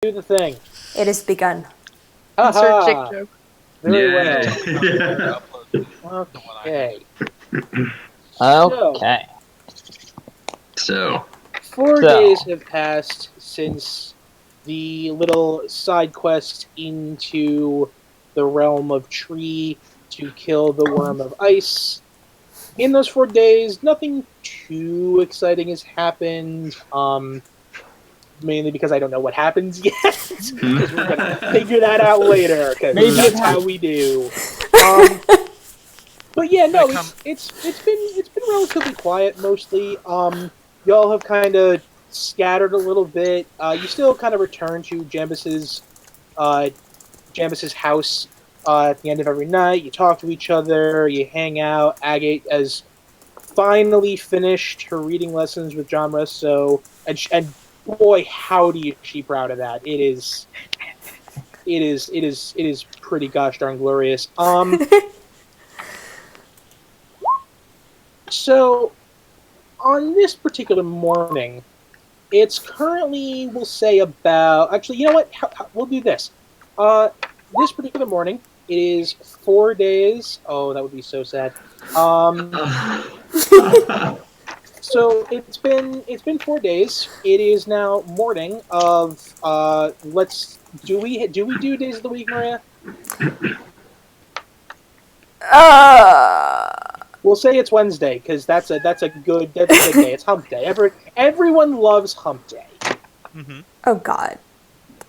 Do the thing. It has begun. Insert chick joke. Very Yeah. well. Okay. Okay. So, 4 days have passed since the little side quest into the realm of tree to kill the worm of ice. In those 4 days, nothing too exciting has happened. Mainly because I don't know what happens yet. Because we're gonna figure that out later. Because that's how we do. But yeah, no, it's been relatively quiet mostly. Y'all have kind of scattered a little bit. You still kind of return to Jambis's house at the end of every night. You talk to each other. You hang out. Agate has finally finished her reading lessons with Jambis, so and boy, howdy is she proud of that. It is pretty gosh darn glorious. So, on this particular morning, it's currently, we'll say about... Actually, you know what? We'll do this. This particular morning, it is 4 days... Oh, that would be so sad. So, it's been 4 days. It is now morning of... Do we do days of the week, Maria? We'll say it's Wednesday because that's a good day. It's Hump Day. Everyone loves Hump Day. Mm-hmm. Oh God.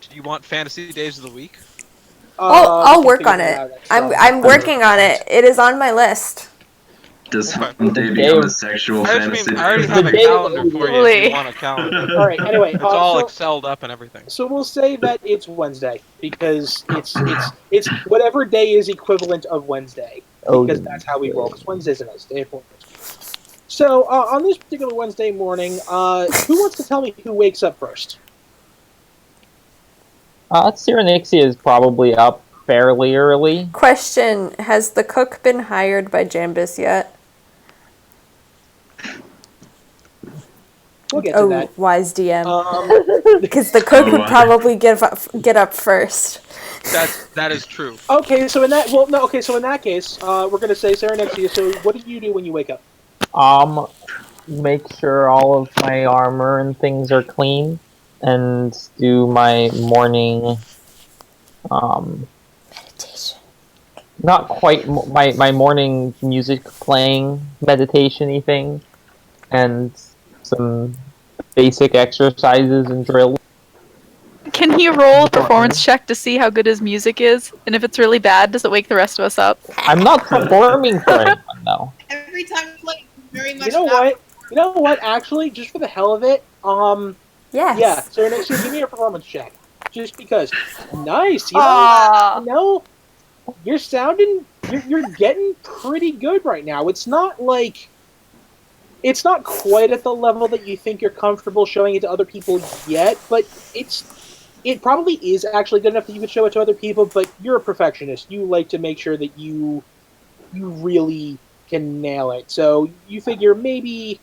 Do you want fantasy days of the week? I'll work on it. I'm working on it. It is on my list. Does Hump Day become a sexual fantasy? I already have a calendar for you if you want a calendar. All right. Anyway, it's all Excel'd up and everything. So we'll say that it's Wednesday because it's whatever day is equivalent of Wednesday. Because that's how we roll. Because Wednesday's a nice day for us. So, on this particular Wednesday morning, who wants to tell me who wakes up first? Cyrenixia is probably up fairly early. Question, has the cook been hired by Jambis yet? We'll get to that. Wise DM. Because the cook would probably get up first. That is true. Okay, so in that case, we're gonna say Sarah next to you. So, what do you do when you wake up? Make sure all of my armor and things are clean, and do my morning, meditation. Not quite my morning music playing meditation-y thing, and some basic exercises and drills. Can he roll a performance check to see how good his music is? And if it's really bad, does it wake the rest of us up? I'm not performing for anyone, though. Every time we play, very much. You know what? Actually, just for the hell of it, yes. Yeah. So next year, give me a performance check, just because. Nice. You know, you're sounding. You're getting pretty good right now. It's not like. It's not quite at the level that you think you're comfortable showing it to other people yet, but it probably is actually good enough that you could show it to other people, but you're a perfectionist. You like to make sure that you really can nail it. So you figure maybe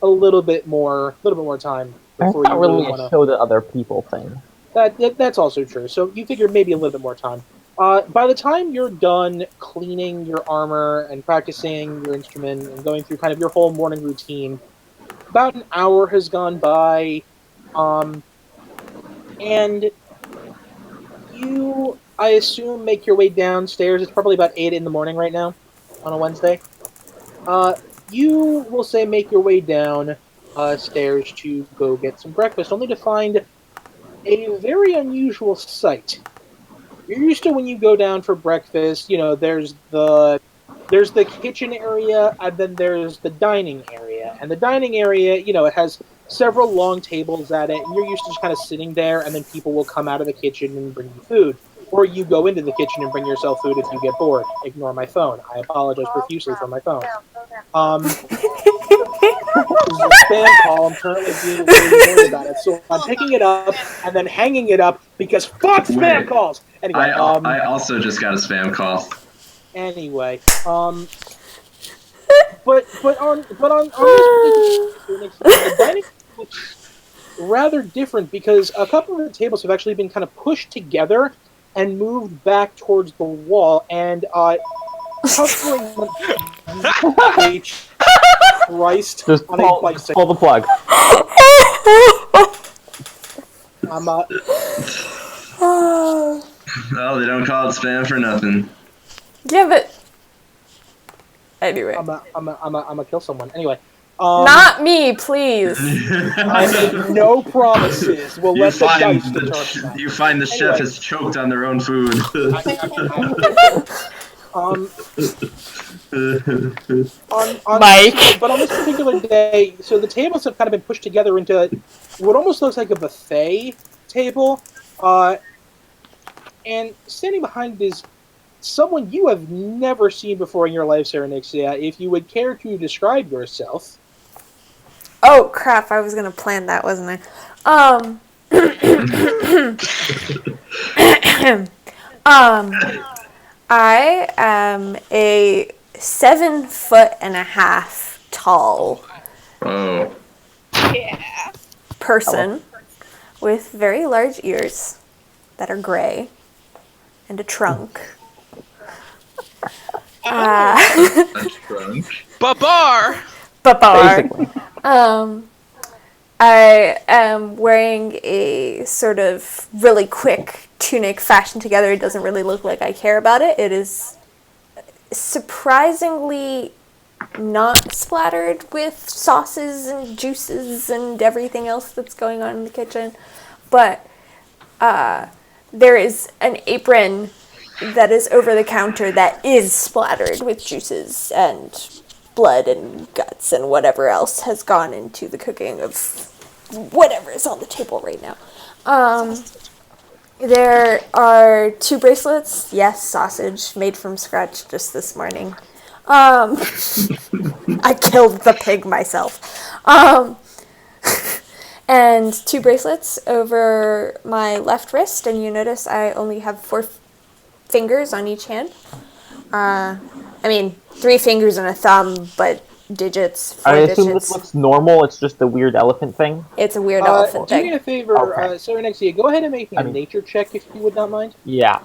a little bit more time before you really want to show the other people thing. That's also true. So you figure maybe a little bit more time. By the time you're done cleaning your armor and practicing your instrument and going through kind of your whole morning routine, about an hour has gone by, and you, I assume, make your way downstairs. It's probably about 8 in the morning right now on a Wednesday. You will say make your way down stairs to go get some breakfast, only to find a very unusual sight. You're used to when you go down for breakfast, you know, there's the kitchen area, and then there's the dining area. And the dining area, you know, it has several long tables at it, and you're used to just kind of sitting there, and then people will come out of the kitchen and bring you food. Or you go into the kitchen and bring yourself food if you get bored. Ignore my phone. I apologize profusely for my phone. This is a spam call. I'm currently being really worried about it. So I'm picking it up and then hanging it up because fuck spam calls! Anyway, I also just got a spam call. Anyway, but on this the dining rather different because a couple of the tables have actually been kind of pushed together and moved back towards the wall, and hovering Christ Just on a pull bicycle. the plug. Well, they don't call it spam for nothing. Yeah, but anyway, I'm gonna kill someone. Anyway, not me, please. I make no promises. We'll let the dice determine that. You find the chef has choked on their own food. Mike. But on this particular day, so the tables have kind of been pushed together into what almost looks like a buffet table, and standing behind is someone you have never seen before in your life, Serenixia. If you would care to describe yourself. Oh crap! I was gonna plan that, wasn't I? I am a 7.5 foot tall person with very large ears that are gray and a trunk. A trunk. Babar! Basically. I am wearing a sort of really quick tunic fashioned together. It doesn't really look like I care about it. It is surprisingly not splattered with sauces and juices and everything else that's going on in the kitchen. But there is an apron that is over the counter that is splattered with juices and blood and guts and whatever else has gone into the cooking of whatever is on the table right now. There are 2 bracelets. Yes, sausage made from scratch just this morning. I killed the pig myself. And 2 bracelets over my left wrist, and you notice I only have 4 fingers on each hand. I mean, 3 fingers and a thumb, but digits, 4 I digits. assume this looks normal. It's just a weird elephant thing. It's a weird elephant Do thing. me a favor, Okay. Serenixia, go ahead and make me a nature check if you would not mind. Yeah.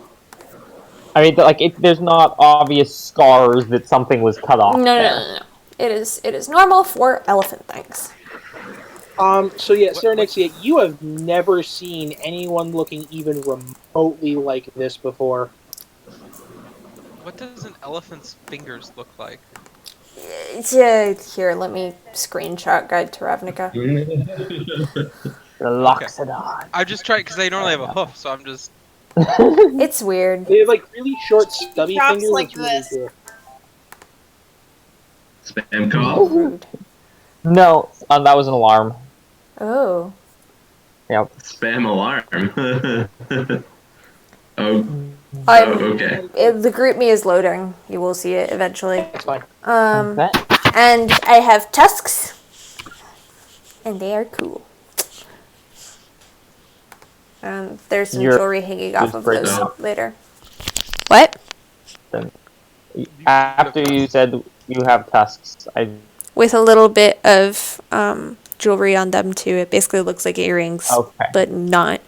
I mean, there's not obvious scars that something was cut off. No. It is normal for elephant things. So yeah, Serenixia, you have never seen anyone looking even remotely like this before. What does an elephant's fingers look like? Here, let me screenshot Guide to Ravnica. The Loxodon. I just tried because they normally have a hoof, so I'm just. It's weird. They have like really short, stubby Drops fingers. like It's really this. cool. Spam call. Rude. No, that was an alarm. Oh. Yep. Spam alarm. Oh. Okay. The group me is loading. You will see it eventually. It's fine. Okay. And I have tusks, and they are cool. There's some jewelry hanging off of those later. What? After you said you have tusks, With a little bit of jewelry on them too. It basically looks like earrings, but not.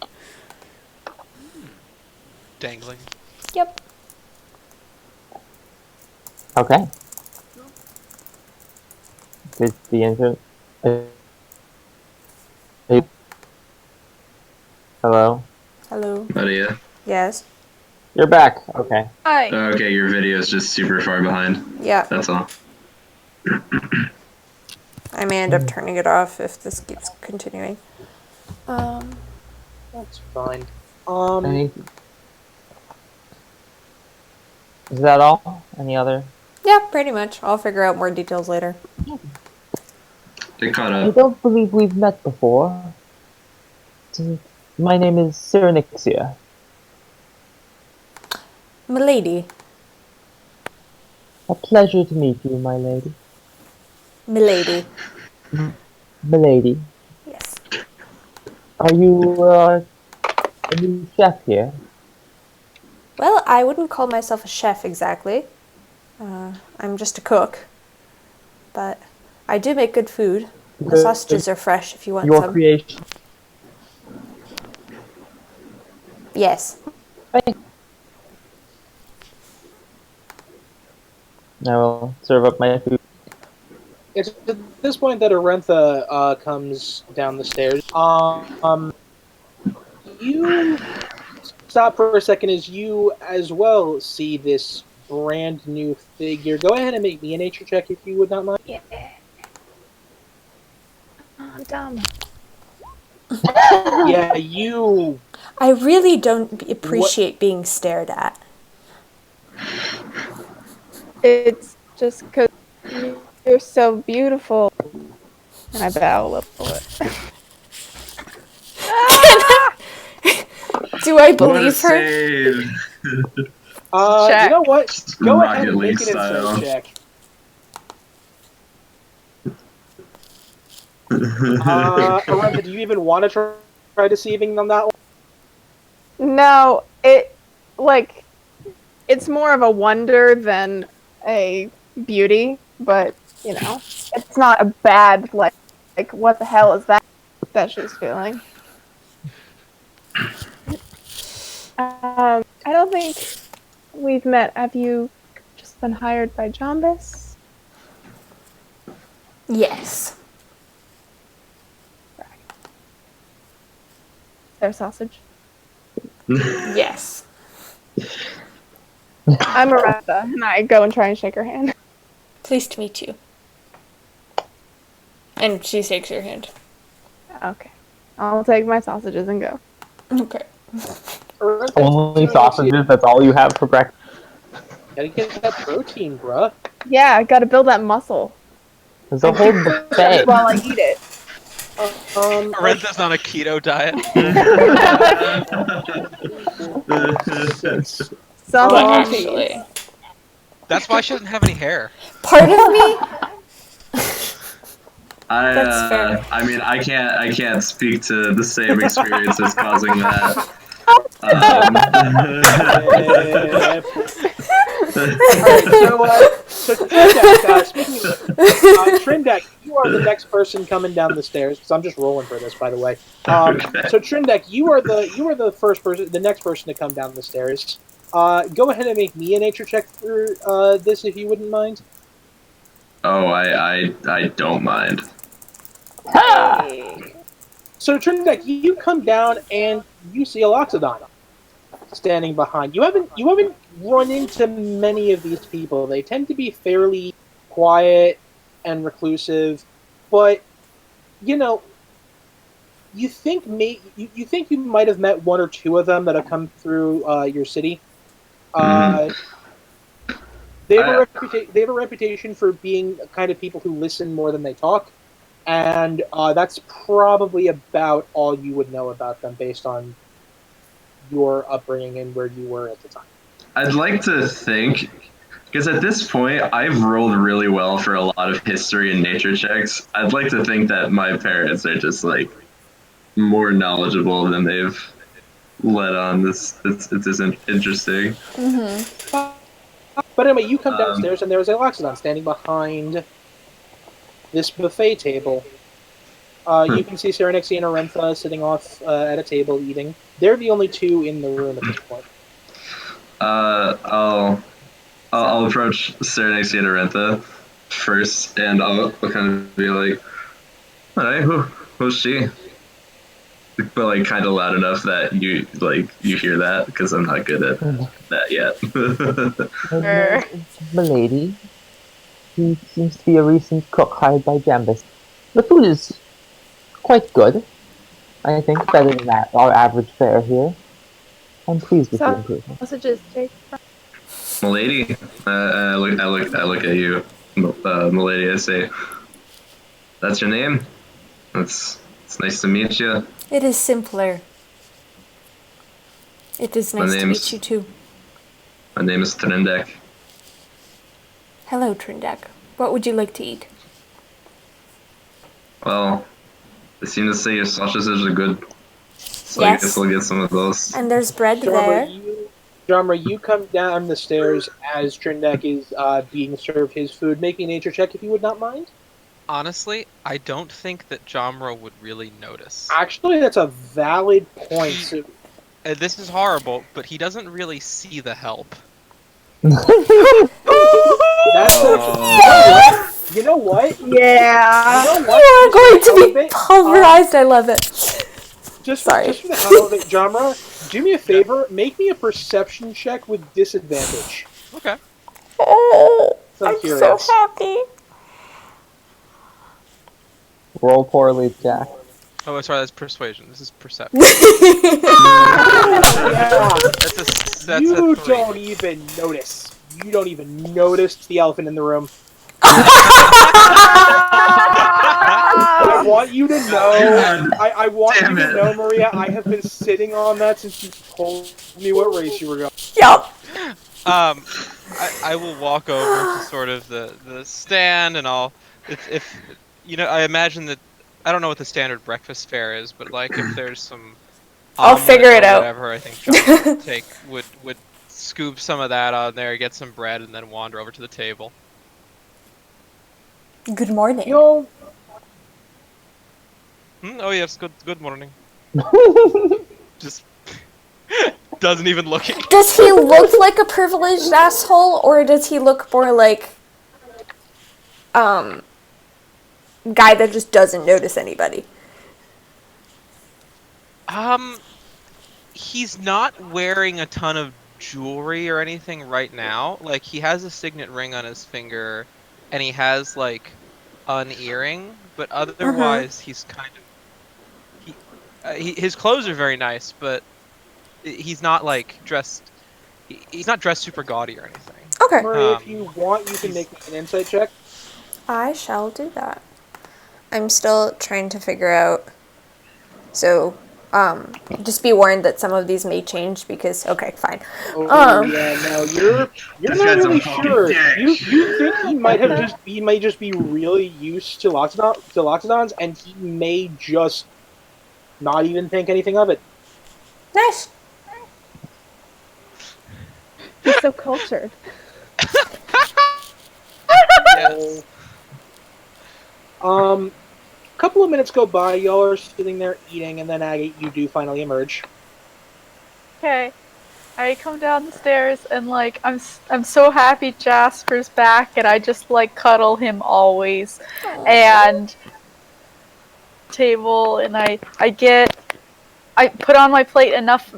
Dangling. Yep. Okay. Did the internet? Hello? Hello. Lydia. Yes. You're back. Okay. Hi. Okay, your video is just super far behind. Yeah. That's all. I may end up turning it off if this keeps continuing. That's fine. Is that all? Any other? Yeah, pretty much. I'll figure out more details later. They caught I up. don't believe we've met before. My name is Serenixia. Milady. A pleasure to meet you, my lady. Milady. Milady. Yes. Are you a new chef here? Well, I wouldn't call myself a chef exactly. I'm just a cook. But I do make good food. The sausages are fresh if you want Your some. creation. Yes. I will serve up my food. It's at this point that Arentha comes down the stairs. You stop for a second as you as well see this brand new figure. Go ahead and make me a nature check if you would not mind. Yeah. Oh, dumb. Yeah, you. I really don't appreciate being stared at. It's just because you're so beautiful. And I bow a little bit. Do I What a believe her? save! You know what? Go ahead Rocket and make League an insight style. check. Arentha, do you even want to try deceiving them that one? No, it's more of a wonder than a beauty, but, you know, it's not a bad, like what the hell is that she's feeling. I don't think we've met. Have you just been hired by Jambis? Yes. Their sausage? Yes. I'm Aretha, and I go and try and shake her hand. Pleased to meet you. And she shakes your hand. Okay. I'll take my sausages and go. Okay. Arentha, Only sausages, that's all you have for breakfast. Gotta get that protein, bruh. Yeah, I gotta build that muscle There's a whole buffet. while I eat it. Arentha's on a keto diet. Well, Sausages. actually, That's why she doesn't have any hair. part of me. That's fair. I mean, I can't speak to the same experiences causing that. So Trindeck, speaking of Trindeck, you are the next person coming down the stairs because I'm just rolling for this, by the way. So Trindeck, you are the first person, the next person to come down the stairs. Go ahead and make me a nature check for this, if you wouldn't mind. Oh, I don't mind. So Trindeck, you come down and you see a Loxodon standing behind. You haven't run into many of these people. They tend to be fairly quiet and reclusive, but you know, you think you might have met one or two of them that have come through your city. They have a reputation for being the kind of people who listen more than they talk, and that's probably about all you would know about them based on your upbringing and where you were at the time. I'd like to think, because at this point I've rolled really well for a lot of history and nature checks. I'd like to think that my parents are just like more knowledgeable than they've let on. This is interesting. But anyway, you come downstairs and there's a Loxodon standing behind this buffet table. You can see Serenixy and Arentha sitting off at a table eating. They're the only two in the room at this point. I'll approach Serenixy and Arentha first, and I'll kind of be like, "Alright, who's she?" But like kind of loud enough that you hear that, because I'm not good at that yet. It's Milady. He seems to be a recent cook hired by Jambis. The food is quite good. I think better than our average fare here. I'm pleased with the improvement. Sausages, Jake. Milady, I look at you, Milady. I say, "That's your name? It's nice to meet you." It is simpler. It is nice to meet you too. My name is Trindek. Hello, Trindeck. What would you like to eat? Well, they seem to say your sausages are good, so Yes. I guess I'll get some of those. And there's bread there. Jamra, you come down the stairs as Trindeck is being served his food. Make me a nature check if you would not mind. Honestly, I don't think that Jamra would really notice. Actually, that's a valid point. So, this is horrible, but he doesn't really see the help. That's you know what? Yeah. You know what? You are going Just for the hell to of be it, pulverized. I love it. Sorry. just for the hell of it, Jamra, do me a favor. Make me a perception check with disadvantage. Okay. Oh, So I'm curious. so happy. Roll poorly, Jack. Oh, sorry, that's persuasion. This is perception. Yeah. That's You a 3. don't even notice. You don't even notice the elephant in the room. I want you to know. I want you to know, Maria. I have been sitting on that since you told me what race you were going. Yup. I will walk over to sort of the stand, and I'll if you know, I imagine that I don't know what the standard breakfast fare is, but like if there's some I'll omelet figure it or out. whatever, I think John would scoop some of that on there, get some bread, and then wander over to the table. Good morning. You'll Oh yes, good morning. Just doesn't even look at you. Does he look like a privileged asshole, or does he look more like guy that just doesn't notice anybody? He's not wearing a ton of jewelry or anything right now. Like, he has a signet ring on his finger, and he has like an earring, but otherwise he's kind of his clothes are very nice, but he's not like dressed. He's not dressed super gaudy or anything. Okay. Maria, if you want, you can make me an insight check. I shall do that. I'm still trying to figure out. So, just be warned that some of these may change because. Okay, fine. Oh yeah, no, you're This not guy's a really fucking sure. dick. You think he might just be really used to loxodons, and he may just not even think anything of it. Nice. He's so cultured. Yes. Couple of minutes go by. Y'all are sitting there eating, and then Agate, you do finally emerge. Okay. I come down the stairs and like I'm so happy Jasper's back, and I just like cuddle him always. And table, and I put on my plate enough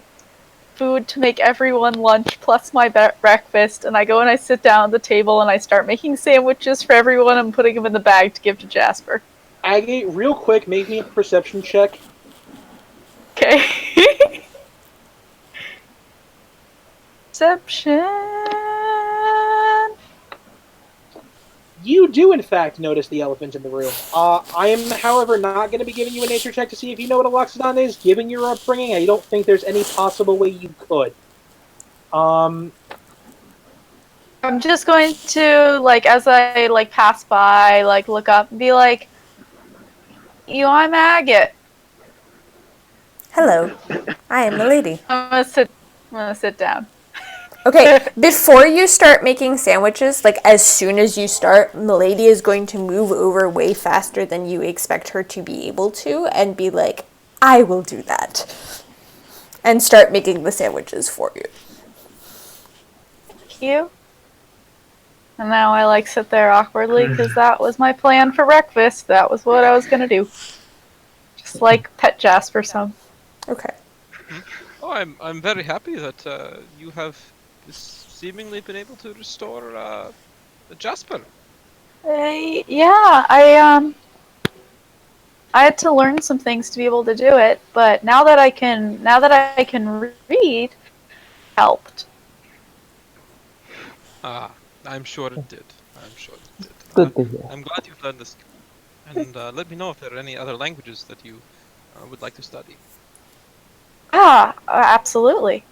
food to make everyone lunch plus my breakfast, and I go and I sit down at the table and I start making sandwiches for everyone and putting them in the bag to give to Jasper. Agate, real quick, make me a perception check. Okay. Perception. You do, in fact, notice the elephant in the room. I am, however, not going to be giving you a nature check to see if you know what a loxodon is. Given your upbringing, I don't think there's any possible way you could. I'm just going to, like, as I, like, pass by, like, look up and be like, I'm Agate. Hello. I am the lady. I'm gonna sit down. Okay, before you start making sandwiches, like as soon as you start, Milady is going to move over way faster than you expect her to be able to and be like, I will do that. And start making the sandwiches for you. Thank you. And now I like sit there awkwardly because that was my plan for breakfast. That was what I was gonna do. Just like pet Jasper some. Okay. Oh, I'm very happy that you have seemingly been able to restore Jasper. Yeah, I had to learn some things to be able to do it, but now that I can read, helped. I'm sure it did. Good to hear. I'm glad you've learned this. And let me know if there are any other languages that you would like to study. Absolutely.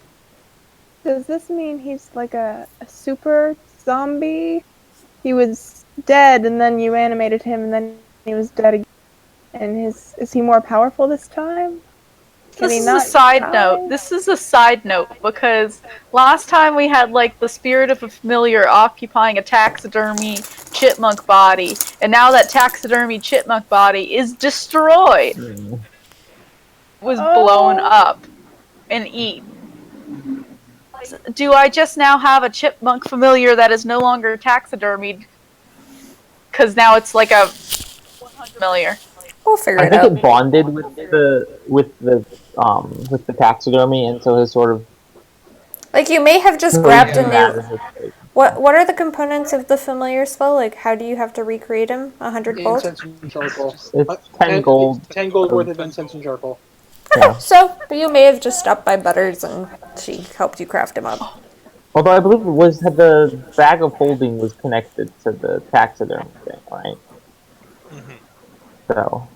Does this mean he's like a super zombie? He was dead and then you animated him and then he was dead again. And is he more powerful this time? This is a side note. This is a side note because last time we had like the spirit of a familiar occupying a taxidermy chipmunk body, and now that taxidermy chipmunk body is destroyed. It was blown up. and eat. Do I just now have a chipmunk familiar that is no longer taxidermied? Because now it's like a 100 familiar. We'll figure I it think out. it bonded with the taxidermy, and so has sort of Like, you may have just chosen grabbed a that new. as its fate. What are the components of the familiar spell? Like, how do you have to recreate him? 100 gold? Incense and charcoal. It's 10 gold. 10 gold worth of incense and charcoal. Yeah. So, you may have just stopped by Butters and she helped you craft him up. Although I believe it was the bag of holding was connected to the taxidermy thing, right? Mhm. So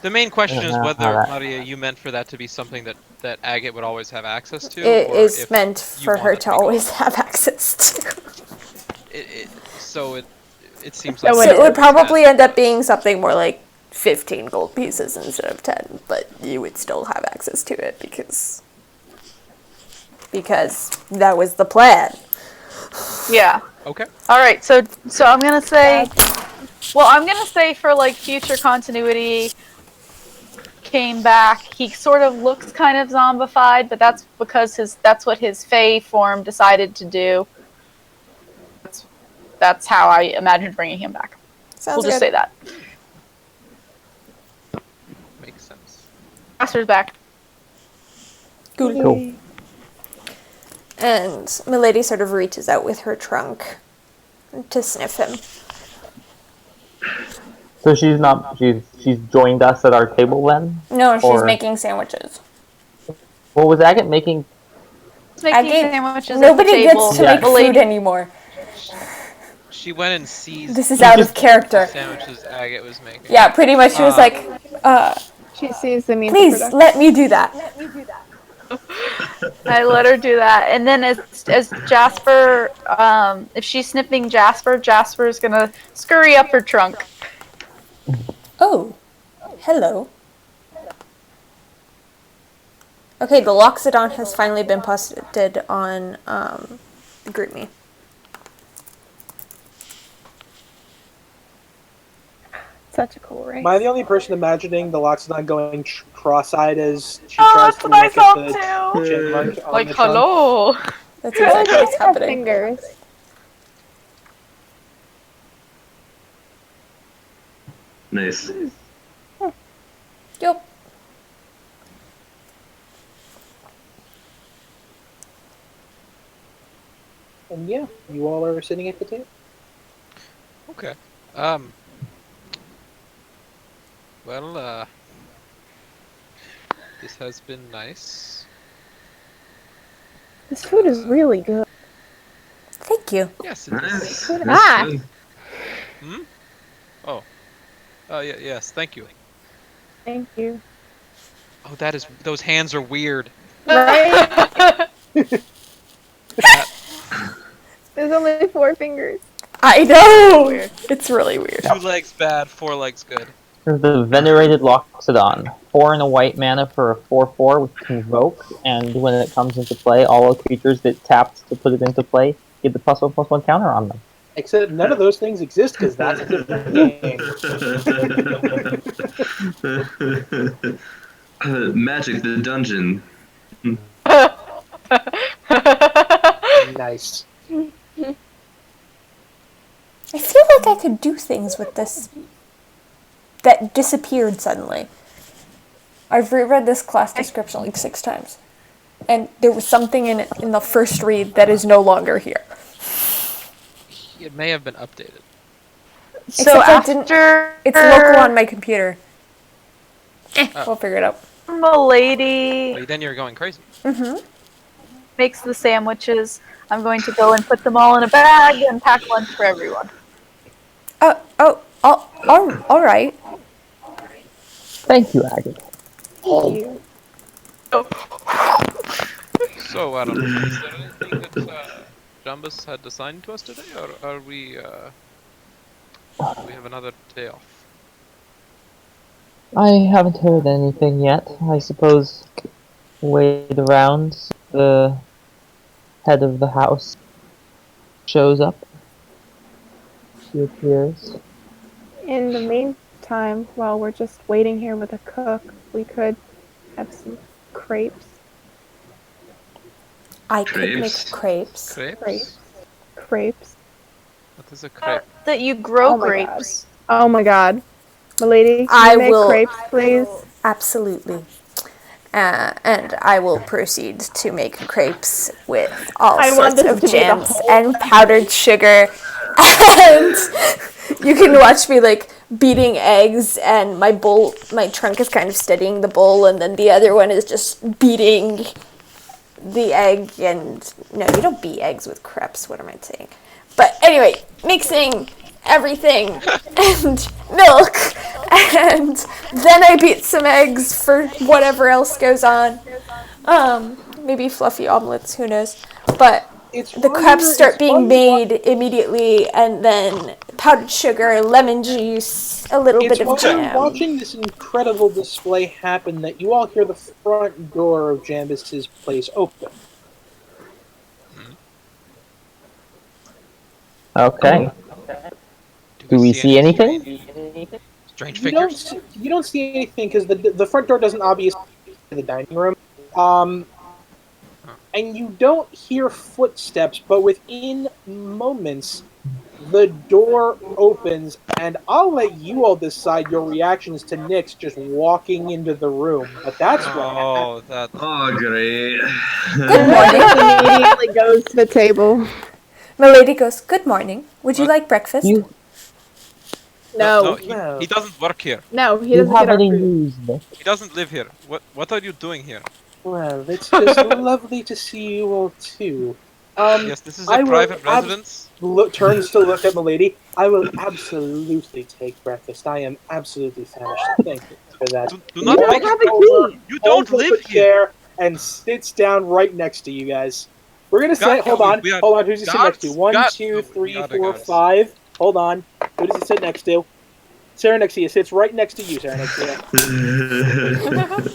The main question I is don't know whether, how that- Maria, you meant for that to be something that Agate would always have access to, It or is if meant you for want her it to be always gone. have access to. So it seems So like So it it would is. probably end up being something more like 15 gold pieces instead of 10, but you would still have access to it because that was the plan. Yeah. Okay. All right. So I'm gonna say. Well, I'm gonna say for like future continuity, came back. He sort of looks kind of zombified, but that's because that's what his Fey form decided to do. That's how I imagined bringing him back. Sounds We'll just good. say that. Makes sense. Master's back. Cool. And Milady sort of reaches out with her trunk to sniff him. So she's joined us at our table then? No, she's Or- making sandwiches. Well, was Agate making? Making Agate, sandwiches nobody at the table. gets to Yeah. make food anymore. She went and seized. This is out of the character. sandwiches Agate was making. Yeah, pretty much she was like, She sees the means of please, production. let me do that. I let her do that, and then as Jasper, if she's sniffing Jasper's gonna scurry up her trunk. Oh, hello. Okay, the Loxodon has finally been posted on GroupMe. Such a cool race. Am I the only person imagining the Loxodon going cross-eyed as she Oh, tries that's to what I look saw at the too. chipmunk on Like, the trunk? hello. That's exactly what's Have happening. fingers. Nice. Yup. And yeah, you all are sitting at the table. Okay. Well, this has been nice. This food is really good. Thank you. Yes, it is. Nice. Good. That's Ah. good. Oh. Yeah, yes, thank you. Thank you. Oh, those hands are weird. Right? That- There's only 4 fingers. I know! It's really weird. 2 legs bad, 4 legs good. There's the venerated Loxodon. 4 and a white mana for a 4/4 with Convoke, and when it comes into play, all creatures that tapped to put it into play get the +1/+1 counter on them. Except none of those things exist because that's a different game. Magic the Dungeon. Nice. I feel like I could do things with this that disappeared suddenly. I've reread this class description like 6 times. And there was something in it in the first read that is no longer here. It may have been updated. So Except I didn't- after It's local on my computer. We'll figure it out. Milady Well, then you're going crazy. makes the sandwiches, I'm going to go and put them all in a bag and pack lunch for everyone. All right. Thank you, Agate. Thank you. So, Adam, is there anything that Jambis had assigned to us today, or are we have another day off? I haven't heard anything yet. I suppose wait around the head of the house shows up. She appears. In the meantime, while we're just waiting here with a cook, we could have some crepes. I could make Crepes? crepes. Crepes? Crepes. What is a crepe? That you grow Oh my grapes. Oh my god. Milady, can I you make will- crepes, please? Absolutely. And I will proceed to make crepes with all I want sorts this of to be the jams whole and powdered sugar. And you can watch me like beating eggs, and my trunk is kind of steadying the bowl, and then the other one is just beating the egg. And no, you don't beat eggs with crepes. What am I saying? But anyway, mixing everything and milk, and then I beat some eggs for whatever else goes on. Maybe fluffy omelets, who knows? But the crepes start being made immediately, and then powdered sugar, lemon juice, a little bit of While you're jam. watching this incredible display happen that you all hear the front door of Jambis' place open. Okay. Do we see anything? Strange You don't figures? you don't see anything because the front door doesn't obviously to the dining room. And you don't hear footsteps, but within moments, the door opens, and I'll let you all decide your reactions to Nyx just walking into the room. But that's what happened. Oh, that. Oh, great. Good morning. Immediately goes to the table. Milady goes, "Good morning. Would you What? like breakfast?" You No. He doesn't work here. No, he do you doesn't have get our any food. news, Nick? He doesn't live here. What are you doing here? Well, it's just lovely to see you all too. Yes, this is I a will private residence. turns to look at Milady. I will absolutely take breakfast. I am absolutely famished. Thank you for that. Do not don't make have it a over. key. You don't Pulls up live a here. chair and sits down right next to you guys. We're gonna say, hold on. Who's he sit next to? One, two, three, four, five. Hold on. Who does he sit next to? Sarah next to you. Sits right next to you. Sarah next to you.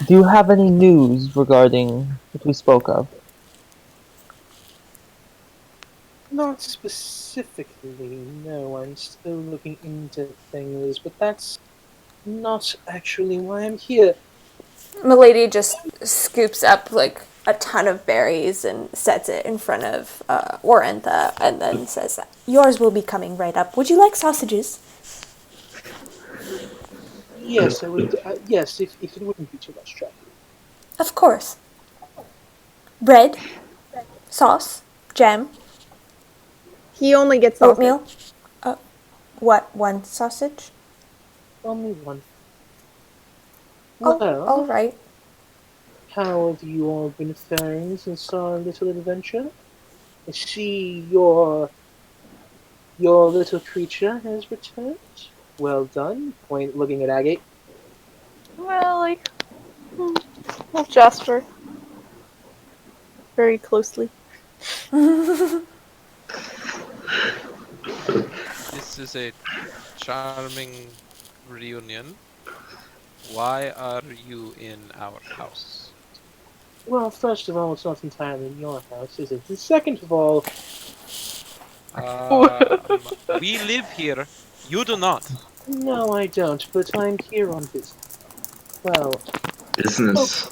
Do you have any news regarding what we spoke of? Not specifically. No, I'm still looking into things, but that's not actually why I'm here. Milady just scoops up like a ton of berries and sets it in front of Orentha, and then says, "Yours will be coming right up. Would you like sausages?" Yes, I would. Yes, if it wouldn't be too much trouble. Of course. Bread, sauce, jam, He only gets sausage. oatmeal. What? One sausage? Only one. Oh, Well, all right. how have you all been faring since our little adventure? I see your little creature has returned. Well done. Point looking at Agate. Well, like, well, Jasper. Very closely. This is a charming reunion. Why are you in our house? Well, first of all, it's not entirely your house, is it? And second of all, We live here. You do not. no, I don't. But I'm here on business. Well, Business.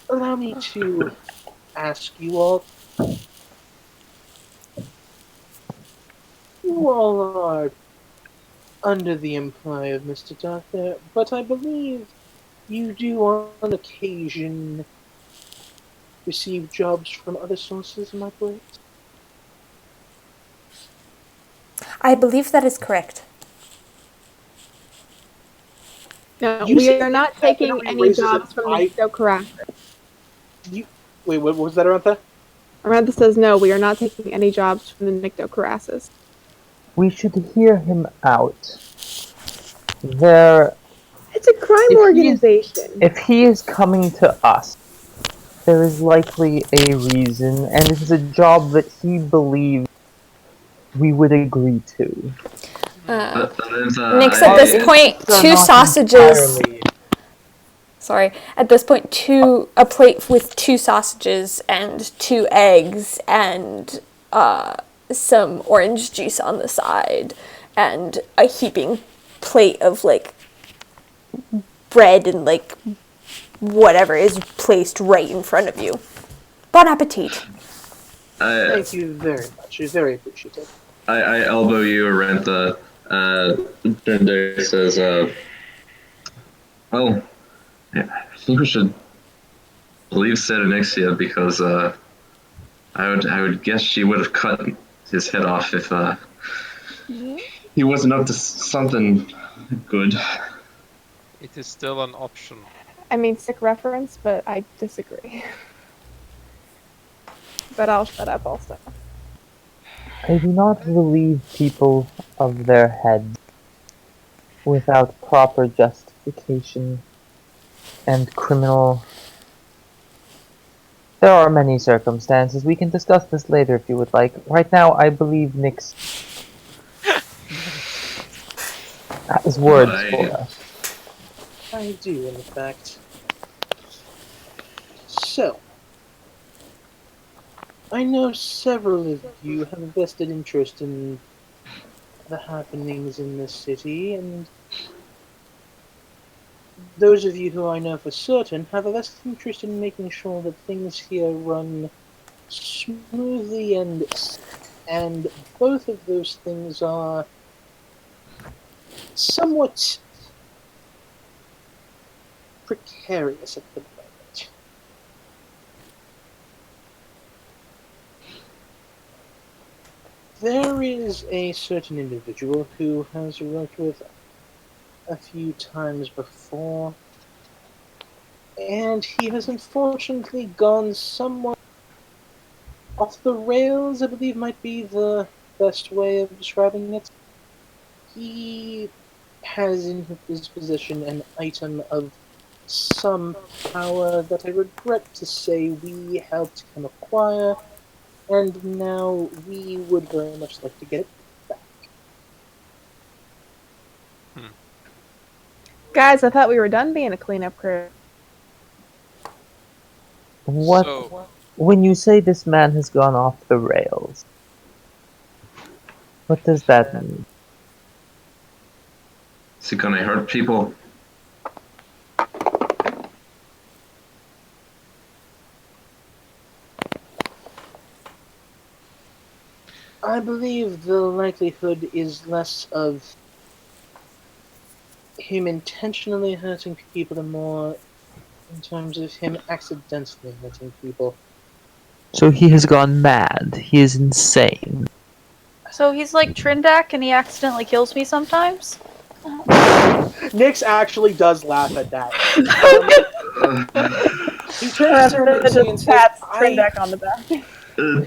allow me to ask you all. You all are under the employ of Mr. Darker, but I believe you do on occasion receive jobs from other sources, am I correct? I believe that is correct. No, You we said are not that taking nobody any raises jobs it. from the Nicto Kurasis. Wait, what was that, Arantha? Arantha says no, we are not taking any jobs from the Nicto Kurasis. We should hear him out. There, It's a crime If he is- organization. if he is coming to us, there is likely a reason, and it is a job that he believes we would agree to. Nyx, at this point, two sausages. Sorry. At this point, a plate with 2 sausages and 2 eggs and some orange juice on the side and a heaping plate of like bread and like whatever is placed right in front of you. Bon appetit. Thank you very much. You're very appreciative. I elbow you, Arentha. Dende says, well, yeah, I think we should leave Serenixia because I would guess she would have cut his head off if he wasn't up to something good. It is still an option. I mean, sick reference, but I disagree. But I'll shut up also. I do not relieve people of their heads without proper justification and criminal. There are many circumstances. We can discuss this later if you would like. Right now, I believe Nick's has words for us. I do, in fact. So, I know several of you have a vested interest in the happenings in this city, and those of you who I know for certain have a vested interest in making sure that things here run smoothly, and both of those things are somewhat precarious at the moment. There is a certain individual who has worked with a few times before, and he has unfortunately gone somewhat off the rails, I believe might be the best way of describing it. He has in his possession an item of some power that I regret to say we helped him acquire, and now we would very much like to get it back. Guys, I thought we were done being a cleanup crew. What? So, When you say this man has gone off the rails, what does that mean? Is he gonna hurt people? I believe the likelihood is less of him intentionally hurting people and more in terms of him accidentally hurting people. So he has gone mad. He is insane. So he's like Trindak and he accidentally kills me sometimes? Nix actually does laugh at that. He turns to Cersei and says, Trindak on the back.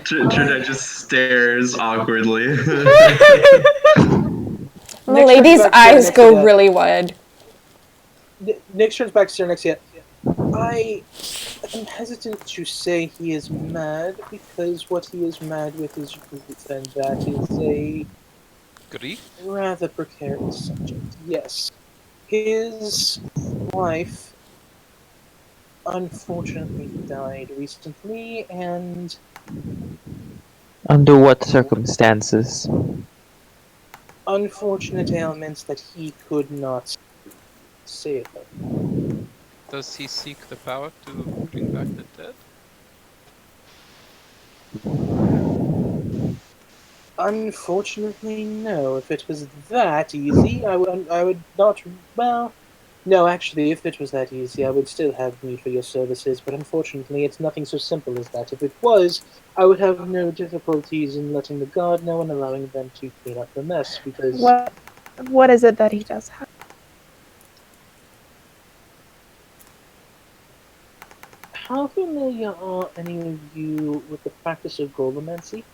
Trindak just stares awkwardly. The lady's eyes go really wide. Nix turns back to Cernixia. I am hesitant to say he is mad, because what he is mad with is grief, and that is a grief? rather precarious subject. Yes. His wife unfortunately died recently, and Under what circumstances? unfortunate ailments that he could not save her. Does he seek the power to bring back the dead? Unfortunately, no. If it was that easy, I would not. Well, no, actually, if it was that easy, I would still have need for your services. But unfortunately, it's nothing so simple as that. If it was, I would have no difficulties in letting the guard know and allowing them to clean up the mess. Because What is it that he does have? how familiar are any of you with the practice of golemancy?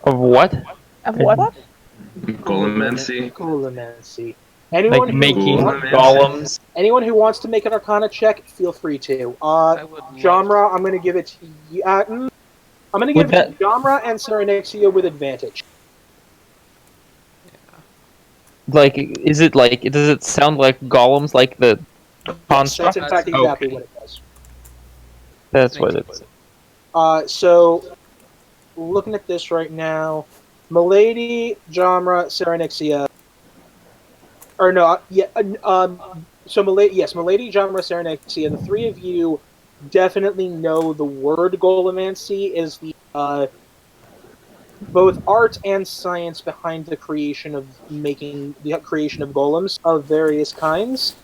Of what? Of what? Golemancy? Golemancy. Anyone Like who making Golemancy? golems? Anyone who wants to make an Arcana check, feel free to. I would Jamra, I'm going to give it to you. I'm going to give it to Jamra and Serenixia with advantage. Like, is it like, does it sound like golems, like the Yes, construct? that's in fact exactly what it does. That's what it's. So, looking at this right now, Milady, Jamra, Serenixia. or no, yeah, so Milady, Genre, Serenexia, the three of you definitely know the word Golomancy is the both art and science behind the creation of golems of various kinds.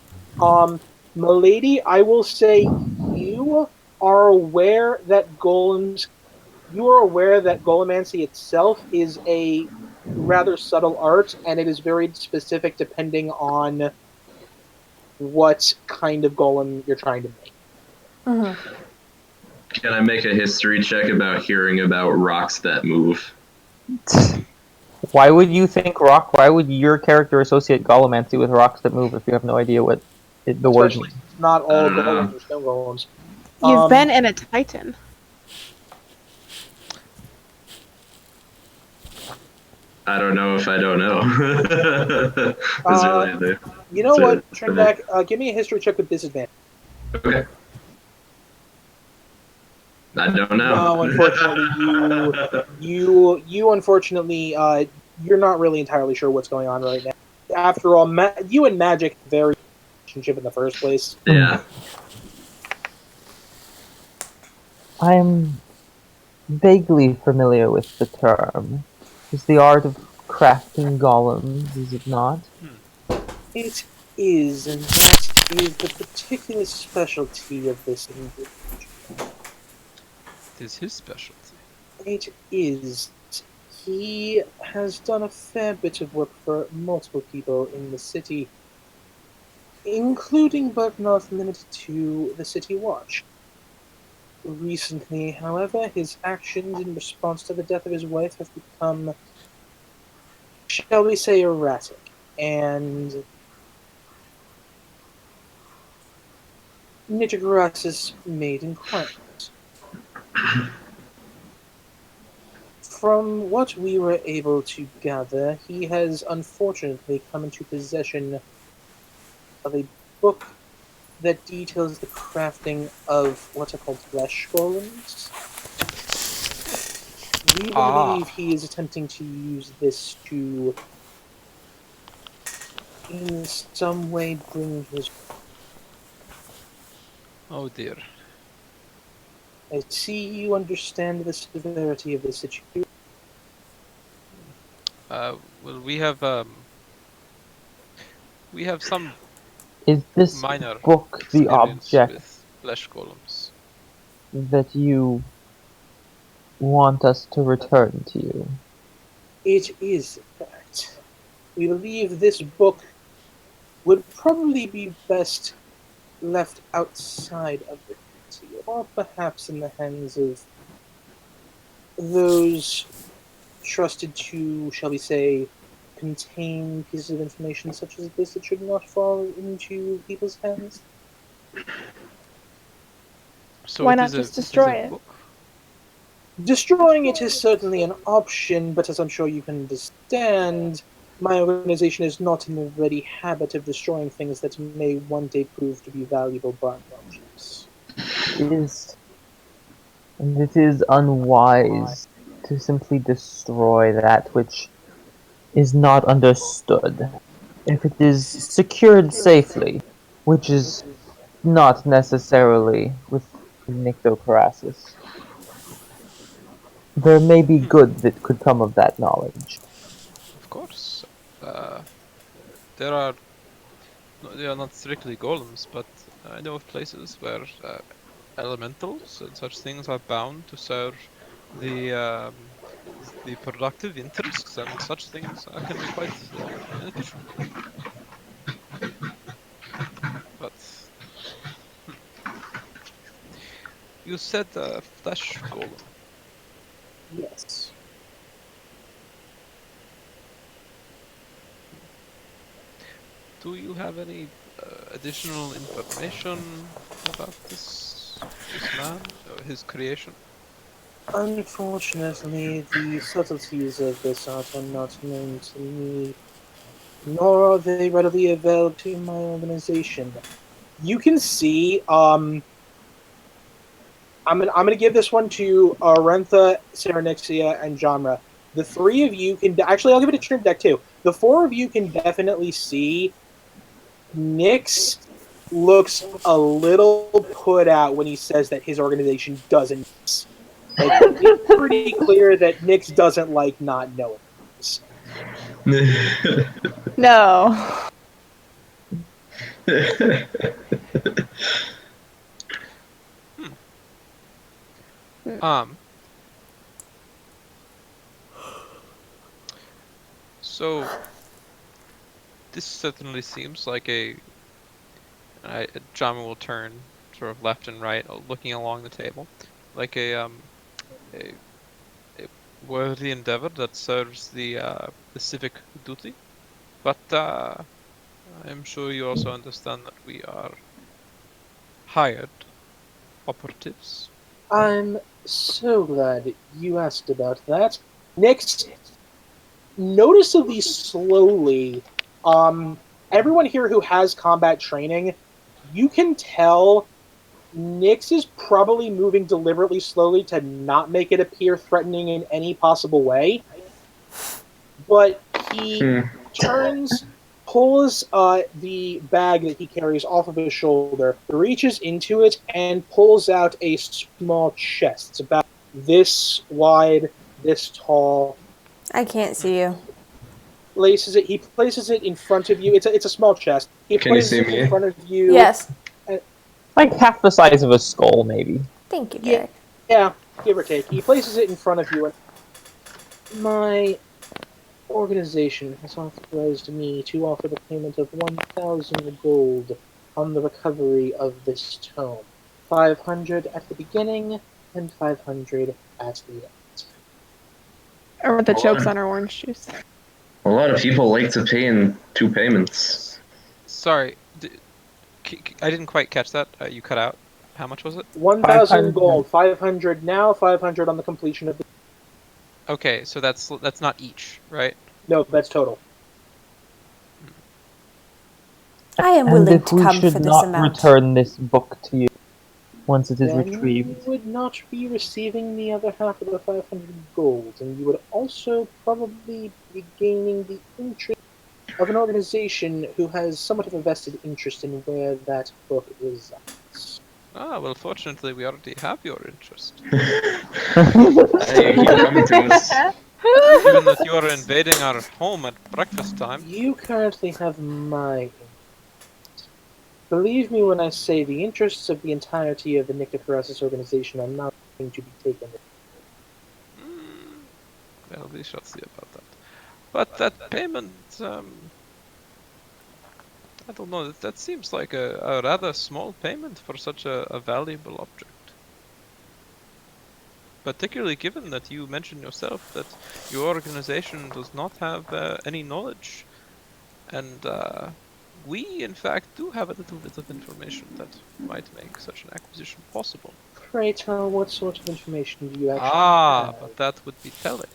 Um, Milady, I will say you are aware that Golomancy itself is a rather subtle art, and it is very specific depending on what kind of golem you're trying to make. Can I make a history check about hearing about rocks that move? Why would you think rock? Why would your character associate Golomancy with rocks that move if you have no idea what the word Especially means? not I all don't know. golems are stone golems. You've been in a Titan. I don't know if I don't know. It's really You know what, Trinback? Give me a history check with disadvantage. okay. I don't know. No, unfortunately, you unfortunately, you're not really entirely sure what's going on right now. After all, you and Magic have a very relationship in the first place. Yeah. I'm vaguely familiar with the term. It's the art of crafting golems, is it not? It is, and that is the particular specialty of this individual. It is his specialty. It is. He has done a fair bit of work for multiple people in the city, including but not limited to the City Watch. Recently, however, his actions in response to the death of his wife have become, shall we say, erratic, and Nicto Kurasis made inquiries. From what we were able to gather, he has unfortunately come into possession of a book that details the crafting of what are called flesh golems. We believe he is attempting to use this to, in some way, bring his... Oh dear. I see you understand the severity of the situation. Well, we have some Is this minor book the experience object with flesh golems. that you want us to return to you? It is that. We believe this book would probably be best left outside of the city, or perhaps in the hands of those trusted to, shall we say, contain pieces of information such as this that should not fall into people's hands. So Why it not is just it is destroy a it? book. Destroying it is certainly an option, but as I'm sure you can understand, my organization is not in the ready habit of destroying things that may one day prove to be valuable partnerships. It is unwise to simply destroy that which is not understood. If it is secured safely, which is not necessarily with Nicto Kurasis, there may be good that could come of that knowledge. Of course. There are they are not strictly golems, but I know of places where elementals and such things are bound to serve the um, the productive interests, and such things can be quite beneficial. But you said flesh golem. Yes. Do you have any additional information about this man, his creation? Unfortunately, the subtleties of this art are not known to me, nor are they readily available to my organization. You can see, I'm gonna give this one to Rentha, Serenixia, and Genre. The three of you can actually, I'll give it to Trim Deck too. The four of you can definitely see Nyx looks a little put out when he says that his organization doesn't. Like, it's pretty clear that Nyx doesn't like not knowing this. No. Um. So this certainly seems like John will turn sort of left and right, looking along the table, like a worthy endeavor that serves the civic duty. But I'm sure you also understand that we are hired operatives. I'm so glad you asked about that. Nyx, noticeably slowly, everyone here who has combat training, you can tell Nyx is probably moving deliberately slowly to not make it appear threatening in any possible way. But he turns, pulls the bag that he carries off of his shoulder, reaches into it, and pulls out a small chest. It's about this wide, this tall. I can't see you. He places it in front of you. It's a small chest. He Can you places see it me? in front of you. Yes. Like half the size of a skull, maybe. Thank you, Yeah. Derek. Yeah, give or take. He places it in front of you, and my organization has authorized me to offer the payment of 1,000 gold on the recovery of this tome. 500 at the beginning, and 500 at the end. Or the chokes on her orange juice. A lot of people like to pay in 2 payments. Sorry, I didn't quite catch that. You cut out. How much was it? 1,000 gold, 500 now, 500 on the completion of the... Okay, so that's not each, right? No, that's total. I am And willing if to we come should for this not amount. return this book to you once it is Then retrieved. you would not be receiving the other half of the 500 gold, and you would also probably be gaining the interest of an organization who has somewhat of a vested interest in where that book resides. Ah, well, fortunately, we already have your interest. Hey, keep coming to us. Given that you are invading our home at breakfast time. You currently have my interest. Believe me when I say the interests of the entirety of the Nicto Kurasis organization are not going to be taken. Well, we shall see about that. But that payment, I don't know, that seems like a rather small payment for such a valuable object. Particularly given that you mentioned yourself that your organization does not have any knowledge. And we, in fact, do have a little bit of information that might make such an acquisition possible. Pray tell, what sort of information do you actually have? But that would be telling.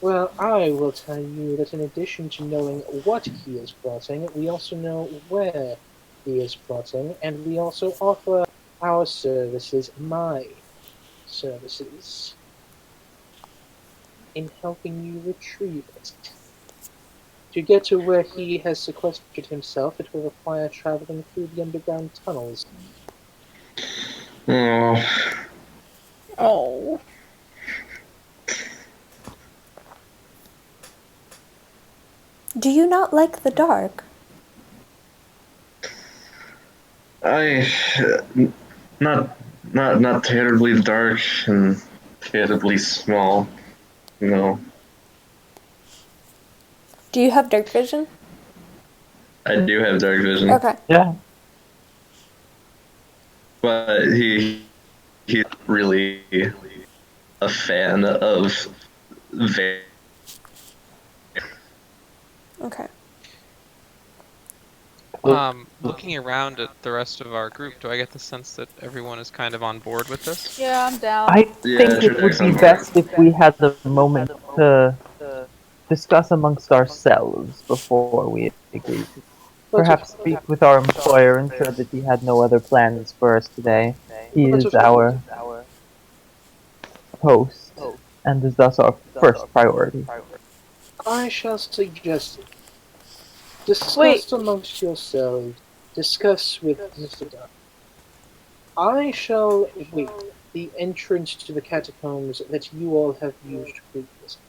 Well, I will tell you that in addition to knowing what he is plotting, we also know where he is plotting, and we also offer our services, my services, in helping you retrieve it. To get to where he has sequestered himself, it will require traveling through the underground tunnels. Oh. Oh. Do you not like the dark? Not terribly dark and terribly small. No. Do you have dark vision? I do have dark vision. Okay. Yeah. But he's really a fan of Okay. Looking around at the rest of our group, do I get the sense that everyone is kind of on board with this? Yeah, I'm down. I think it would be best if we had the moment to discuss amongst ourselves before we agree. Perhaps speak with our employer, ensure that he had no other plans for us today. He is our host, and is thus our first priority. I shall suggest Discuss amongst yourselves. Discuss with Mr. Dunn. I shall wait the entrance to the catacombs that you all have used previously.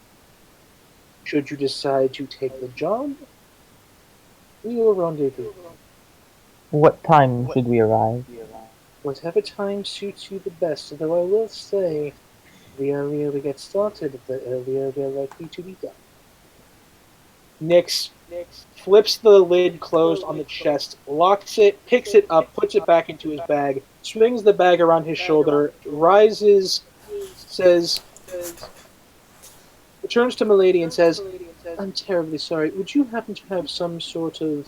Should you decide to take the job, we will rendezvous. What time should we arrive? Whatever time suits you the best, though I will say, the earlier we get started, the earlier we are likely to be done. Nyx flips the lid closed on the chest, locks it, picks it up, puts it back into his bag, swings the bag around his shoulder, rises, says, returns to Milady and says, I'm terribly sorry. Would you happen to have some sort of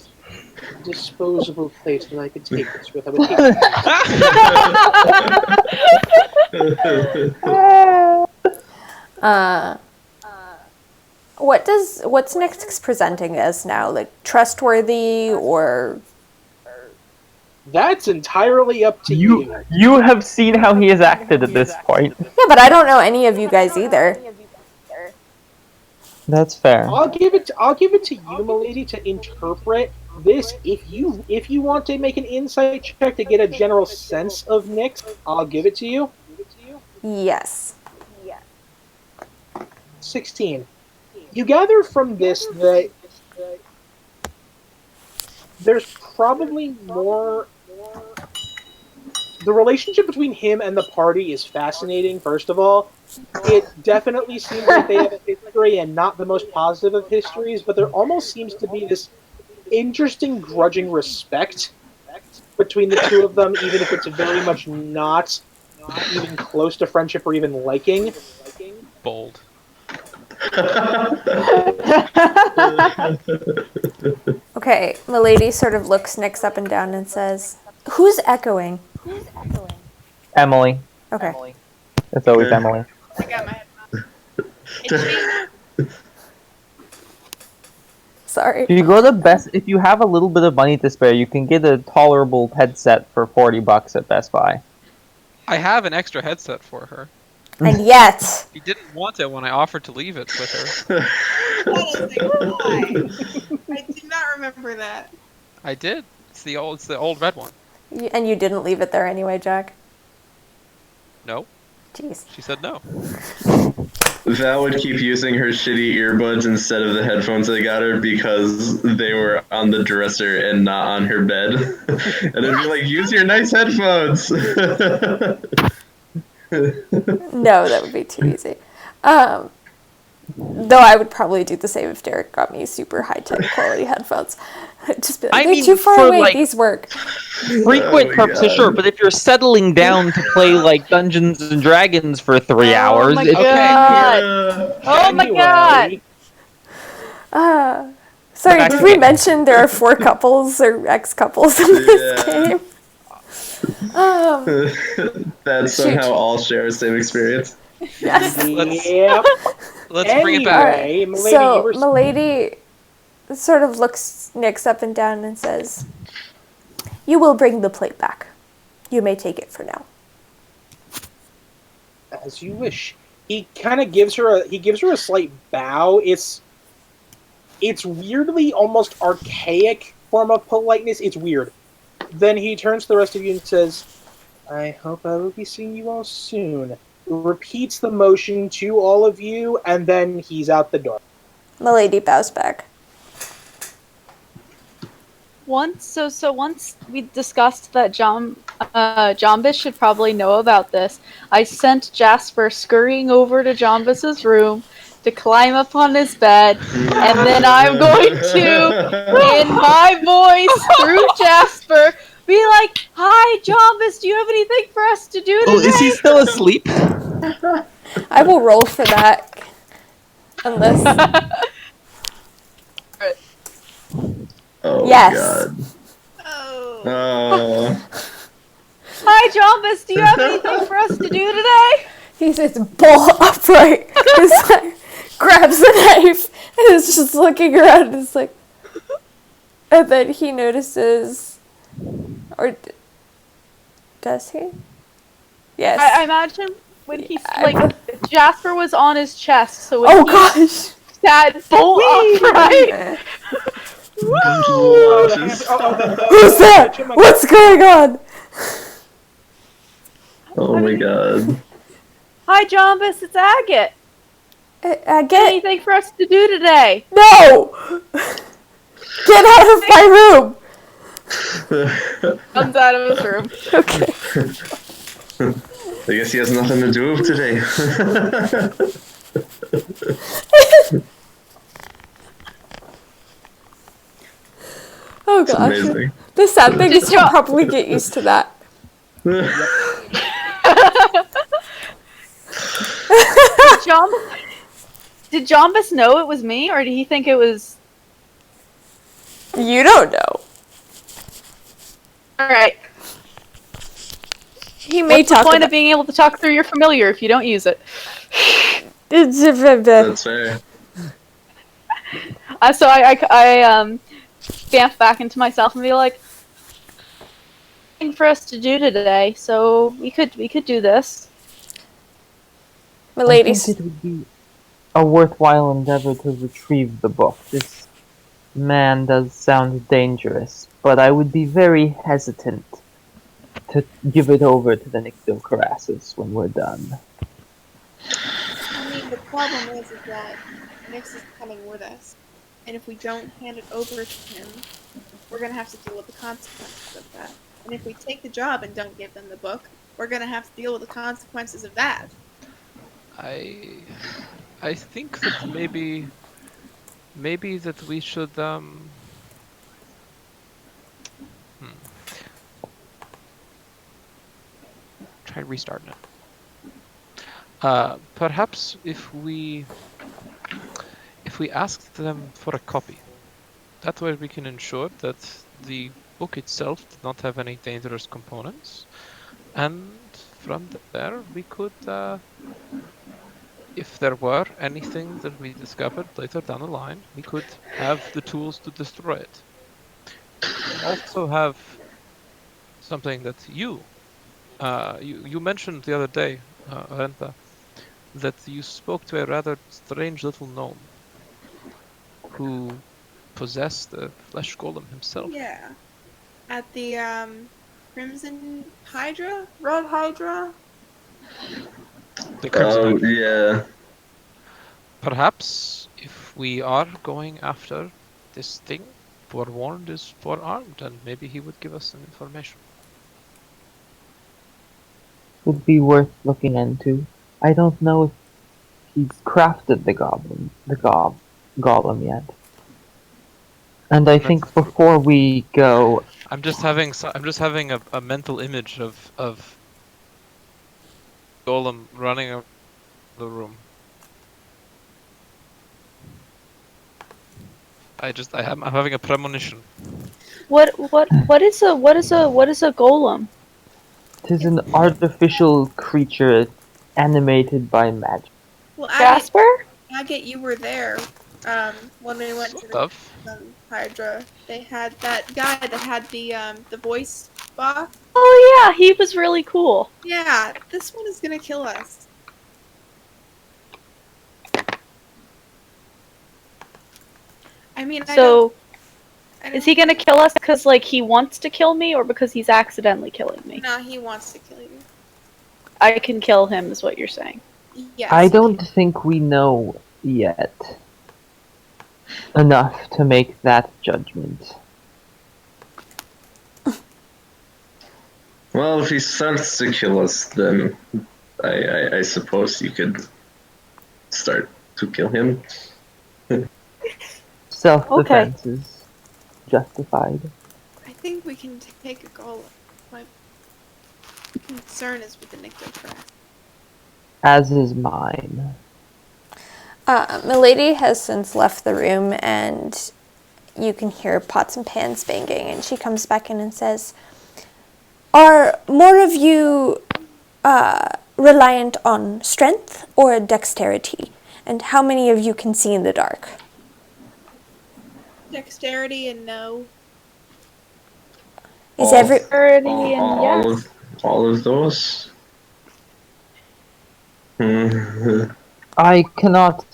disposable plate that I could take this with? I would hate What's Nyx presenting as now? Like trustworthy or? That's entirely up to you. You have seen how he has acted at this point. Yeah, but I don't know any of you guys either. That's fair. I'll give it to you, Milady, to interpret this. If you want to make an insight check to get a general sense of Nyx, I'll give it to you. Yes. 16. You gather from this that there's probably more. The relationship between him and the party is fascinating, first of all. It definitely seems like they have a history and not the most positive of histories, but there almost seems to be this interesting grudging respect between the two of them, even if it's very much not even close to friendship or even liking. Bold. Okay, Milady sort of looks Nyx up and down and says, "Who's echoing?" Emily. Okay. It's always Emily. I got my headphones. Sorry. If you have a little bit of money to spare, you can get a tolerable headset for $40 at Best Buy. I have an extra headset for her. And yet, She didn't want it when I offered to leave it with her. Why? I do not remember that. I did. It's the old red one. and you didn't leave it there anyway, Jack. No. Jeez. She said no. Val would keep using her shitty earbuds instead of the headphones I got her because they were on the dresser and not on her bed. And I'd be like, use your nice headphones! No, that would be too easy. Though I would probably do the same if Derek got me super high-tech quality headphones. Just be like, they're too far away, these work. Frequent purposes, sure, but if you're settling down to play like Dungeons and Dragons for 3 hours, my it's God. Oh my god! Sorry, did we mention there are 4 couples or ex-couples in this game? That somehow all share the same experience. Yes. Let's bring it back. Anyway, Milady, So, you were... Milady sort of looks Nyx up and down and says, "You will bring the plate back. You may take it for now." As you wish. He kind of gives her a slight bow. It's weirdly almost archaic form of politeness. It's weird. Then he turns to the rest of you and says, "I hope I will be seeing you all soon." Repeats the motion to all of you, and then he's out the door. Milady bows back. Once we discussed that Jambis should probably know about this, I sent Jasper scurrying over to Jambis's room to climb up on his bed, and then I'm going to, in my voice, through Jasper, be like, "Hi, Jambis, do you have anything for us to do today?" Oh, is he still asleep? I will roll for that. Unless... Oh, Yes. God. Oh. "Hi, Jambis, do you have anything for us to do today?" He sits bolt upright, just like, grabs the knife, and is just looking around and is like... And then he notices... Or... Does he? Yes. I imagine when he's, like, Jasper was on his chest, so when Oh he gosh! sat bolt upright... Oh, the hand. Watches. Who's that? Chipmunk. What's going on? Oh my god. Hi, Jambis. It's Agate. Get Anything for us to do today? no! Get out of my room! Comes out of his room. Okay. I guess he has nothing to do today. Oh It's gosh. amazing. The sad thing is he'll probably get used to that. Did Jambis know it was me, or did he think it was... You don't know. Alright. He may What's the talk point about of being able to talk through your familiar if you don't use it? That's fair. So I vamp back into myself and be like, "Nothing for us to do today, so we could do this." I Miladies. think it would be a worthwhile endeavor to retrieve the book. This man does sound dangerous, but I would be very hesitant to give it over to the Nicto Kurasis when we're done. I mean, the problem is that Nyx is coming with us, and if we don't hand it over to him, we're gonna have to deal with the consequences of that. And if we take the job and don't give them the book, we're gonna have to deal with the consequences of that. I think that maybe that we should try restarting it. Perhaps if we asked them for a copy, that way we can ensure that the book itself did not have any dangerous components, and from there we could, if there were anything that we discovered later down the line, we could have the tools to destroy it. We also have something that you mentioned the other day, Renta, that you spoke to a rather strange little gnome who possessed the flesh golem himself. Yeah. At the, Crimson Hydra? Red Hydra? The Crimson Hydra. Yeah. Perhaps if we are going after this thing, forewarned is forearmed, and maybe he would give us some information. Would be worth looking into. I don't know if he's crafted the golem yet. And I think before we go, I'm just having a mental image of Golem running out the room. I'm having a premonition. What is a golem? it is an artificial creature animated by magic. Well, Jasper? Agate, you were there, when we went to Sort the of. Hydra. They had that guy that had the voice box. Oh yeah, he was really cool. Yeah, this one is gonna kill us. I mean, So, I don't is he gonna kill us because like he wants to kill me, or because he's accidentally killing me? No, he wants to kill you. I can kill him, is what you're saying. Yes. I don't think we know yet enough to make that judgment. Well, if he starts to kill us, then I suppose you could start to kill him. Self-defense is justified. I think we can take a golem. My concern is with the Nicto Kurasis. As is mine. Milady has since left the room, and you can hear pots and pans banging, and she comes back in and says, "Are more of you reliant on strength or dexterity? And how many of you can see in the dark?" Dexterity and no. Is every all of those? I cannot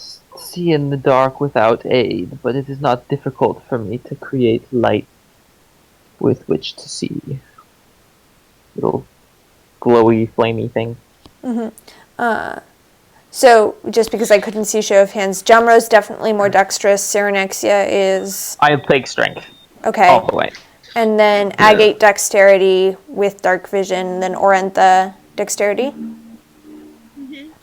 see in the dark without aid, but it is not difficult for me to create light with which to see. Little glowy, flamey thing. So, just because I couldn't see show of hands, Jamro's definitely more dexterous. Cyrenexia is I have plague strength okay. all the way. And then Agate dexterity with dark vision, then Orentha dexterity.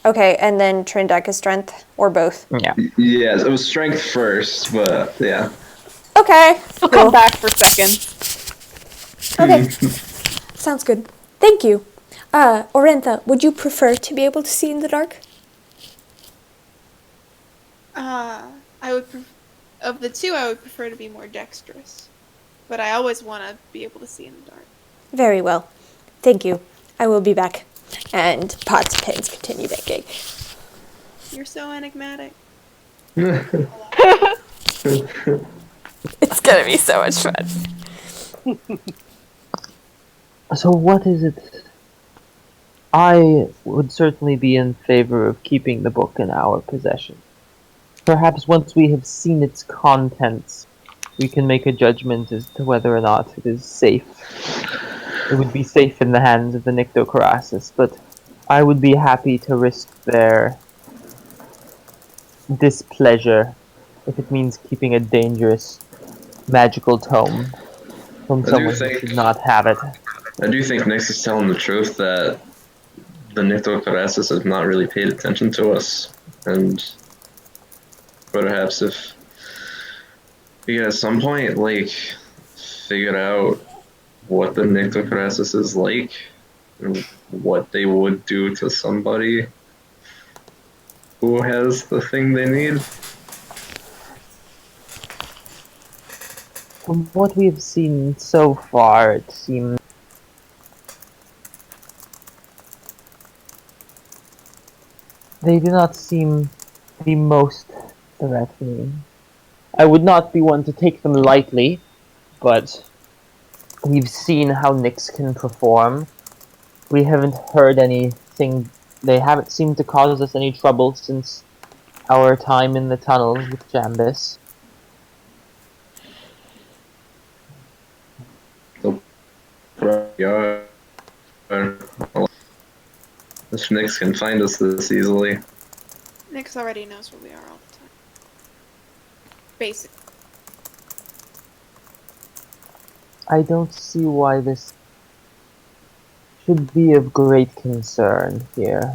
Okay, and then Trindeka strength, or both. Yeah. Yes, it was strength first, but yeah. Okay. We'll come back for seconds. Okay. Sounds good. Thank you. Orentha, would you prefer to be able to see in the dark? I would of the two, I would prefer to be more dexterous, but I always want to be able to see in the dark. Very well. Thank you. I will be back. And pots and pans continue baking. You're so enigmatic. It's gonna be so much fun. So what is it? I would certainly be in favor of keeping the book in our possession. Perhaps once we have seen its contents, we can make a judgment as to whether or not it is safe. It would be safe in the hands of the Nicto Kurasis, but I would be happy to risk their displeasure if it means keeping a dangerous magical tome from someone who should not have it. I do think Nyx is telling the truth that the Nicto Kurasis has not really paid attention to us, and perhaps if we could at some point, like, figure out what the Nicto Kurasis is like, and what they would do to somebody who has the thing they need. From what we have seen so far, it seems they do not seem the most threatening. I would not be one to take them lightly, but we've seen how Nyx can perform. We haven't heard anything. They haven't seemed to cause us any trouble since our time in the tunnels with Jambis. This Nyx can find us this easily. Nyx already knows where we are all the time. Basically. I don't see why this should be of great concern here.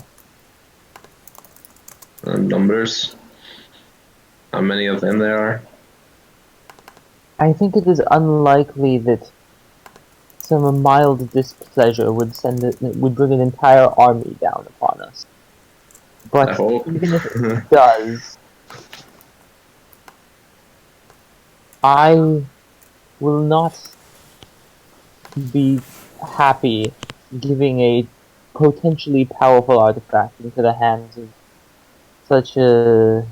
Numbers. How many of them there are? I think it is unlikely that some mild displeasure would bring an entire army down upon us. But I hope. even if it does, I will not be happy giving a potentially powerful artifact into the hands of such a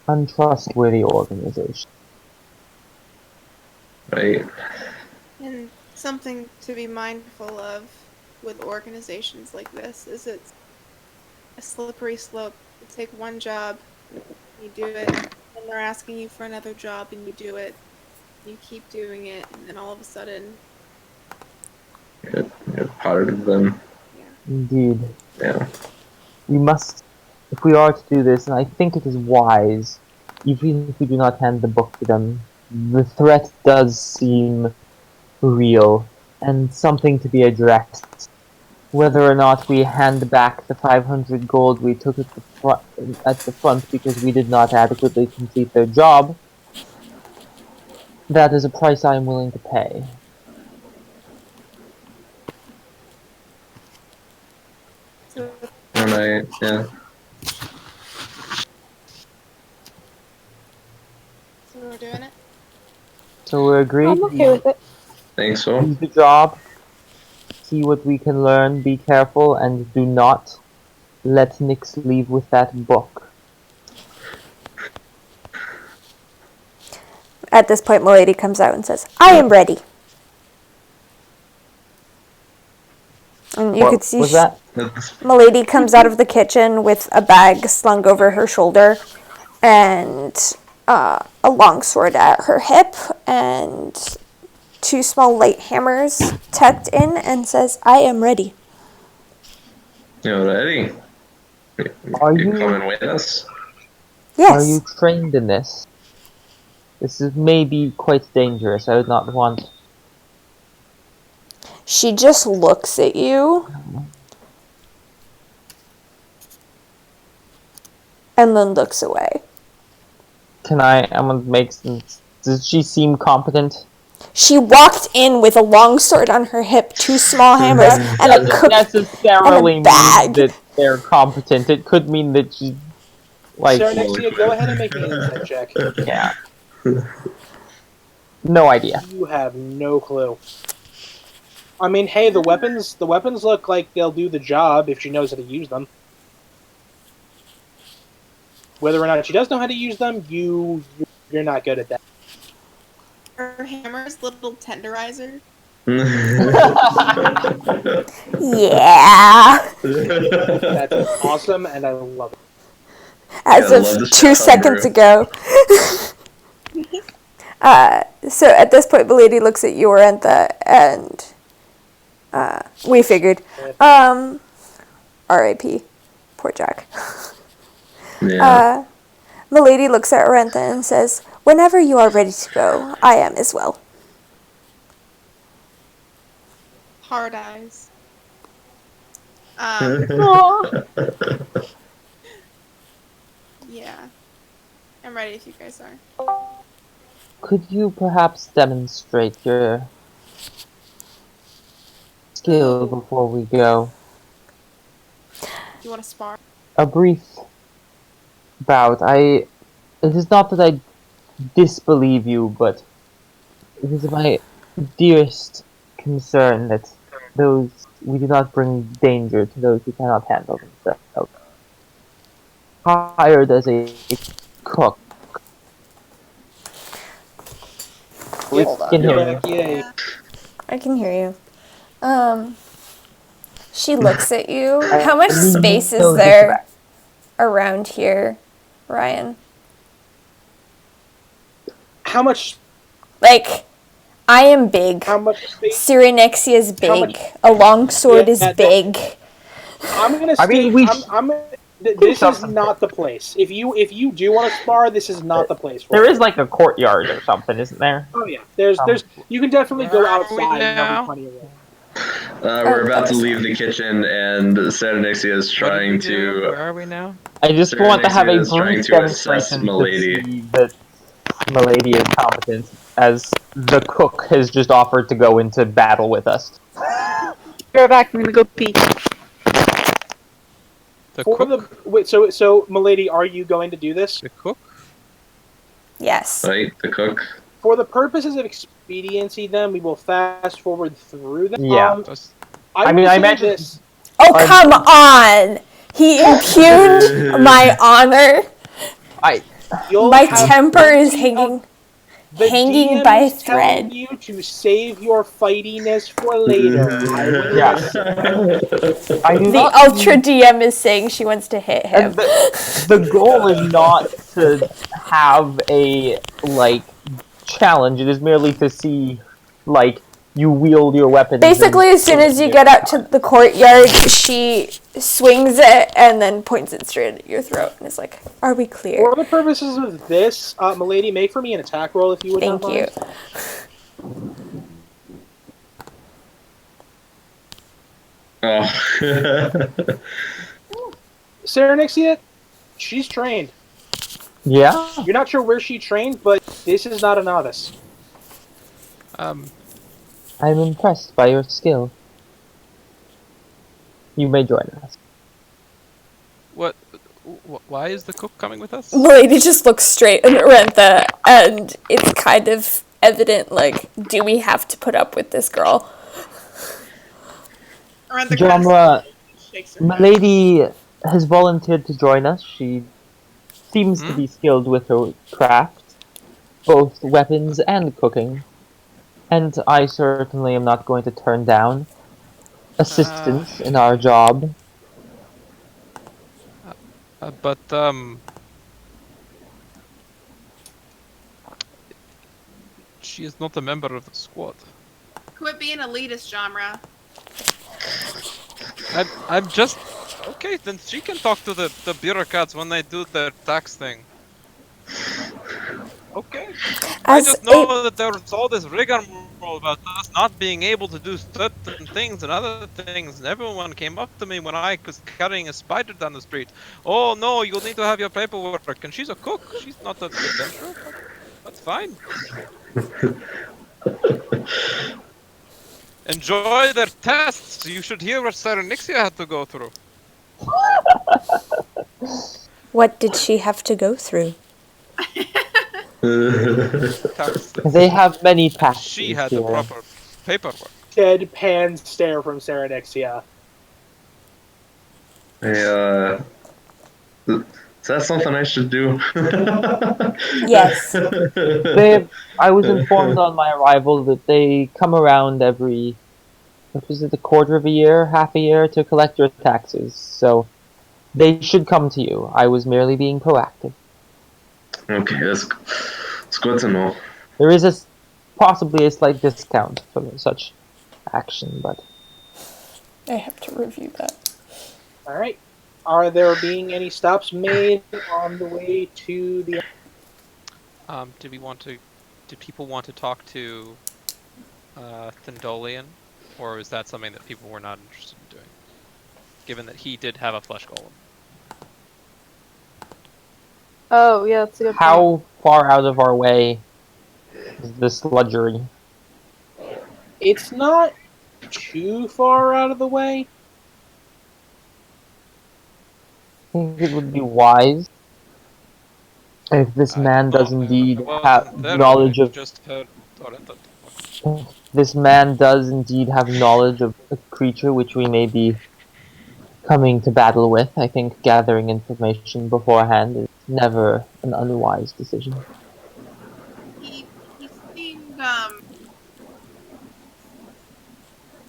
untrustworthy organization. Right. And something to be mindful of with organizations like this is it's a slippery slope. You take one job, you do it, and they're asking you for another job and you do it. You keep doing it, and then all of a sudden... You're part of them. Yeah. Indeed. Yeah. We must, if we are to do this, and I think it is wise, even if we do not hand the book to them, the threat does seem real, and something to be addressed. Whether or not we hand back the 500 gold we took at the front because we did not adequately complete their job, that is a price I am willing to pay. So, Yeah. so we're doing it? So we're agreed. I'm okay with it. Think so. Do the job, see what we can learn, be careful, and do not let Nyx leave with that book. At this point, Milady comes out and says, I am ready. And you What could see was that? Milady comes out of the kitchen with a bag slung over her shoulder and a long sword at her hip and 2 small light hammers tucked in and says, "I am ready." Alrighty. Are You you coming with us? are you Yes. trained in this? This is maybe quite dangerous. I would not want. She just looks at you and then looks away. Can I? I'm gonna make some. Does she seem competent? She walked in with a long sword on her hip, 2 small hammers, and a Doesn't cook necessarily and a bag. mean that they're competent. It could mean that she, like, Serenexia, go ahead and make me an insight check. yeah, no idea. You have no clue. I mean, hey, the weapons look like they'll do the job if she knows how to use them. Whether or not she does know how to use them, you're not good at that. Her hammer's little tenderizer. Yeah. That's awesome, and I love it. As Yeah, I of love this 2 stuff, seconds bro. ago. So at this point, Milady looks at Yorantha and we figured. R.I.P. Poor Jack. Yeah. Milady looks at Orentha and says, "Whenever you are ready to go, I am as well." Hard eyes. Yeah. I'm ready if you guys are. Could you perhaps demonstrate your skill before we go? You want to spar? A brief bout. It is not that I disbelieve you, but it is my dearest concern that we do not bring danger to those who cannot handle themselves. Hired as a cook. We Hold on. can hear Heck, you. yay. I can hear you. She looks at you. I How much need space no is there distract. around here, Ryan? How much? Like, I am big. How much space? Cyrenexia is How big. much- A longsword Yeah, is that- big. I'm gonna. I mean, we This shove is some- not the place. If you do want to spar, this is not the place for There it. is like a courtyard or something, isn't there? Oh yeah, there's you can definitely go Where are we outside and there'll now? be plenty of room. We're about to leave the kitchen, and Serenixia is What did trying we do? to. Where are we now? I just want to have a Serenixia is trying brief to assess demonstration to Milady. see that Milady is competent, as the cook has just offered to go into battle with us. Be right back. I'm gonna go pee. The For cook? the wait, so Milady, are you going to do this? The cook? Yes. Right, the cook. For the purposes of expediency, then we will fast forward through them. Yeah. I mean, will I say imagine- this. Oh, come on! He impugned my honor. You'll My have temper is plenty of- hanging The hanging DM by a is telling thread. you to save your fightiness for later. I would Yeah. listen. I do The not Ultra DM is saying she wants to hit him. And the goal is not to have a, like, challenge. It is merely to see, like, you wield your weapons. Basically, as soon as you get out to the courtyard, she swings it and then points it straight at your throat and is like, "Are we clear?" For the purposes of this, Milady, make for me an attack roll if you would. Thank you. Oh. Serenixia, she's trained. Yeah? You're not sure where she trained, but this is not a novice. I'm impressed by your skill. You may join us. What? Why is the cook coming with us? Milady just looks straight at Orentha, and it's kind of evident, like, do we have to put up with this girl? Around the Jamra, shakes her head. Milady has volunteered to join us. She seems to be skilled with her craft, both weapons and cooking. And I certainly am not going to turn down assistance in our job. But she is not a member of the squad. Quit being elitist, genre. I'm just okay. Then she can talk to the bureaucrats when they do their tax thing. Okay. I As just a know that there's all this rigmarole about us not being able to do certain things and other things, and everyone came up to me when I was carrying a spider down the street. Oh no, you'll need to have your paperwork. And she's a cook. She's not an adventurer. That's fine. Enjoy their tests. You should hear what Serenixia had to go through. what did she have to go through? Taxes. They have many And taxes she had the here. proper paperwork. Deadpan stare from Serenixia. Hey, is that something I should do? Yes. I was informed on my arrival that they come around every, what was it, a quarter of a year, half a year, to collect your taxes. So they should come to you. I was merely being proactive. Okay, that's good to know. There is possibly a slight discount for such action, but I have to review that. All right. Are there being any stops made on the way to the? Did people want to talk to Thindolian, or is that something that people were not interested in doing? Given that he did have a flesh golem. Oh, yeah, that's a good point. how far out of our way is the sludgery? It's not too far out of the way. I think it would be wise if this man does indeed have knowledge of this man does indeed have knowledge of a creature which we may be coming to battle with. I think gathering information beforehand is never an unwise decision. He seemed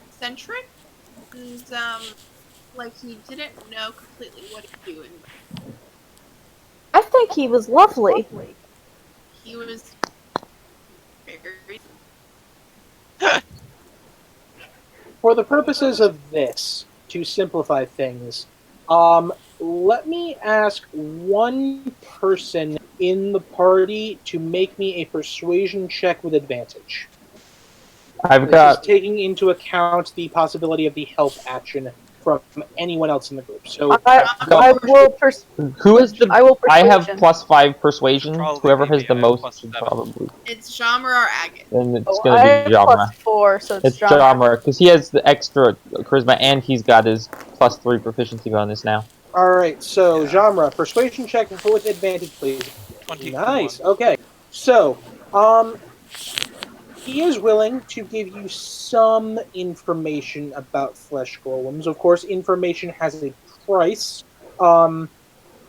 eccentric and like he didn't know completely what he was doing. I think he was lovely. He was very For the purposes of this, to simplify things, let me ask one person in the party to make me a persuasion check with advantage. I've This is got taking into account the possibility of the help action from anyone else in the group. So I will who is the I will I have persuasion. +5 persuasion. Probably Whoever be has me. the I have most +7. should probably. it's genre or agate. Then it's I gonna have be Jamra. +4, so It's it's genre. Jamra because he has the extra charisma and he's got his +3 proficiency bonus now. all right, so Yeah. genre persuasion check with advantage, please. 21. Nice. Okay. So, he is willing to give you some information about flesh golems. Of course, information has a price.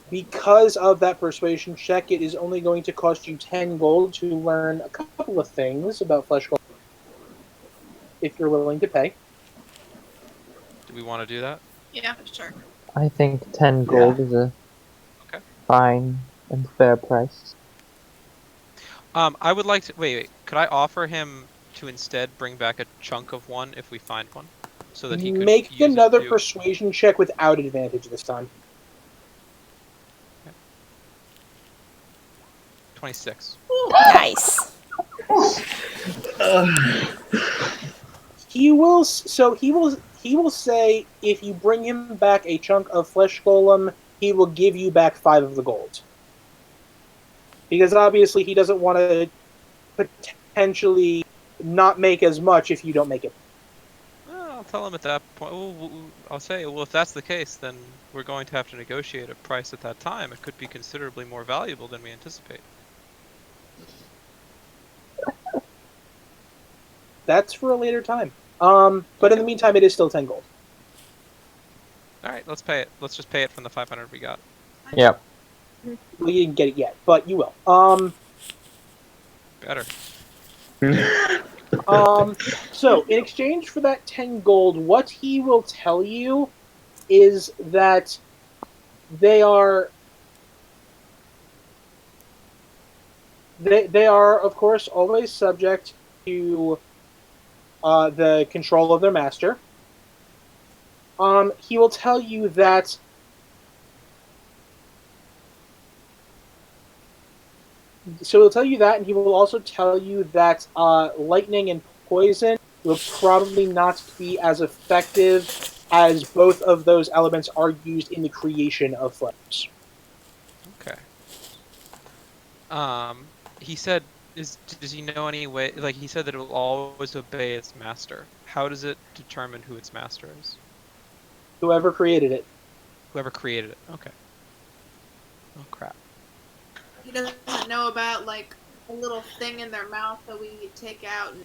Because of that persuasion check, it is only going to cost you 10 gold to learn a couple of things about flesh golems, if you're willing to pay. Do we want to do that? Yeah, sure. I think 10 gold is a Okay. fine and fair price. I would like to wait. Could I offer him to instead bring back a chunk of one if we find one, so that he could Make use another it to... persuasion check without advantage this time. 26. Nice. He will say if you bring him back a chunk of flesh golem, he will give you back 5 of the gold. Because obviously he doesn't want to potentially not make as much if you don't make it. Well, I'll tell him at that point. I'll say, well, if that's the case, then we're going to have to negotiate a price at that time. It could be considerably more valuable than we anticipate. That's for a later time. But in the meantime, it is still 10 gold. All right, let's pay it. Let's just pay it from the 500 we got. Yep. Well, you didn't get it yet, but you will. Better. So in exchange for that 10 gold, what he will tell you is that they are they are of course always subject to the control of their master. He will tell you that he'll tell you that, and he will also tell you that lightning and poison will probably not be as effective as both of those elements are used in the creation of flames. Okay. He said, does he know any way? Like he said that it will always obey its master. How does it determine who its master is? Whoever created it. Whoever created it. Okay. Oh crap. He doesn't know about like a little thing in their mouth that we could take out. And...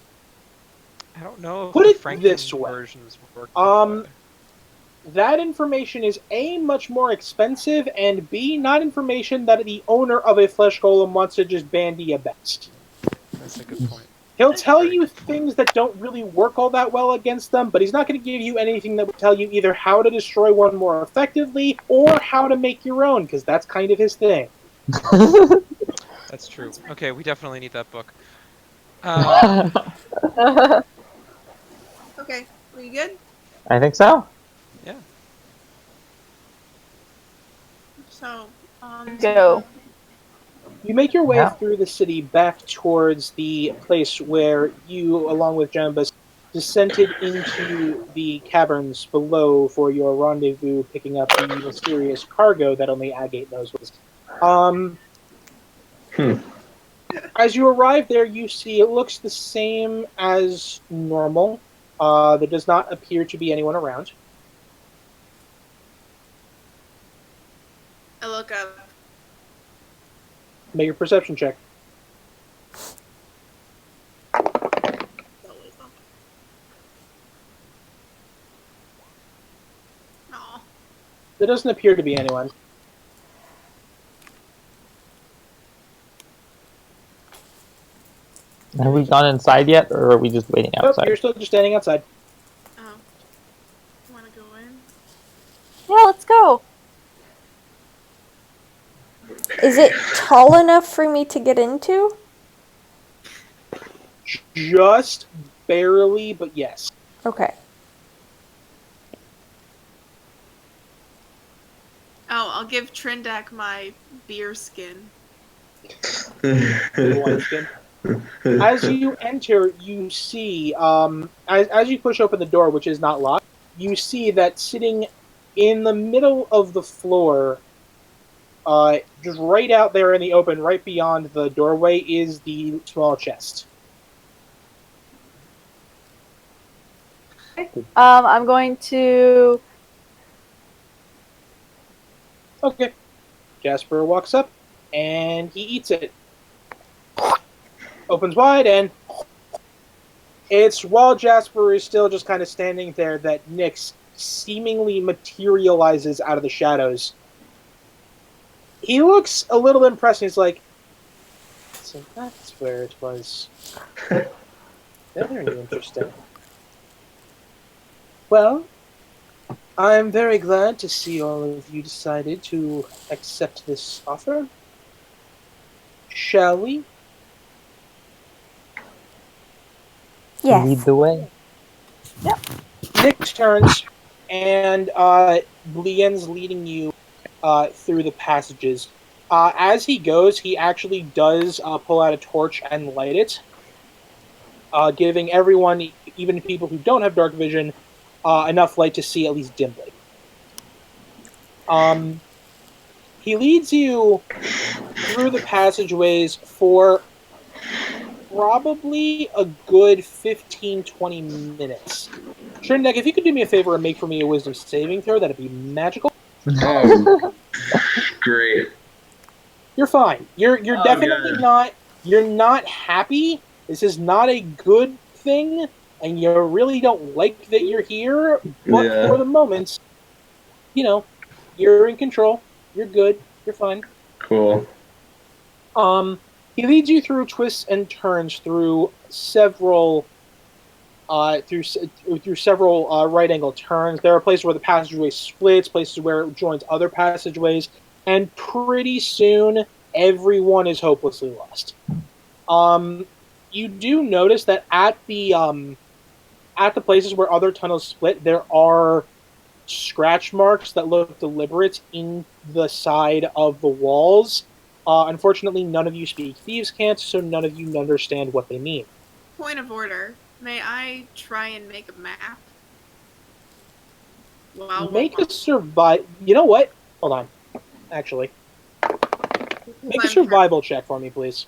I don't know if Put the it Franken this way. versions work that way. That information is A, much more expensive, and B, not information that the owner of a flesh golem wants to just bandy about. That's a good point. He'll tell Very you good things that don't really work all that well against them, but he's not going to give you anything that would tell you either how to destroy one more effectively or how to make your own, because that's kind of his thing. That's true. Okay, we definitely need that book. Okay, are you good? I think so. Yeah. So, Go. You make your way Yeah. through the city back towards the place where you, along with Jambis, descended into the caverns below for your rendezvous, picking up the mysterious cargo that only Agate knows what is. As you arrive there, you see it looks the same as normal. There does not appear to be anyone around. I look up. Make a perception check. Aw. There doesn't appear to be anyone. Have we gone inside yet, or are we just waiting Nope, outside? you're still just standing outside. Oh. Want to go in? Yeah, let's go. Is it tall enough for me to get into? Just barely, but yes. Okay. Oh, I'll give Trindak my beer skin. Wineskin. As you enter, you see, as you push open the door, which is not locked, you see that sitting in the middle of the floor, just right out there in the open, right beyond the doorway, is the small chest. I'm going to. Okay. Jasper walks up, and he eats it. Opens wide, and it's while Jasper is still just kind of standing there that Nyx seemingly materializes out of the shadows. He looks a little impressed, and he's like, so that's where it was. Very interesting. Well, I'm very glad to see all of you decided to accept this offer. Shall we? Yes. Lead the way. Nick turns, and begins leading you through the passages. As he goes, he actually does pull out a torch and light it, giving everyone, even people who don't have dark vision, enough light to see at least dimly. He leads you through the passageways for probably a good 15-20 minutes. Trinidad, if you could do me a favor and make for me a wisdom saving throw, that'd be magical. Oh, great. You're fine. You're definitely good. not. You're not happy. This is not a good thing, and you really don't like that you're here. But Yeah. for the moment, you're in control. You're good. You're fine. Cool. He leads you through twists and turns through several through several right angle turns. There are places where the passageway splits, places where it joins other passageways, and pretty soon everyone is hopelessly lost. You do notice that at the places where other tunnels split, there are scratch marks that look deliberate in the side of the walls. Unfortunately, none of you speak Thieves' Cant, so none of you understand what they mean. Point of order. May I try and make a map? While Make a survival. You know what? Hold on. Actually, make a survival check for me, please.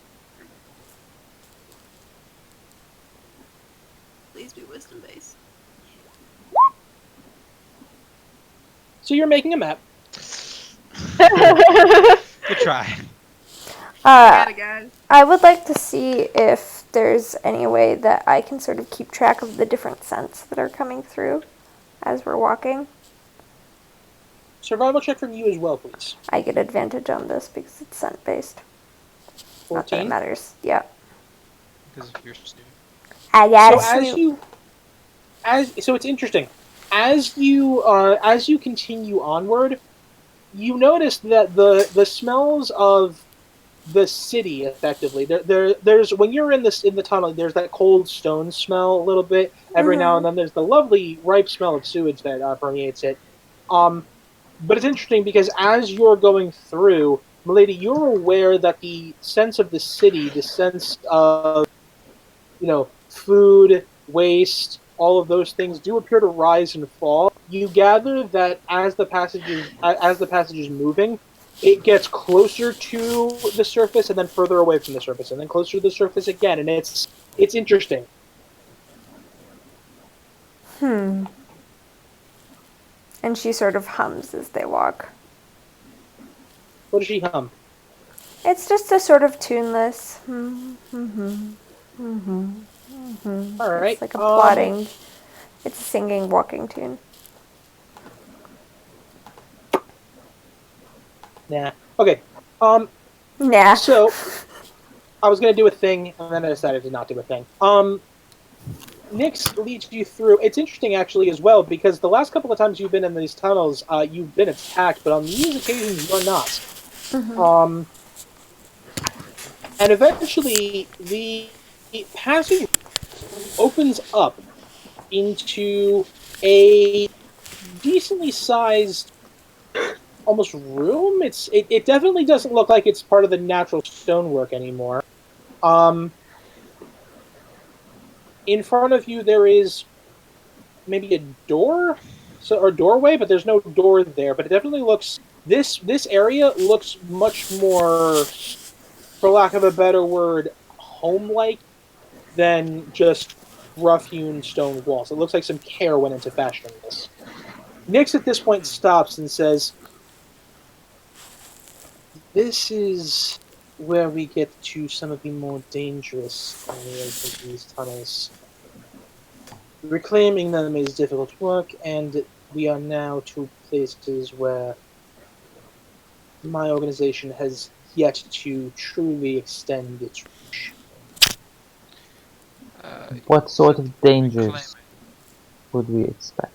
Please be wisdom based. So you're making a map. Good try. Got it, guys. I would like to see if there's any way that I can sort of keep track of the different scents that are coming through as we're walking. Survival check from you as well, please. I get advantage on this because it's scent based. Not that it 14. matters. Yeah. Because you're stupid. I got So it's interesting. As you continue onward, you notice that the smells of the city effectively there's when you're in the tunnel, there's that cold stone smell a little bit every now and then. There's the lovely ripe smell of sewage that permeates it. But it's interesting because as you're going through, Milady, you're aware that the sense of the city, the sense of food waste, all of those things do appear to rise and fall. You gather that as the passage is moving, it gets closer to the surface and then further away from the surface and then closer to the surface again, and it's interesting. And she sort of hums as they walk. What does she hum? It's just a sort of tuneless. All right. It's like a plodding. It's a singing, walking tune. Nah. Okay. Nah. So I was gonna do a thing, and then I decided to not do a thing. Nyx leads you through. It's interesting, actually, as well, because the last couple of times you've been in these tunnels, you've been attacked, but on these occasions, you're not. And eventually, the passage opens up into a decently sized, almost room. It definitely doesn't look like it's part of the natural stonework anymore. In front of you, there is maybe a door, or doorway, but there's no door there. But it definitely looks this area looks much more, for lack of a better word, home-like than just rough-hewn stone walls. It looks like some care went into fashioning this. Nyx at this point stops and says, "This is where we get to some of the more dangerous areas of these tunnels. Reclaiming them is difficult work, and we are now to places where my organization has yet to truly extend its reach." What sort of dangers would we expect?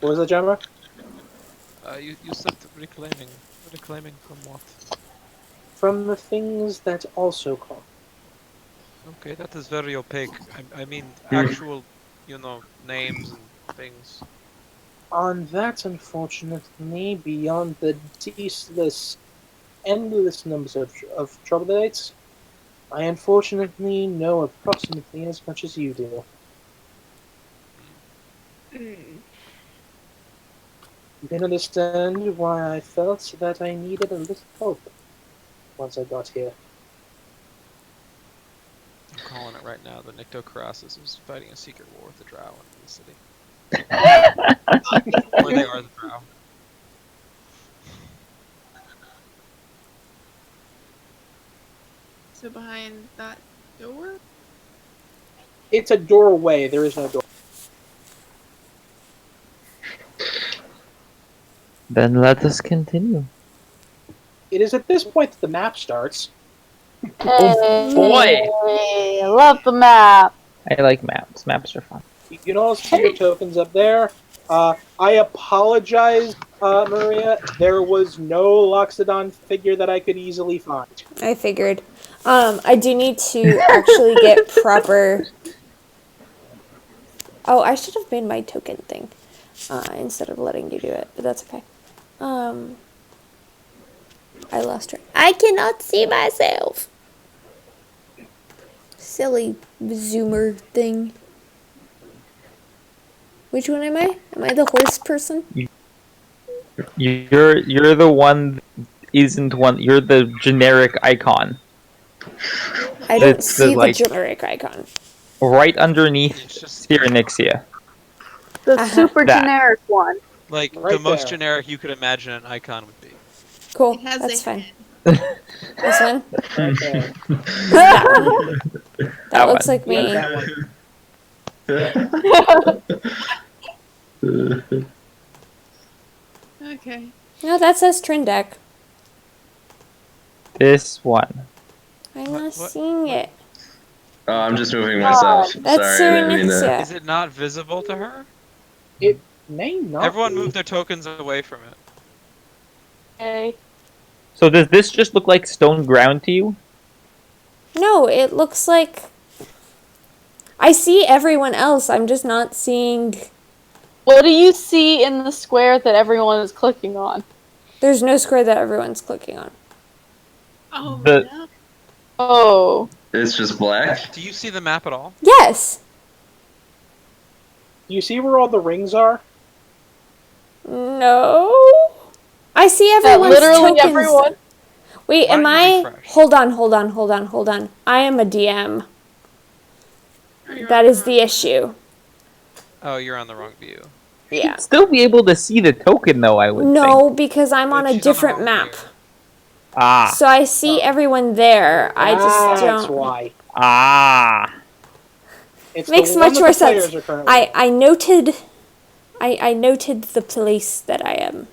What was that, Jammer? You said reclaiming. Reclaiming from what? From the things that also come. Okay, that is very opaque. I mean, actual, names and things. On that, unfortunately, beyond the ceaseless, endless numbers of troglodytes, I unfortunately know approximately as much as you do. You can understand why I felt that I needed a little help once I got here. I'm calling it right now. The Nicto Kurasis is fighting a secret war with the Drow in the city. Or they are the Drow. So behind that door? It's a doorway. There is no door. Then let us continue. It is at this point that the map starts. Oh boy! I love the map. I like maps. Maps are fun. You can all see your tokens up there. I apologize, Maria. There was no Loxodon figure that I could easily find. I figured. I do need to actually get proper. Oh, I should have made my token thing instead of letting you do it, but that's okay. I lost her. I cannot see myself. Silly zoomer thing. Which one am I? Am I the horse person? You're the one that isn't one. You're the generic icon. I don't It's see the like generic icon. right underneath It's just Cyrenixia. The super That. generic one. like Right the most there. generic you could imagine an icon would be. Cool. It has That's a fine. head. This one? Right there. That one? That looks one. like me. Yep, that one. Okay. No, that says Trindeck. This one. I'm not What? seeing it. Oh, I'm just moving myself. That's Sorry, I didn't mean to. Cyrenixia. Is it not visible to her? It may not. Everyone be. move their tokens away from it. Okay. So does this just look like stone ground to you? No, it looks like... I see everyone else. I'm just not seeing... What do you see in the square that everyone is clicking on? There's no square that everyone's clicking on. Oh, The- no. Oh. It's just black. Do you see the map at all? Yes! Do you see where all the rings are? No? I see That everyone's literally tokens. everyone? Wait, Why am don't you I... refresh? Hold on. I am a DM. You're That on is the wrong issue. Oh, you're on the wrong view. Yeah. You'd still be able to see the token, though, I would think. No, because I'm on She's a on the different wrong map. layer. Ah. So I see everyone there. I just That's don't... why. Ah. It's Makes the one much that more the players sense. are currently. I noted... I noted the place that I am.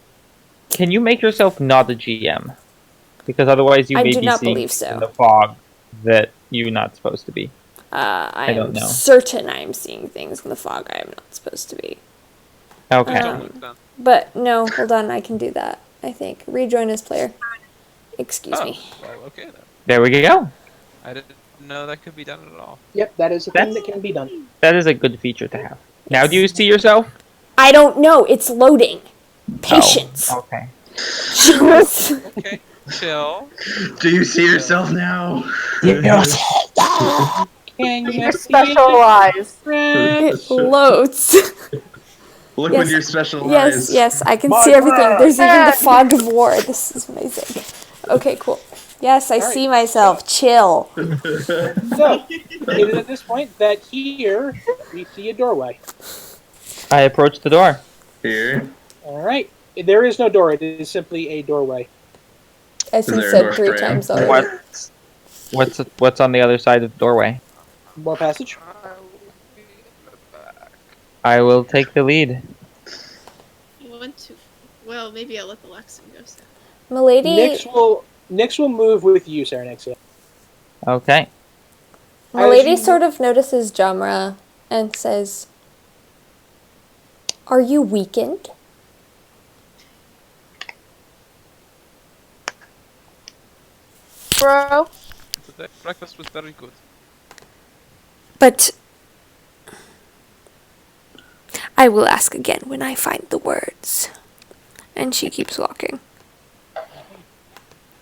Can you make yourself not a GM? Because otherwise you I may do be not seeing believe things in so. the fog that you're not supposed to be. I don't am know. certain I am seeing things in the fog I am not supposed to be. Okay. Don't look down. But no, hold on, I can do that, I think. Rejoin as player. Excuse Oh, me. well, okay then. There we go. I didn't know that could be done at all. Yep, that is a thing That's- that can be done. That is a good feature to have. Now do you see yourself? I don't know, it's loading. Patience. Oh, okay. Jeez. Okay, chill. Do you see yourself now? Can you Your see special eyes. It loads. Look Yes. with your special Yes, eyes. yes, I can My see everything. friend. There's even the fog of war. This is amazing. Okay, cool. Yes, I All right. see myself. Chill. So, it is at this point that here we see a doorway. I approach the door. Here. All right. There is no door. It is simply a doorway. As he Is there a said door 3 frame? times already. What's on the other side of the doorway? More passage. I will take the lead. You want to? Well, maybe I'll let the Lexan go second. Milady, Nyx will move with you, Cyrenixia. Okay. Milady As you- sort of notices Jamra and says, "Are you weakened?" Bro. The breakfast was very good. But I will ask again when I find the words. And she keeps walking.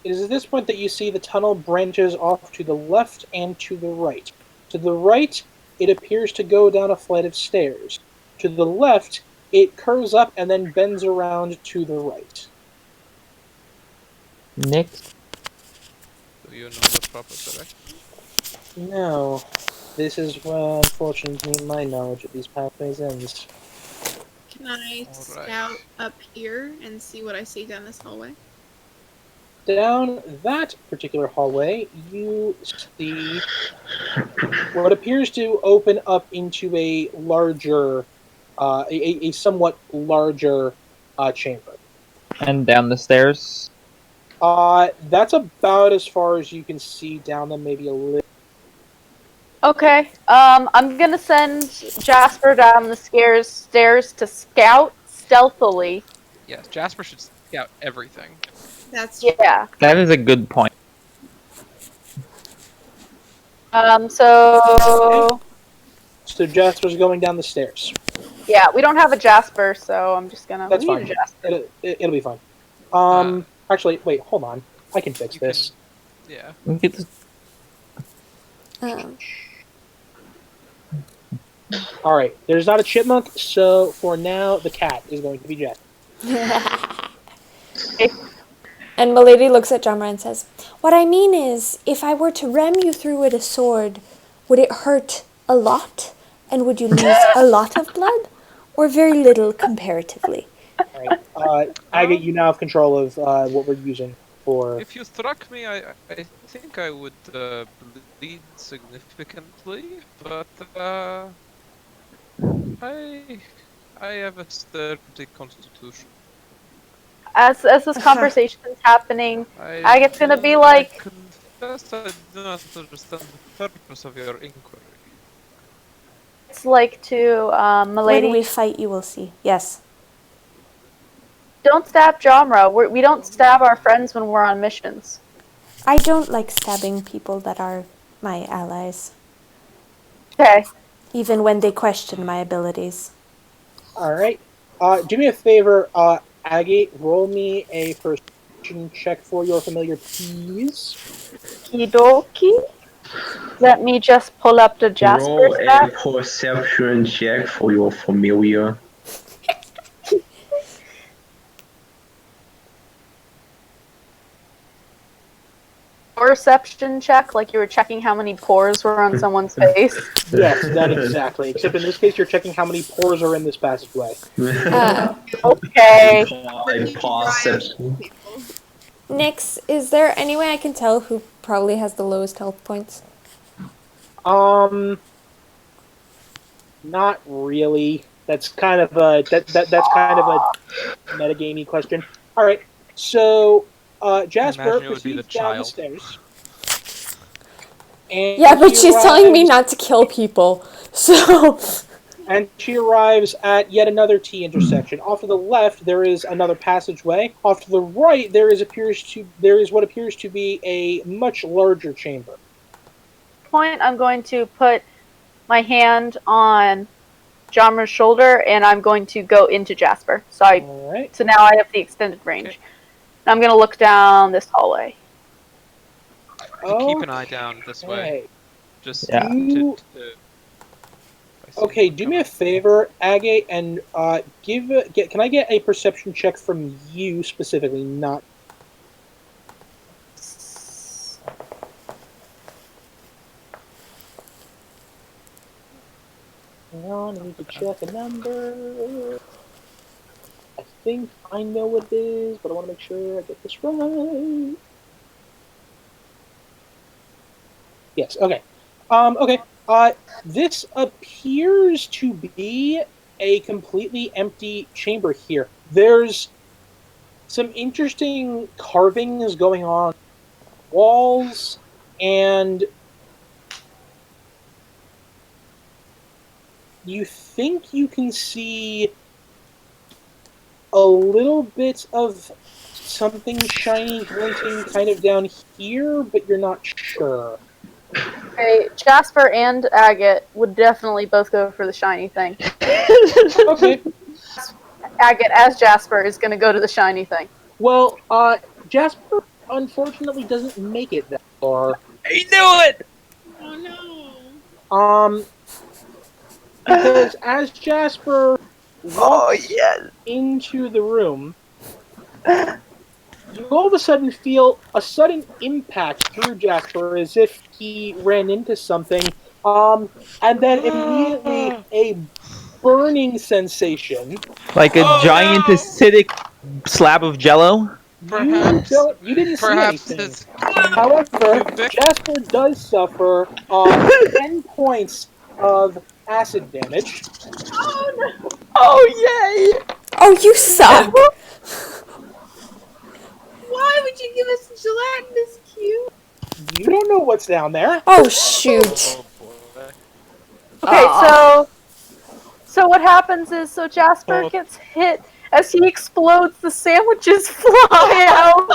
It is at this point that you see the tunnel branches off to the left and to the right. To the right, it appears to go down a flight of stairs. To the left, it curves up and then bends around to the right. Nick, Do you know the proper direction? No, this is where, unfortunately, my knowledge of these pathways ends. Can I Alright. scout up here and see what I see down this hallway? Down that particular hallway, you see what appears to open up into a larger, a somewhat larger chamber. and down the stairs. That's about as far as you can see down them, maybe a little. Okay. I'm gonna send Jasper down the stairs to scout stealthily. Yes, Jasper should scout everything. That's Yeah. That is a good point. So So Jasper's going down the stairs. yeah, we don't have a Jasper, so I'm just gonna. That's We need fine. a Jasper. It'll be fine. Actually, wait, hold on. I can fix You this. can, yeah. We get this- Um, All right, there's not a chipmunk, so for now, the cat is going to be Jasper. and Milady looks at Jamra and says, "What I mean is, if I were to ram you through with a sword, would it hurt a lot? And would you lose a lot of blood? Or very little comparatively?" All right, Agate, you now have control of what we're using for. If you struck me, I think I would bleed significantly, but I have a sturdy constitution. As this conversation is happening, I Agate's gonna be like, confess I do not understand the purpose of your inquiry. it's like to When Milady. we fight, you will see. Yes. Don't stab Jamra. We don't stab our friends when we're on missions. I don't like stabbing people that are my allies, Okay. even when they question my abilities. All right, do me a favor, Agate. Roll me a perception check for your familiar, please. Kidoki. Let me just pull up the Jasper Roll a stat. perception check for your familiar. Perception check, like you were checking how many pores were on someone's face. Yes, that exactly. Except in this case, you're checking how many pores are in this passageway. Okay. A perception. people. Nix, is there any way I can tell who probably has the lowest health points? Not really. That's kind of a that's kind of a metagamey question. All right, so Jasper Imagine it would be the proceeds down the child. stairs. And Yeah, but she she's telling me arrives- not to kill people. So, And she arrives at yet another T intersection. Off to the left, there is another passageway. Off to the right, there is what appears to be a much larger chamber. Point, I'm going to put my hand on Jamra's shoulder and I'm going to go into Jasper. All right. So now I have the extended range. Okay. And I'm going to look down this hallway. Keep an eye down this way. Okay. Just Yeah. Okay, do me a favor, Agate, and can I get a perception check from you specifically, not... Hang on, I need to check a number. I think I know what it is, but I want to make sure I get this right. Yes, okay. Okay. This appears to be a completely empty chamber here. There's some interesting carvings going on walls, and you think you can see a little bit of something shiny glinting kind of down here, but you're not sure. Okay, Jasper and Agate would definitely both go for the shiny thing. Okay. Agate, as Jasper, is going to go to the shiny thing. Well, Jasper unfortunately doesn't make it that far. I knew it! Oh no. Because as Jasper walks yes! into the room, you all of a sudden feel a sudden impact through Jasper as if he ran into something, and then immediately a burning sensation. Like a giant acidic slab of jello? Perhaps. You didn't see Perhaps anything. it's However, cubic. Jasper does suffer 10 points of acid damage. Oh, yay! oh, you suck. Why would you give us gelatinous cube? You don't know what's down there. Oh, shoot. Oh boy. Okay, so what happens is, so Jasper gets hit as he explodes. The sandwiches fly out.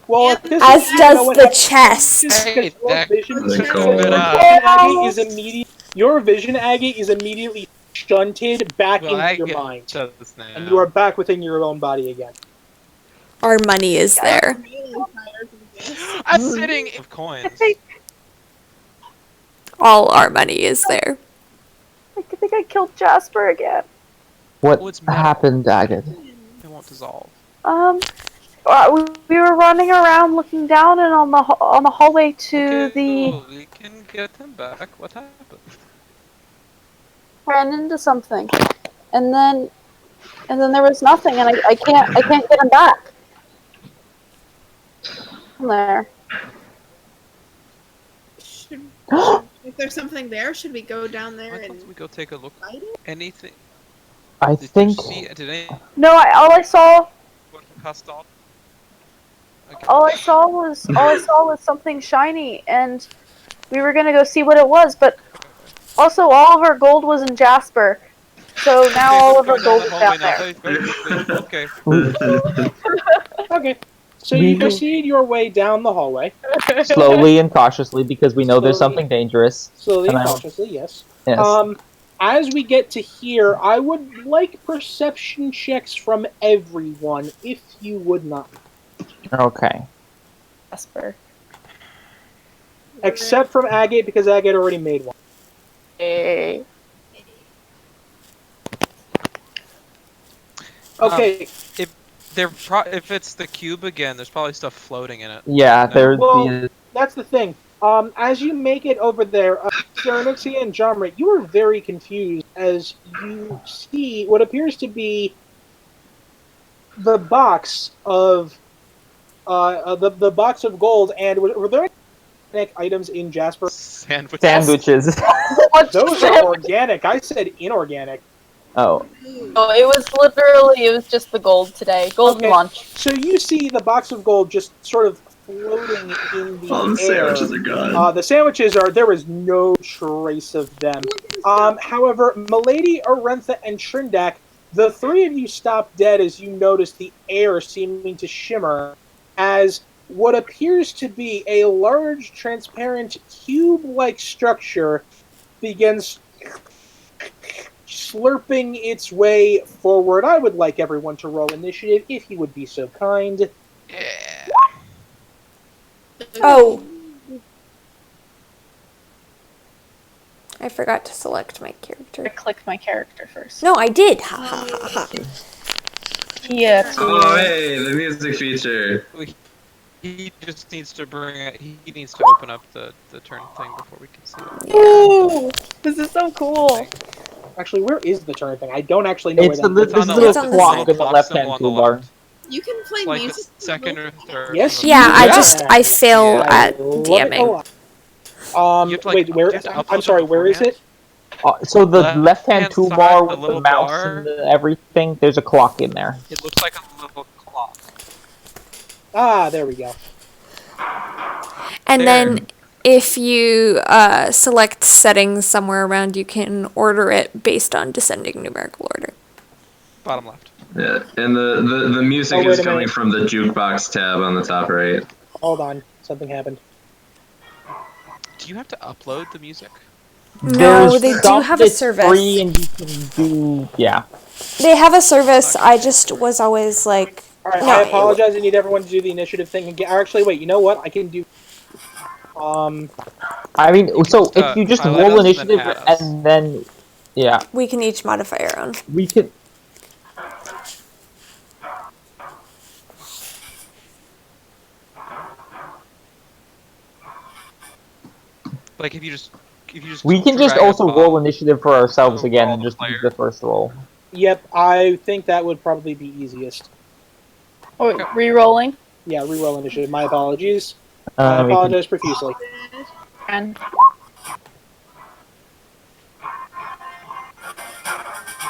Well, at this As point, you does know what the happens. chest. Hey, Your that vision, The chest gold. bit Aggie is your vision, Aggie, is immediately shunted back Well, into your Agate mind, does now. and you are back within your own body again. Our money is there. I'm really tired of this. I'm sitting of coins. All our money is there. I think I killed Jasper again. What Oh, it's metal. happened, Daggett? It won't dissolve. We were running around looking down and on the hallway to the cool. We can get him back. What happened? ran into something, and then there was nothing, and I can't get him back. From there. If there's something there, should we go down there Why and don't we go take a look? fight it? Anything? I Did think you see? Did anyone No, all I saw custom? Okay. all I saw was something shiny, and we were gonna go see what it was, but also all of our gold was in Jasper, so now all of our gold is down there. Very quickly. Okay. Okay, so We you will- proceed your way down the hallway, slowly and cautiously because we know there's Slowly. something dangerous. slowly and And I- cautiously. Yes. Yes. As we get to here, I would like perception checks from everyone, if you would not, Okay. Jasper. except from Agate because Agate already made one. Hey. Okay. If it's the cube again, there's probably stuff floating in it. Yeah, there's Well, the that's the thing. As you make it over there, Serenixia and Jamrit, you are very confused as you see what appears to be the box of the box of gold. And were there any items in Jasper? Sandwiches. sandwiches. Those are organic. I said inorganic. Oh. Oh, it was just the gold today. Golden Okay. lunch. So you see the box of gold just sort of floating in the All the air. sandwiches are gone. The sandwiches are, there is no trace of them. However, Milady, Arentha, and Trindak, the three of you stop dead as you notice the air seeming to shimmer as what appears to be a large, transparent, cube-like structure begins slurping its way forward. I would like everyone to roll initiative, if you would be so kind. Yeah. Oh. I forgot to select my I character. clicked my character first. No, I did. Ha ha ha ha. Yeah. Oh, hey, the music feature. He just needs to bring it. He needs to open up the turn thing before we can see it. Ooh, this is so cool. Actually, where is the turn thing? I don't actually know It's where the that It's on the little It's on the clock side. in the left hand Symbol on the toolbar. left. You can play It's like music. the second or third. Yes, from Yeah, Yeah. I fail I at love it a DMing. lot. You have to, like, Wait, where? you have to I'm upload sorry, them where is it? So the Left-hand left-hand side, toolbar the with the little mouse bar. and everything, there's a clock in there. It looks like a little clock. Ah, there we go. And There. then if you select settings somewhere around, you can order it based on descending numerical order. Bottom left. Yeah, and the music Oh, wait is a coming minute. from the jukebox tab on the top right. Hold on, something happened. Do you have to upload the music? No, There's they do stuff have a that's service. free and you can do, yeah. They have a service. I just was always like, All right, no, I apologize. I need everyone to do the initiative thing again. Actually, wait. You know what? I can do. I mean, so just, if you just highlight roll us and then initiative add us. and then, yeah, we can each modify our own. we can. Like if you just We can just drag also above- roll initiative for ourselves Oh, again roll and the just use player. the first roll. Yep, I think that would probably be easiest. Oh, re-rolling. Yeah, reroll initiative. My apologies. I We can- apologize profusely. And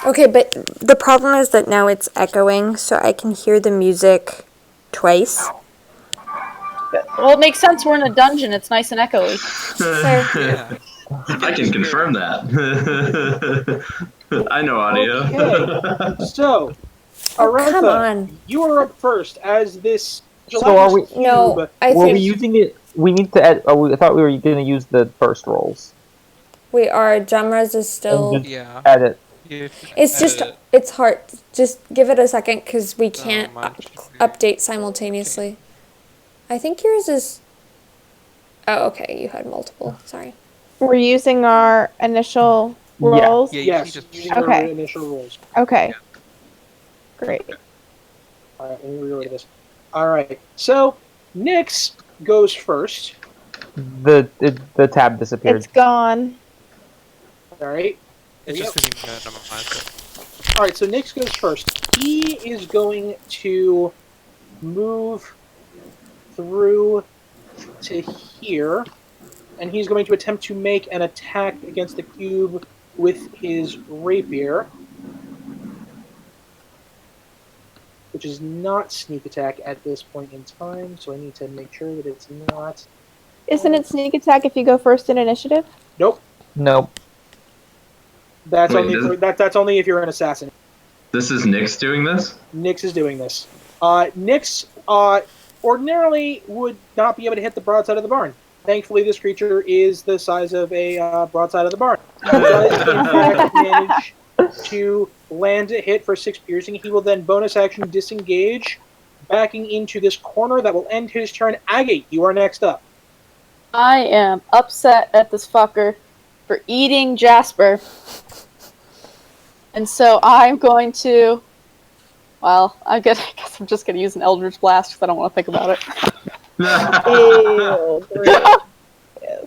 Okay, but the problem is that now it's echoing, so I can hear the music twice. well, it makes sense. We're in a dungeon. It's nice and echoey. Fair. Yeah. I can confirm that. I know audio. Okay. So, Oh, come Arantha, on. you are up first as this So are we? gelatinous cube. No, I Were we think using it? We need to add. I thought we were going to use the first rolls we are. Jamraz is still. and just Yeah. add it. You have to It's just. edit It's hard. Just give it a second because we so can't much. update simultaneously. I think yours is. Oh, okay. You had multiple. Sorry. We're using our initial Yeah. rolls. Yeah, you Yes, can just using your Okay. initial rules. Okay. Great. All right, let me reload this. All right, so Nyx goes first. The tab disappeared. It's gone. All right. It's There just we because you minimized it. All right, so Nyx goes first. He is going to move through to here, and he's going to attempt to make an attack against the cube with his rapier, which is not sneak attack at this point in time, so I need to make sure that it's not. Isn't it sneak attack if you go first in initiative? Nope. Nope. That's Wait, only does- that's only if you're an assassin. This is Nyx doing this? Nyx is doing this. Nyx ordinarily would not be able to hit the broadside of the barn. Thankfully, this creature is the size of a broadside of the barn. He does, in fact, manage to land a hit for 6 piercing. He will then bonus action disengage, backing into this corner. That will end his turn. Agate, you are next up. I am upset at this fucker for eating Jasper. And so I'm going to... Well, I guess I'm just going to use an Eldritch Blast because I don't want to think about it. Ew. Great. Yes.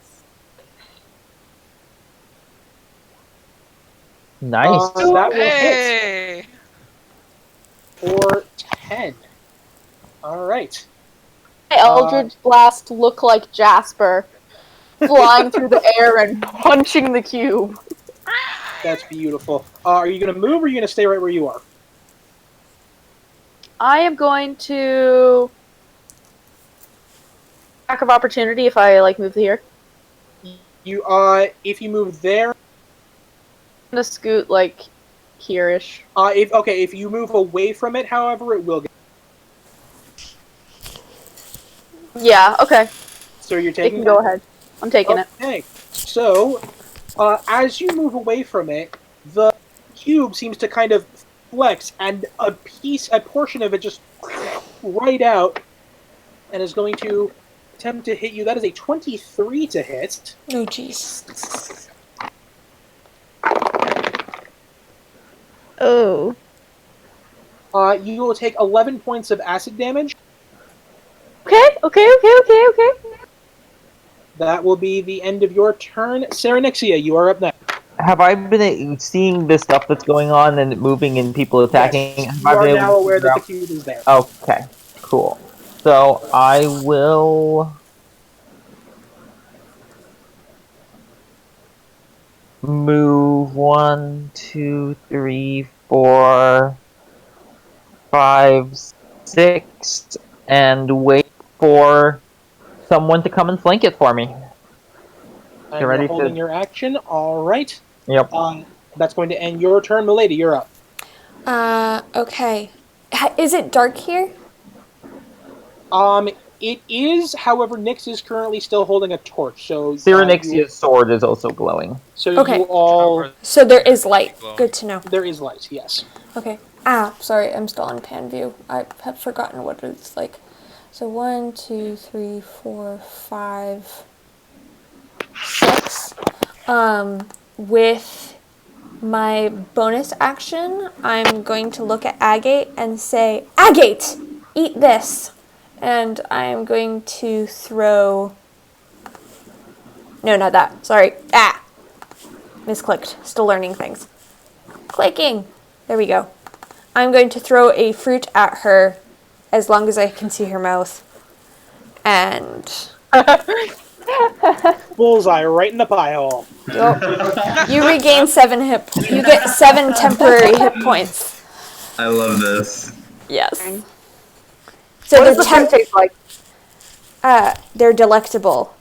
Nice. That will hit Hey! for 10. All right. My Eldritch Blast look like Jasper, flying through the air and punching the cube. That's beautiful. Are you going to move or are you going to stay right where you are? I am going to... Attack of opportunity if I, move here. You if you move there, I'm gonna scoot, here-ish. if you move away from it, however, it will get. Yeah, okay. So you're You taking. can go ahead. I'm taking it. Okay. So, as you move away from it, the cube seems to kind of flex, and a portion of it just right out, and is going to attempt to hit you. That is a 23 to hit. Oh, jeez. Oh. You will take 11 points of acid damage. Okay. That will be the end of your turn. Serenixia, you are up next. Have I been seeing the stuff that's going on and moving and people attacking? Yes, Have you I are been able now to aware figure that the out- cube is there. Okay, cool. So I will move 1, 2, 3, 4, 5, 6, and wait for someone to come and flank it for me. And You're ready you're holding to- your action. All right. Yep. That's going to end your turn. Milady, you're up. Okay. Is it dark here? It is. However, Nyx is currently still holding a torch. So Cyrenexia's sword is also glowing. So Okay. you all. So there is light. Good to know. There is light. Yes. Okay. Sorry, I'm still on pan view. I have forgotten what it's like. So 1, 2, 3, 4, 5, 6. With my bonus action, I'm going to look at Agate and say, Agate, eat this. And I'm going to throw... No, not that. Sorry. Misclicked. Still learning things. Clicking. There we go. I'm going to throw a fruit at her as long as I can see her mouth. And... Bullseye right in the pie hole. You regain 7 hit. You get 7 temporary hit points. I love this. Yes. So What the does the fruit taste like? they're delectable.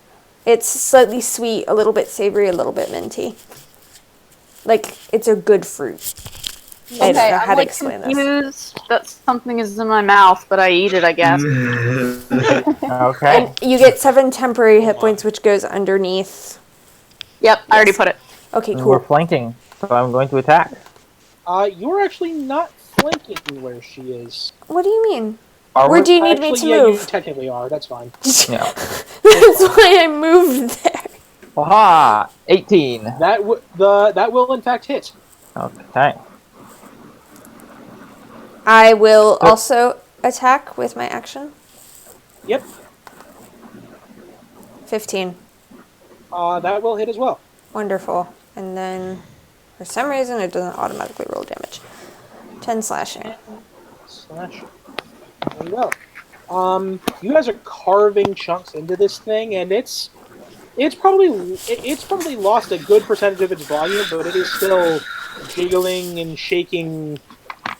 It's slightly sweet, a little bit savory, a little bit minty. Like, it's a good fruit. I don't know how I'm to like explain this. confused that something is in my mouth, but I eat it, I guess. Okay. And you get 7 temporary hit my. points, which goes underneath. Yep, I already Yes. put it. Okay, And we're cool. flanking, so I'm going to attack. You're actually not flanking where she is. What do you mean? Are Where we? do you need me Actually, to yeah, you move? technically are. That's fine. Yeah. That's why I moved there. Aha! 18. That will in fact hit. Okay. I will also attack with my action. Yep. 15. That will hit as well. Wonderful. And then, for some reason, it doesn't automatically roll damage. 10 slashing. Slash. Very well. You guys are carving chunks into this thing, and it's probably lost a good percentage of its volume, but it is still jiggling and shaking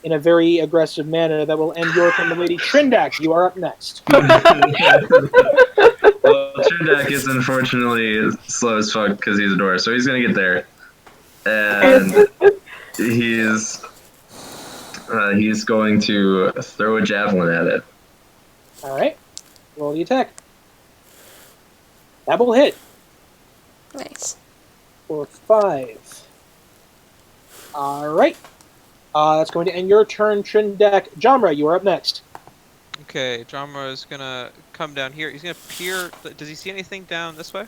in a very aggressive manner that will end your turn. The lady Trindak, you are up next. Well, Trindak is unfortunately slow as fuck because he's a dwarf, so he's gonna get there, and he's going to throw a javelin at it. All right, roll the attack. That will hit Nice. for 5. All right, that's going to end your turn, Trindak. Jamra, you are up next. Okay, Jamra is gonna come down here. He's gonna peer. Does he see anything down this way?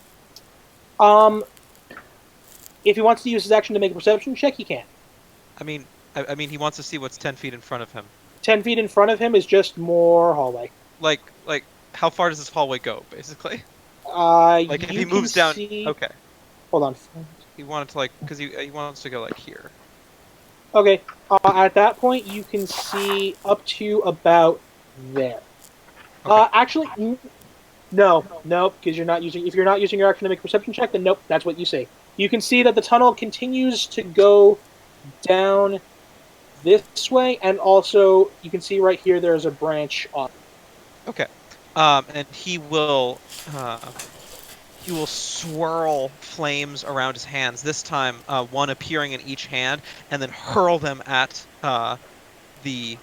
If he wants to use his action to make a perception check, he can. I mean, he wants to see what's 10 feet in front of him. 10 feet in front of him is just more hallway. Like, how far does this hallway go, basically? Like if he moves down, see... okay. Hold on. He wanted to because he wants to go like here. Okay. At that point, you can see up to about there. Okay. Actually, no, because you're not using. If you're not using your action to make a perception check, then nope, that's what you see. You can see that the tunnel continues to go down this way, and also you can see right here there's a branch up. Okay. And he will swirl flames around his hands. This time, one appearing in each hand, and then hurl them at the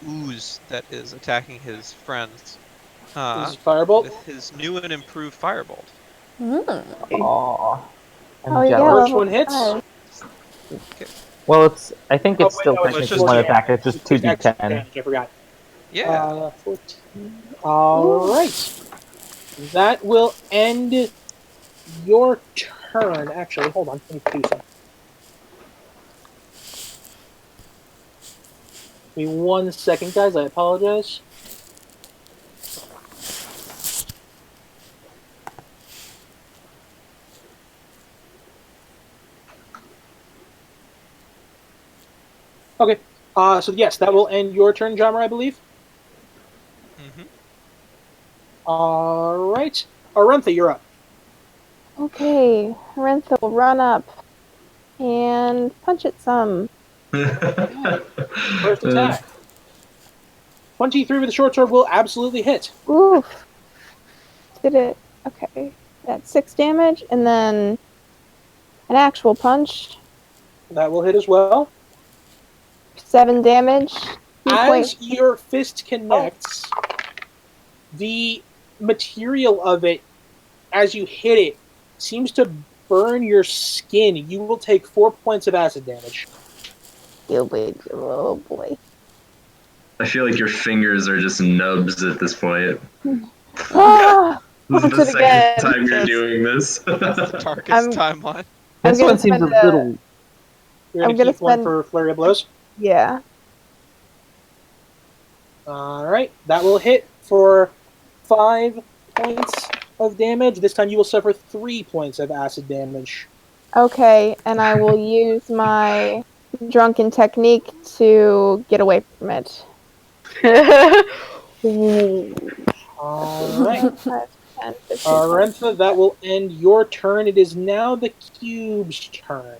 ooze that is attacking his friends. This is firebolt. With his new and improved firebolt. Aww. I'm Oh, yeah. jealous. First one hits. Okay. Well, I think it's Oh, wait, still no, it's technically just one two. attack. It's just It's extra 2d10. damage, I forgot. Yeah. 14. All right. That will end your turn. Actually, hold on. Let me do something. Give me 1 second, guys. I apologize. Okay. So yes, that will end your turn, Jammer, I believe. Mm-hmm. All right. Arantha, you're up. Okay, Rentha will run up and punch it some. First attack. 23 with the short sword will absolutely hit. Oof. Did it? Okay. That's 6 damage, and then an actual punch. That will hit as well. 7 damage. As your fist connects, the material of it, as you hit it, seems to burn your skin. You will take 4 points of acid damage. Oh boy. I feel like your fingers are just nubs at this point. Ah, This is punch the it second again. time you're doing this. That's the darkest I'm- timeline. This gonna one seems a spend a- little. You're I'm going gonna to keep one spend- for flurry of blows. Yeah. All right. That will hit for 5 points of damage. This time you will suffer 3 points of acid damage. Okay, and I will use my drunken technique to get away from it. All right. 5, 10, 15, Arentha, that will end your turn. It is now the cube's turn.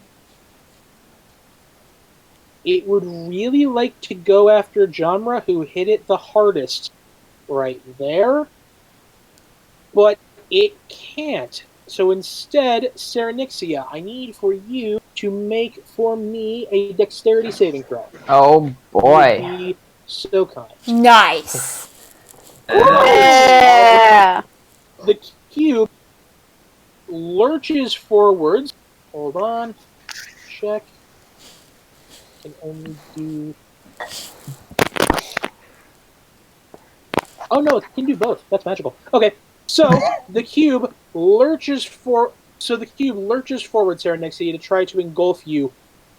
It would really like to go after Jamra, who hit it the hardest right there. But It can't. So instead, Serenixia, I need for you to make for me a dexterity saving throw. Oh You would boy. be so kind. Nice. Yeah. The cube lurches forwards. Hold on. Check. Can only do. Oh no, it can do both. That's magical. Okay, so the cube lurches for. So the cube lurches forward, Sarah, next to you to try to engulf you.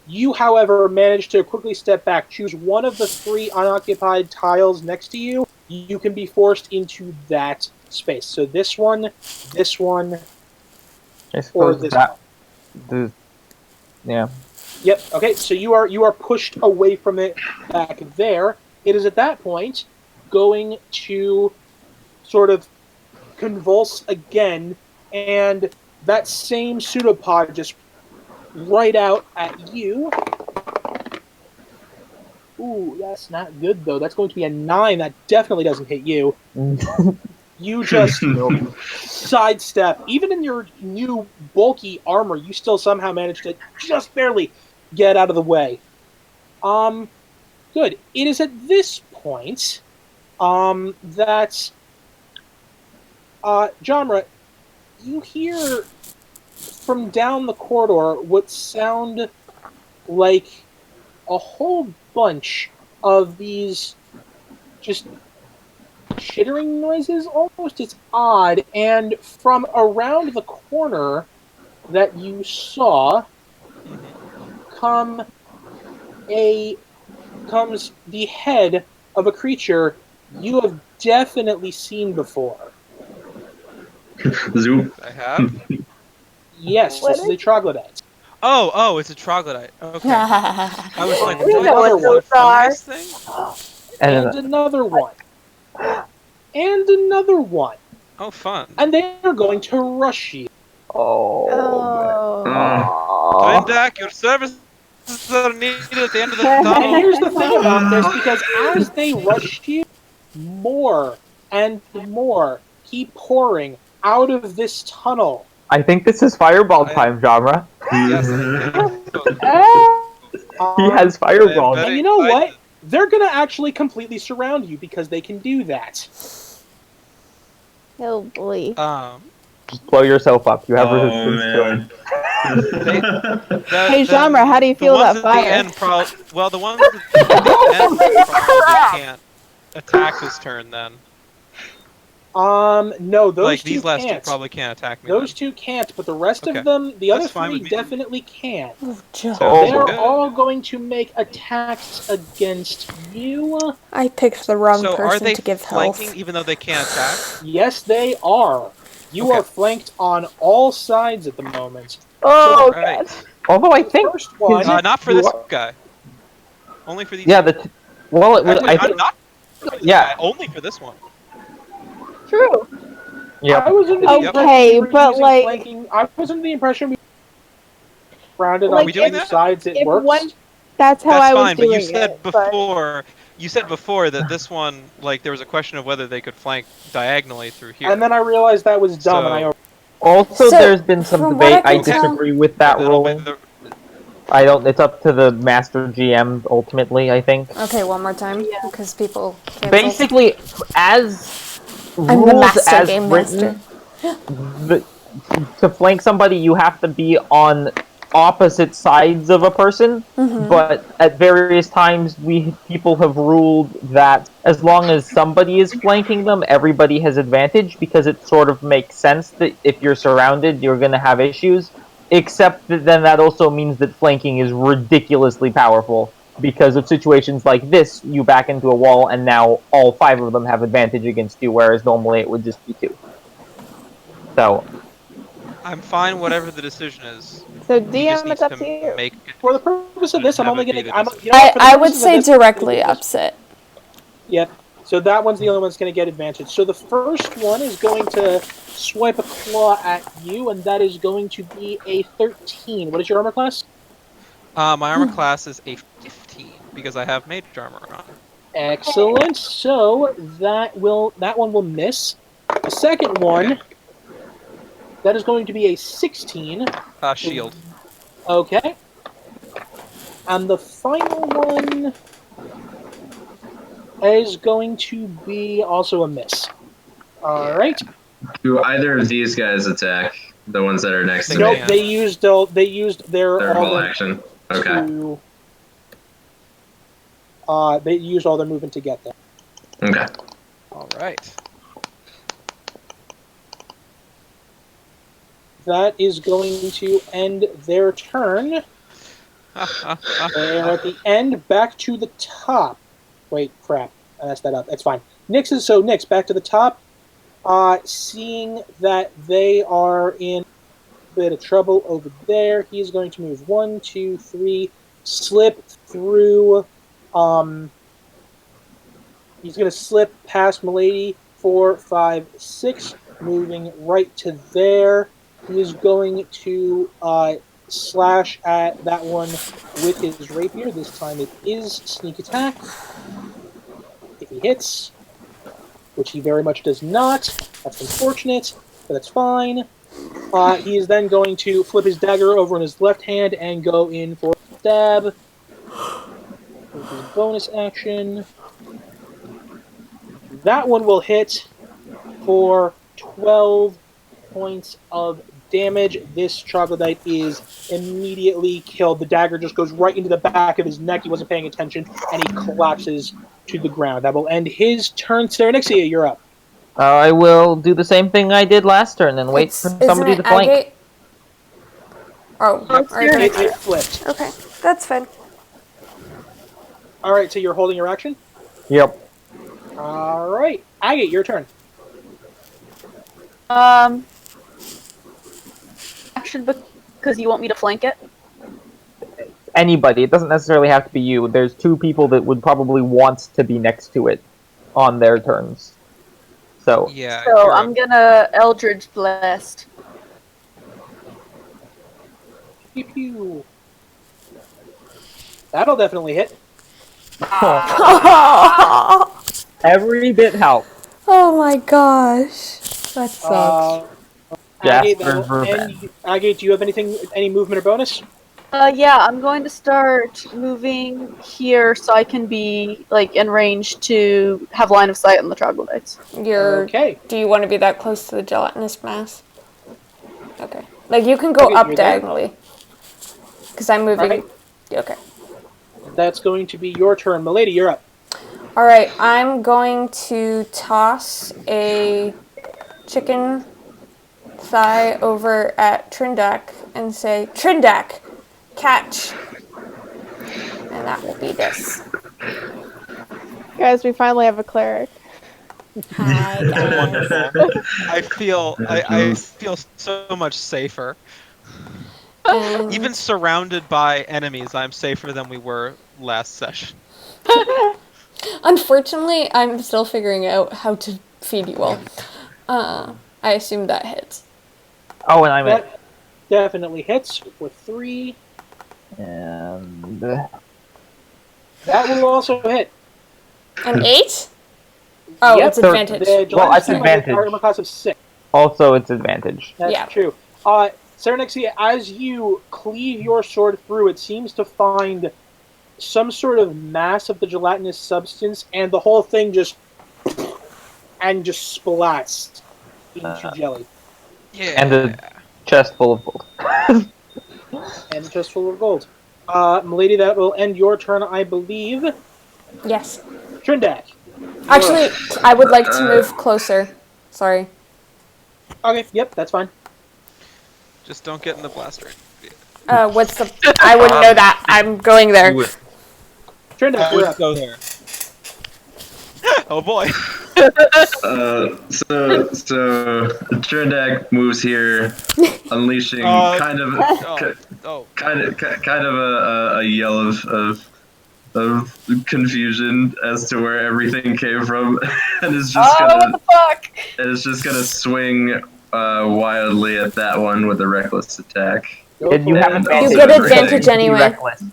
You, however, manage to quickly step back. Choose one of the 3 unoccupied tiles next to you. You can be forced into that space. So this one, I or suppose this that. one. Yeah. Yep. Okay. So you are pushed away from it back there. It is at that point going to sort of convulse again, and that same pseudopod just right out at you. Ooh, that's not good though. That's going to be a 9. That definitely doesn't hit you. You just sidestep. Even in your new bulky armor, you still somehow manage to just barely get out of the way. Good. It is at this point that Jamra, you hear from down the corridor what sound like a whole bunch of these just chittering noises almost. It's odd. And from around the corner that you saw comes the head of a creature you have definitely seen before. Zoop. I have. Yes, this is a troglodyte. Oh, it's a troglodyte. Okay. I was like, And what another is it, one. a fungus thing? And another one. And another one. Oh, fun. And they are going to rush you. Grindak, your services are needed at the end of the And tunnel. here's the thing about this, because as they rush you, more and more keep pouring out of this tunnel. I think this is fireball time, Jamra. Yes. He has fireball. And you know what? They're going to actually completely surround you because they can do that. Oh boy. Just blow yourself up. You have resistance to it. Hey, Jamra, how do you feel about fire? Well, the ones at the end probably can't attack this turn then. No, those like two these last can't. two probably can't attack me. Those then. two can't, but the rest Okay. of them, the That's other fine 3 with me. definitely can. Oh, They're good. all going to make attacks against you. I picked the wrong So are person they to give flanking health. even though they can't attack? Yes, they are. You Okay. are flanked on all sides at the moment. Oh, Right. God. Although I think First one, Not for this guy. Only for these. yeah, well, it was. Actually, I think not for this yeah. guy, only for this one. True. Yeah. I was under the impression Okay, we were but, using like- flanking. I was under the impression we rounded Like, on we doing two that? sides. It If works. one- That's how That's I was fine, but doing you said it. But before. You said before that this one, like, there was a question of whether they could flank diagonally through here. And then I realized that was dumb, and I So- Also, So, there's been some from what debate. I I can tell- disagree with that That'll be ruling. the- I don't. It's up to the master GM ultimately. I think. Okay, one more time, because people canceled. Basically, as I'm the rules master as game written, to flank somebody, you have to be on opposite sides of a person. But at various times, people have ruled that as long as somebody is flanking them, everybody has advantage because it sort of makes sense that if you're surrounded, you're going to have issues. Except that then that also means that flanking is ridiculously powerful. Because of situations like this, you back into a wall, and now all 5 of them have advantage against you, whereas normally it would just be 2. So, I'm fine, whatever the decision is. so You just DM, need it's up to to you. make it. For the purpose of this, I'm Have only it be going the to. decision. You know what, for the I would purposes of say this, I'm gonna directly do this. opposite. Yep. So that one's the only one that's going to get advantage. So the first one is going to swipe a claw at you, and that is going to be a 13. What is your armor class? My armor class is a 15 because I have mage armor on. Excellent. So that one will miss. The second one That is going to be a 16. Shield. Okay. And the final one is going to be also a miss. All right. Do either of these guys attack? The ones that are next to Nope, me? they used their Their all whole their action. Okay. They used all their movement to get there. Okay. All right. That is going to end their turn. They're at the end, back to the top. Wait, crap. I messed that up. That's fine. Nyx, back to the top. Seeing that they are in a bit of trouble over there, he's going to move 1, 2, 3, slip through. He's going to slip past Milady 4, 5, 6, moving right to there. He is going to slash at that one with his rapier. This time it is sneak attack. If he hits, which he very much does not, that's unfortunate, but that's fine. He is then going to flip his dagger over in his left hand and go in for a stab. With his bonus action. That one will hit for 12 points of damage. This troglodyte is immediately killed. The dagger just goes right into the back of his neck. He wasn't paying attention, and he collapses to the ground. That will end his turn. Serenixia, you're up. I will do the same thing I did last turn and wait for somebody to flank. Agate? Oh, It flipped. Okay, that's fine. Alright, so you're holding your action? Yep. Alright. Agate, your turn. Action because you want me to flank it? Anybody. It doesn't necessarily have to be you. There's two people that would probably want to be next to it on their turns. So, Yeah. So I'm gonna Eldritch Blast. Pew pew. That'll definitely hit. every bit helps. Oh my gosh. That sucks. Agate, Jasper's revenge. Agate, do you have any movement or bonus? Yeah, I'm going to start moving here so I can be like in range to have line of sight on the troglodytes. Okay. Do you want to be that close to the gelatinous mass? Okay. Like you can go up diagonally. Because I'm moving. Right. Okay. That's going to be your turn. Milady, you're up. Alright, I'm going to toss a chicken thigh over at Trindak and say, Trindak, catch. And that will be this. Guys, we finally have a cleric. Hi, guys. Wonderful. I feel so much safer. And Even surrounded by enemies, I'm safer than we were last session. unfortunately, I'm still figuring out how to feed you all. I assume that hits. Oh, and I'm at... That definitely hits for 3. And... That will also hit. An 8? Oh, Yep. it's advantage. Well, it's advantage. Armor class of 6. Also, it's advantage. That's Yeah. true. Serenixia, as you cleave your sword through, it seems to find some sort of mass of the gelatinous substance, and the whole thing just splats into jelly. Yeah. And a chest full of gold. And a chest full of gold. Milady, that will end your turn, I believe. Yes. Trindak. Actually, I would like to move closer. Sorry. Okay, yep, that's fine. Just don't get in the blaster. What's the... I wouldn't know that. I'm going there. Trindak, you're up. Go there. Oh boy. So Trindak moves here, unleashing kind of a yell of confusion as to where everything came from, and is just what the fuck? swing wildly at that one with a reckless attack. And you have advantage. You get advantage anyway. Reckless.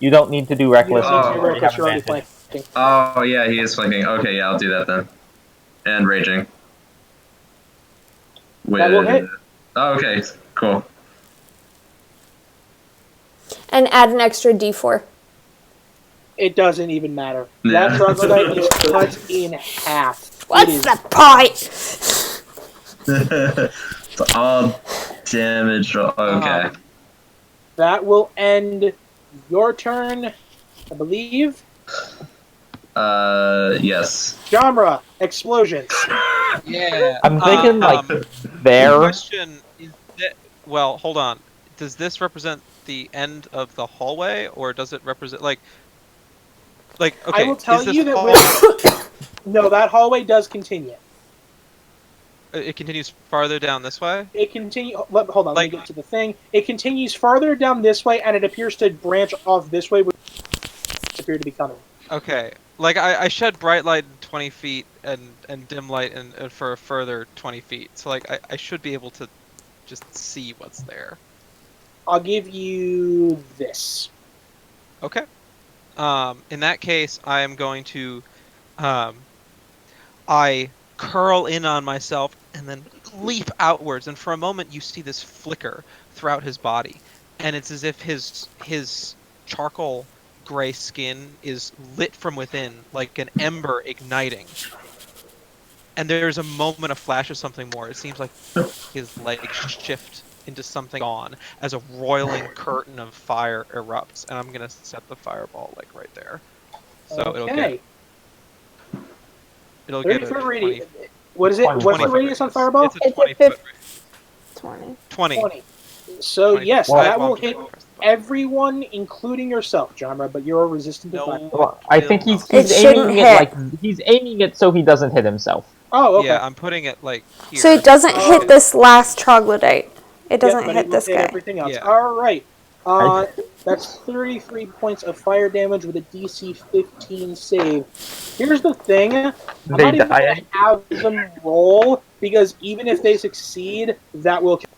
You don't need to do reckless. You don't need to do You reckless, have you're already advantage. flanking. Oh yeah, he is flanking. Okay, yeah, I'll do that then. And raging. That will hit. Oh, okay, cool. And add an extra d4. It doesn't even matter. Yeah. That troglodyte is cut in half. What's the point? It's all damage. Okay. That will end your turn, I believe. Yes. Genre, explosions. Yeah. I'm thinking like The there. question is that, well, hold on. Does this represent the end of the hallway, or does it represent like okay? I will tell is this you that hall- no, that hallway does continue. it continues farther down this way? It continue. Hold on, let Like- me get to the thing. It continues farther down this way, and it appears to branch off this way, which appear to be coming. Okay. Like I shed bright light 20 feet and dim light and for a further 20 feet. So like I should be able to just see what's there. I'll give you this. Okay. In that case, I am going to, I curl in on myself and then leap outwards. And for a moment, you see this flicker throughout his body, and it's as if his charcoal gray skin is lit from within, like an ember igniting. And there's a moment, a flash of something more. It seems like his legs shift into something on as a roiling curtain of fire erupts, and I'm gonna set the fireball like right there. So Okay. it'll 30 get a foot 20, radius. What is it? 20 What's the foot radius on radius. fireball? It's a It's a 20 fif- foot radius. 20. 20. 20. So 20 yes, foot. that Well, will I'm hit gonna press the button. everyone, including yourself, Jamra. But you're resistant to fire. No. Well, I think he's It shouldn't aiming hit. it like he's aiming it so he doesn't hit himself. Oh, okay. Yeah, I'm putting it like here. So it doesn't hit this last troglodyte. It doesn't Yep, but hit it will this hit guy. everything else. Yeah. All right. That's 33 points of fire damage with a DC 15 save. Here's the thing. I'm They not even die. going to have them roll, because even if they succeed, that will kill.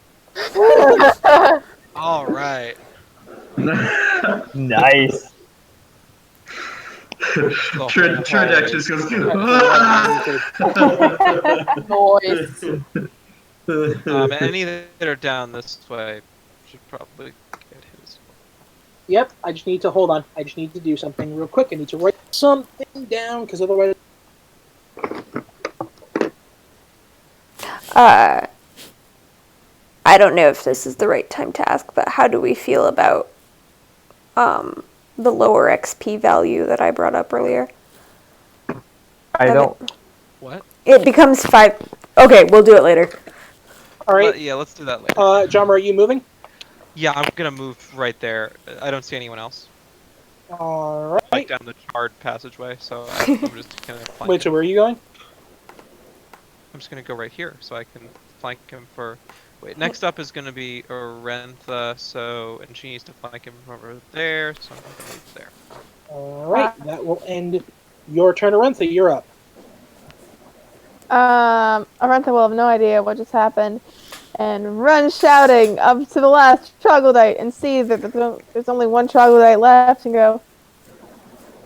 All right. Nice. Trojack just goes. Noise. Any that are down this way should probably get his. Yep, I just need to hold on. I just need to do something real quick. I need to write something down, because otherwise. I don't know if this is the right time to ask, but how do we feel about the lower XP value that I brought up earlier? I don't. What? It becomes 5. Okay, we'll do it later. All right. Yeah, let's do that later. Jamra, are you moving? Yeah, I'm gonna move right there. I don't see anyone else. All right. Like down the charred passageway, so I'm just gonna flank Wait, so him. where are you going? I'm just gonna go right here, so I can flank him for. Wait, next up is gonna be Orentha, so and she needs to flank him from over there, so I'm gonna move there. All right. That will end your turn, Arentha. You're up. Arentha will have no idea what just happened and run shouting up to the last troglodyte and see that there's only one troglodyte left and go,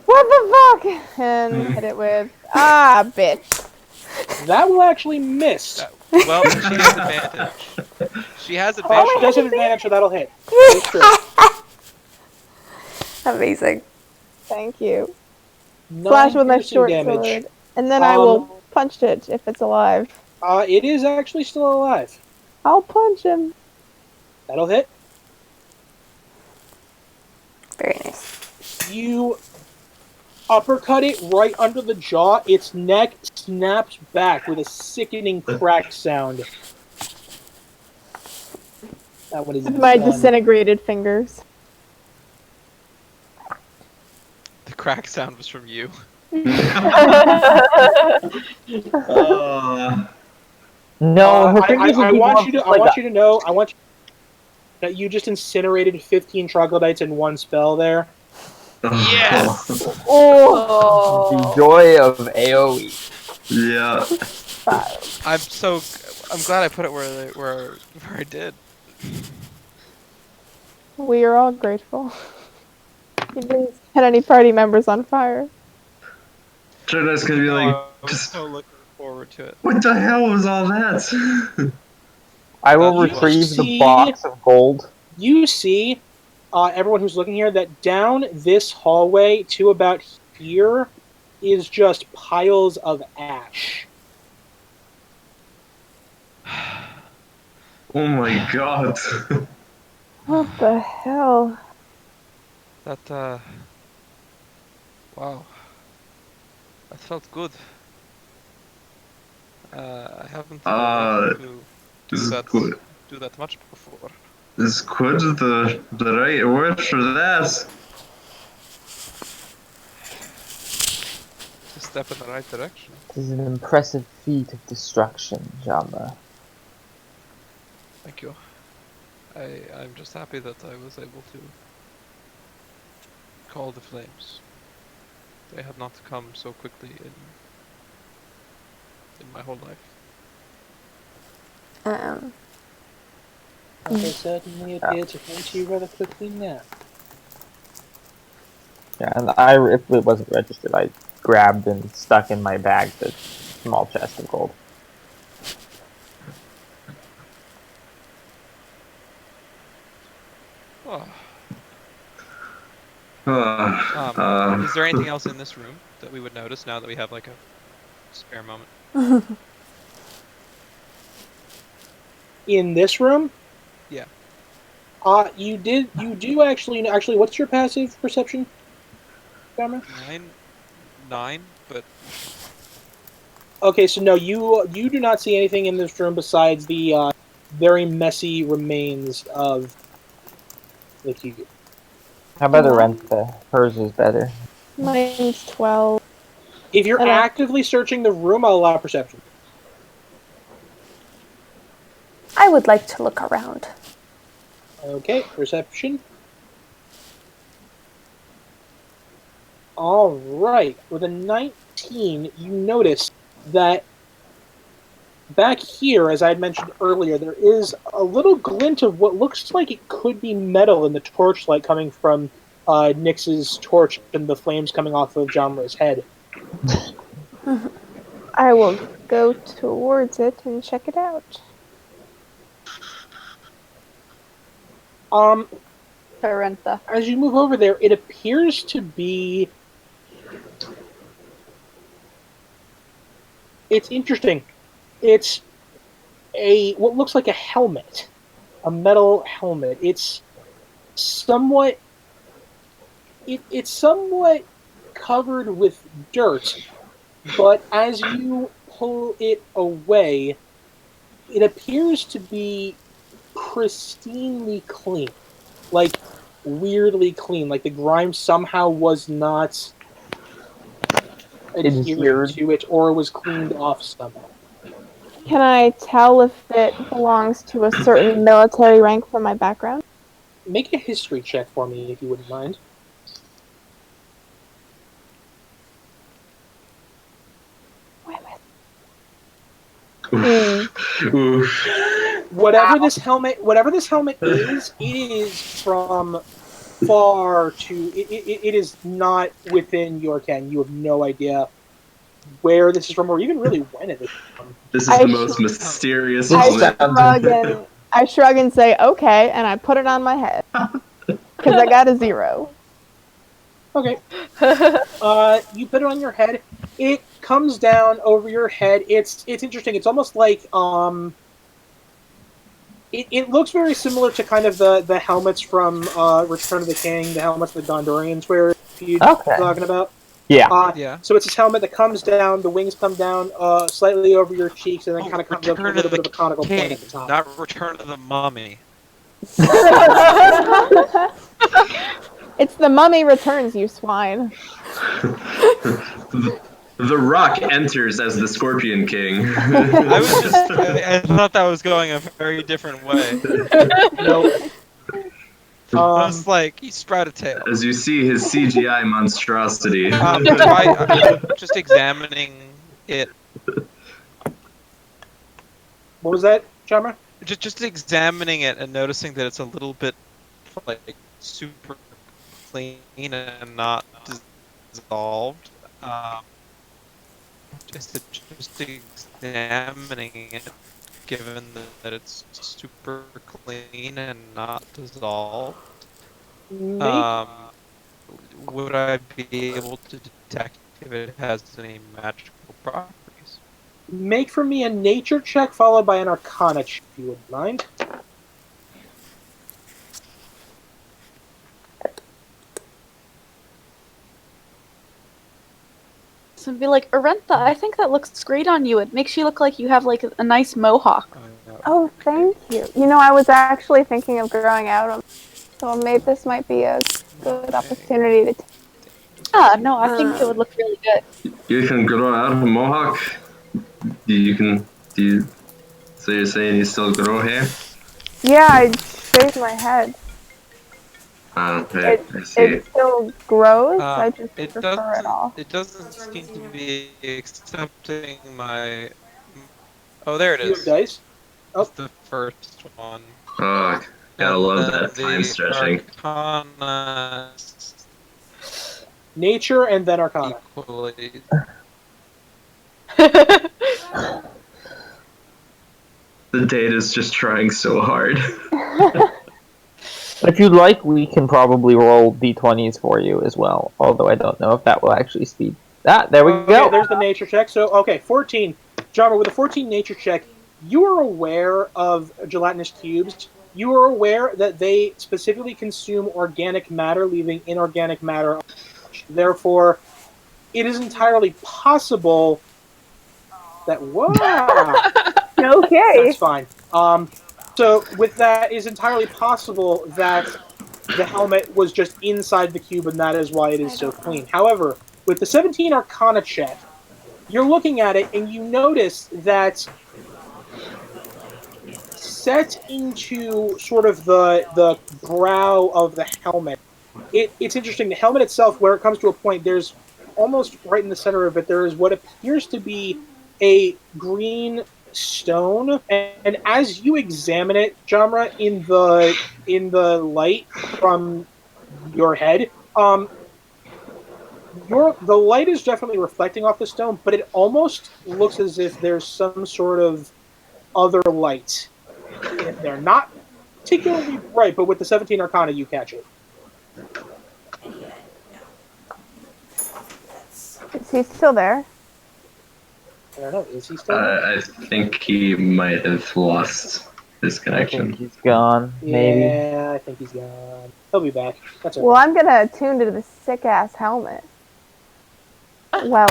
"What the fuck?" and hit it with, "Ah, bitch." That will actually miss. Well, she has advantage. She has Oh, advantage. she does have advantage, so that'll hit. That is true. Amazing. Thank you. 9 Slash with my piercing short damage. sword. And then I will punch it if it's alive. It is actually still alive. I'll punch him. That'll hit. Very nice. You uppercut it right under the jaw. Its neck snaps back with a sickening crack sound. That one is With my done. disintegrated fingers. The crack sound was from you. No, her I fingers would be want more you to. I like want a- you to know. I want you that you just incinerated 15 troglodytes in one spell there. Yes! the joy of AOE. Yeah. I'm glad I put it where I did. We are all grateful. You didn't set any party members on fire. Trojack's gonna be like, I was so looking forward to it. what the hell was all that? I will You retrieve the see- box of gold. You see, everyone who's looking here, that down this hallway to about here is just piles of ash. Oh my god. What the hell? That, wow. That felt good. I haven't been able to this do is that, good. do that much before. Is good the right word for that? It's a step in the right direction. This is an impressive feat of destruction, Jamba. Thank you. I'm just happy that I was able to call the flames. They had not come so quickly in my whole life. They certainly appear to come to you rather quickly now. Yeah, and if it wasn't registered, I grabbed and stuck in my bag the small chest of gold. Oh. Uh, Is there anything else in this room that we would notice now that we have like a spare moment? In this room? Yeah. You do actually, what's your passive perception, Gamma? 9, but Okay, so no, you do not see anything in this room besides the very messy remains of the cube. How about the rent? Hers is better. Mine's 12. If you're Hello. actively searching the room, I'll allow perception. I would like to look around. Okay, perception. All right, with a 19, you notice that back here, as I had mentioned earlier, there is a little glint of what looks like it could be metal in the torchlight coming from Nyx's torch and the flames coming off of Jamra's head. I will go towards it and check it out. Parenta. As you move over there, it appears to be... It's interesting. It's what looks like a helmet. A metal helmet. It's somewhat... It's somewhat covered with dirt, but as you pull it away, it appears to be pristinely clean. Like, weirdly clean. Like, the grime somehow was not adhering to it, or was cleaned off somehow. Can I tell if it belongs to a certain military rank from my background? Make a history check for me, if you wouldn't mind. Oof. Whatever this helmet is, it is from far to... It is not within your ken. You have no idea where this is from, or even really when it is from. This is the most mysterious helmet. I shrug and say, okay, and I put it on my head. Because I got a 0. Okay. You put it on your head. It comes down over your head. It's interesting. It's almost like it looks very similar to kind of the helmets from Return of the King, the helmets the Gondorians wear. If you're talking about. Yeah. Yeah. So it's this helmet that comes down. The wings come down slightly over your cheeks, and then kind of comes up with a little bit of a conical point at the top. Not Return of the Mummy. It's the Mummy Returns, you swine. The Rock enters as the Scorpion King. I thought that was going a very different way. Nope. I was like, he sprout a tail. As you see his CGI monstrosity. Just examining it. What was that, Charmer? Just examining it and noticing that it's a little bit like super clean and not dissolved. Just examining it. given that it's super clean and not dissolved, Make would I be able to detect if it has any magical properties? make for me a nature check followed by an arcana check, if you wouldn't mind. So be like, Arentha, I think that looks great on you. It makes you look like you have like a nice mohawk. Oh, thank you. You know, I was actually thinking of growing out them, so maybe this might be a good opportunity to. Ah, no, I think it would look really good. You can grow out a mohawk. You can. Do you? So you're saying you still grow hair? Yeah, I shaved my head. Okay, It I see. it still grows. I just It prefer it off. doesn't seem to be accepting my. Oh, there it You have is. dice. Oh. It's the first one. Oh, gotta And love then that time the stretching. Arcana Nature and then arcana. equally. The data's just trying so hard. If you'd like, we can probably roll d20s for you as well. Although I don't know if that will actually speed. There we Okay, go. there's the nature check. So, okay, 14. Java, with a 14 nature check, you are aware of gelatinous cubes. You are aware that they specifically consume organic matter, leaving inorganic matter. Therefore, it is entirely possible that, wow, Okay. that's fine. So with that, it is entirely possible that the helmet was just inside the cube, and that is why it is so clean. However, with the 17 Arcana check, you're looking at it and you notice that set into sort of the brow of the helmet. It's interesting. The helmet itself, where it comes to a point, there's almost right in the center of it, there is what appears to be a green stone, and as you examine it, Jamra, in the light from your head, the light is definitely reflecting off the stone, but it almost looks as if there's some sort of other light in there. Not particularly bright, but with the 17 Arcana, you catch it. Is he still there? I don't know. Is he still there? I think he might have lost his I connection. think he's gone. Maybe. Yeah, I think he's gone. He'll be back. That's okay. Well, I'm gonna attune to the sick ass helmet. Well,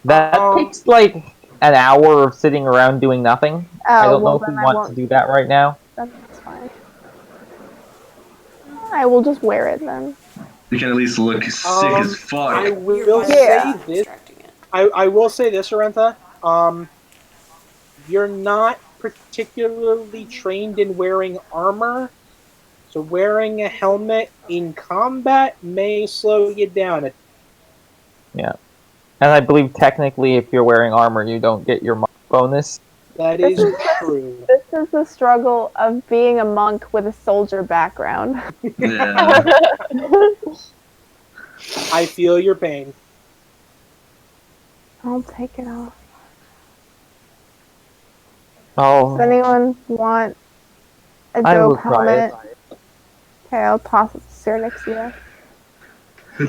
That takes like an hour of sitting around doing nothing. I don't know if we want to do that right now. That's fine. I will just wear it then. You can at least look sick as fuck. I will say this. I will say this, Arentha. You're not particularly trained in wearing armor, so wearing a helmet in combat may slow you down. Yeah. And I believe technically if you're wearing armor, you don't get your bonus. That is true. This is the struggle of being a monk with a soldier background. Yeah. I feel your pain. I'll take it off. Oh. Does anyone want a I will dope try it. helmet? Okay, I'll toss it to Cernixia.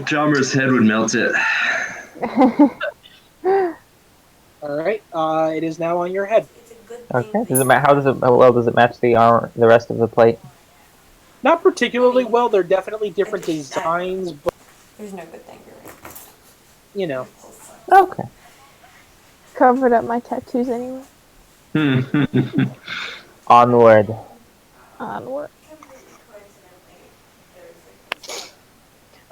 Jammer's head would melt it. All right. It is now on your head. Okay. How well does it match the armor, the rest of the plate? Not particularly well. They're definitely different designs, but There's no good thing here. you know. Okay. Covered up my tattoos anyway. Onward. Onward.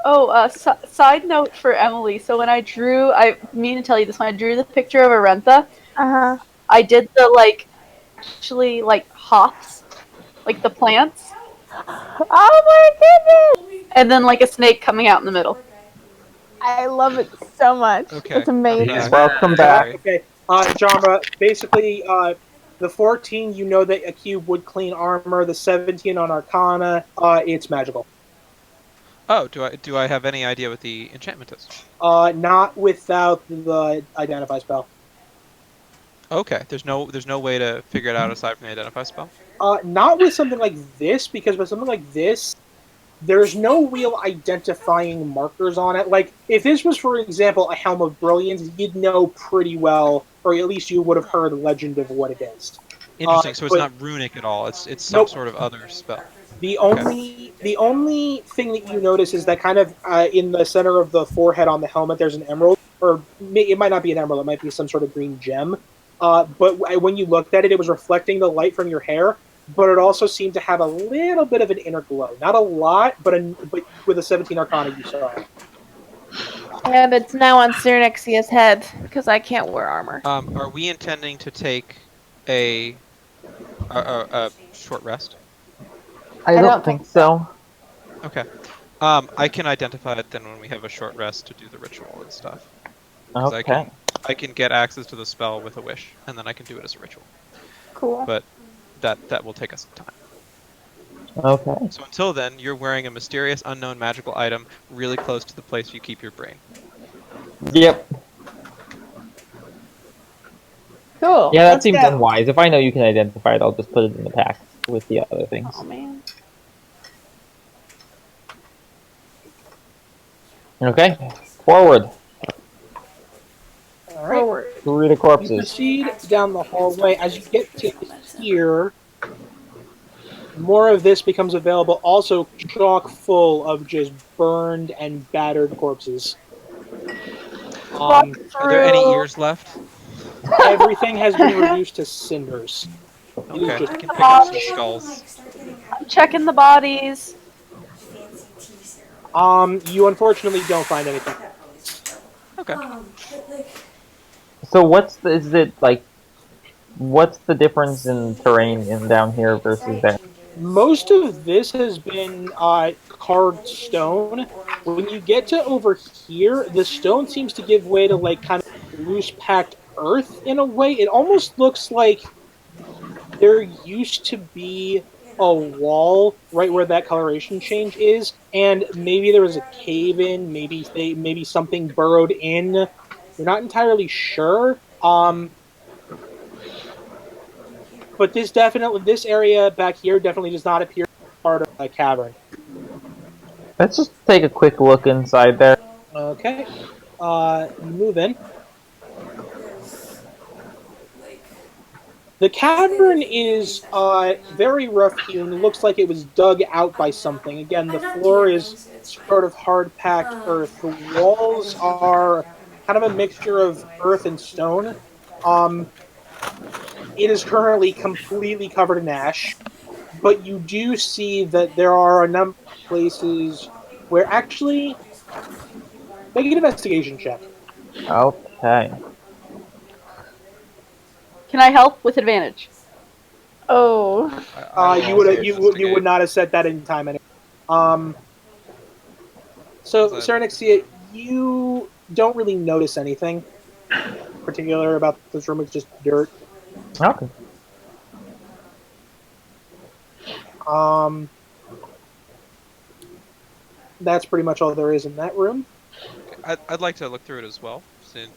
Oh, side note for Emily. So when I drew, I mean to tell you this, when I drew the picture of Arentha, I did the, like, actually, like, hops, like the plants. Oh my goodness! And then, like, a snake coming out in the middle. I love it so much. Okay. It's amazing. Welcome back. Okay. Jamba, basically, the 14, you know that a cube would clean armor. The 17 on Arcana, it's magical. Oh, do I have any idea what the enchantment is? Not without the Identify spell. Okay, there's no way to figure it out aside from the identify spell. Not with something like this, because with something like this, there's no real identifying markers on it. Like, if this was, for example, a Helm of Brilliance, you'd know pretty well, or at least you would have heard legend of what it is. Interesting. So it's But not runic at all. It's some nope. sort of other spell. The Okay. only thing that you notice is that kind of in the center of the forehead on the helmet, there's an emerald, or it might not be an emerald, it might be some sort of green gem. But when you looked at it, it was reflecting the light from your hair, but it also seemed to have a little bit of an inner glow. Not a lot, but with a 17 Arcana you saw. And it's now on Cyrenexia's head because I can't wear armor. Are we intending to take a a short rest? I don't think so. Okay. I can identify it then when we have a short rest to do the ritual and stuff. 'Cause Okay. I can get access to the spell with a wish, and then I can do it as a ritual. Cool. But that will take us some time. Okay. So until then, you're wearing a mysterious, unknown magical item really close to the place you keep your brain. Yep. Cool. Yeah, that Let's seems go. unwise. If I know you can identify it, I'll just put it in the pack with the other things. Oh man. Okay. Forward. All right. Forward. Through the You corpses. proceed down the hallway. As you get to here, more of this becomes available, also chock full of just burned and battered corpses. Are there any ears left? Everything has been reduced to cinders. Okay, I just can pick up some skulls. I'm checking the bodies. You unfortunately don't find anything. Okay. So what's the difference in terrain in down here versus there? Most of this has been carved stone. When you get to over here, the stone seems to give way to like kind of loose packed earth in a way. It almost looks like there used to be a wall right where that coloration change is, and maybe there was a cave in, maybe something burrowed in. You're not entirely sure. But this area back here definitely does not appear part of a cavern. Let's just take a quick look inside there. Okay. You move in. The cavern is very rough hewn. Looks like it was dug out by something. Again, the floor is sort of hard packed earth. The walls are kind of a mixture of earth and stone. It is currently completely covered in ash, but you do see that there are a number of places where actually make an investigation check. Okay. Can I help with advantage? Oh. You would not have set that in time anyway. So Serenixia, you don't really notice anything particular about this room. It's just dirt. Okay. That's pretty much all there is in that room. I'd like to look through it as well,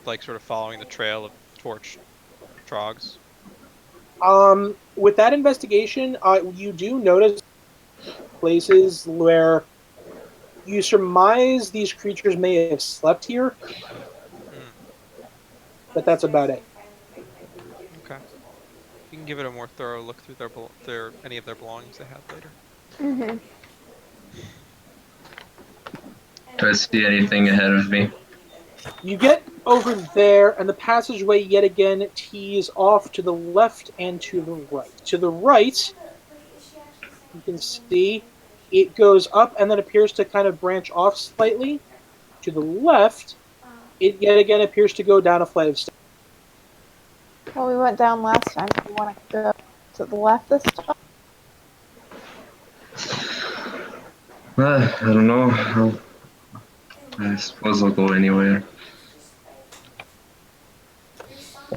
like sort of following the trail of torch trogs. With that investigation, you do notice places where you surmise these creatures may have slept here, but that's about it. Okay. You can give it a more thorough look through any of their belongings they have later. Mm-hmm. Do I see anything ahead of me? You get over there, and the passageway yet again tees off to the left and to the right. To the right, you can see it goes up and then appears to kind of branch off slightly. To the left, it yet again appears to go down a flight of stairs. Well, we went down last time. Do you want to go to the left this time? I don't know. I suppose I'll go anywhere.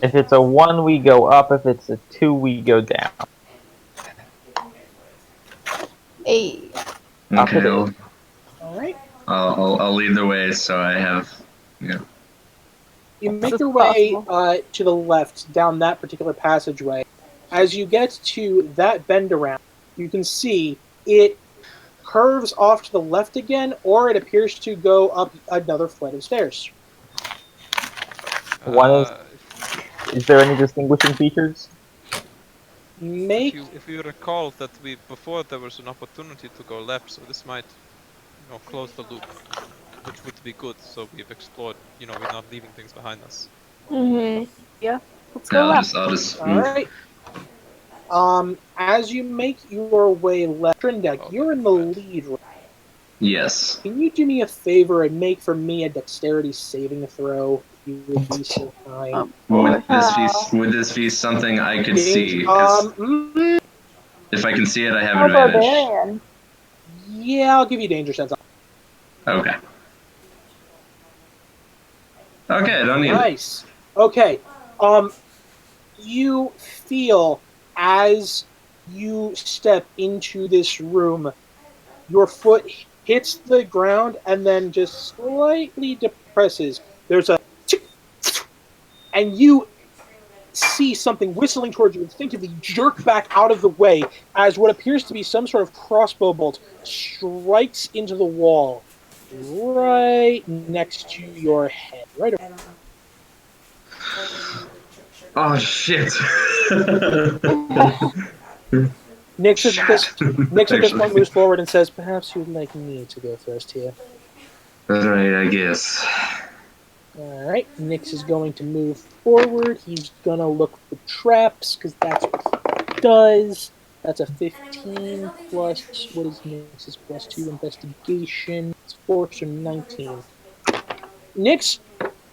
If it's a 1, we go up. If it's a 2, we go down. Hey. Okay, All right. I'll lead the way so I have, You This make is your way possible. to the left down that particular passageway. As you get to that bend around, you can see it curves off to the left again, or it appears to go up another flight of stairs. One Uh, is there any distinguishing features? Make if you recall that before there was an opportunity to go left, so this might close the loop, which would be good. So we've explored. We're not leaving things behind us. Yeah, let's Yeah, go left. I'll just all move. right. As you make your way left, Trindek, Oh, you're look in at the that. lead. Yes. Can you do me a favor and make for me a dexterity saving throw? If you would be so kind. Oh boy. Would this be something I could Danger. see? 'Cause if I can see it, I have Oh, advantage. barbarian. Yeah, I'll give you danger sense. Okay. Okay, I don't need it. Nice. Okay. You feel as you step into this room, your foot hits the ground and then just slightly depresses. There's a tick, and you see something whistling towards you, instinctively jerk back out of the way as what appears to be some sort of crossbow bolt strikes into the wall right next to your head. Right. Oh shit. Nix at Shit. this point Actually. moves forward and says, "Perhaps you'd like me to go first here." Alright, I guess. All right, Nix is going to move forward. He's gonna look for traps because that's what he does. That's a 15 plus what is Nix's plus 2 investigation? It's 4, so 19. Nix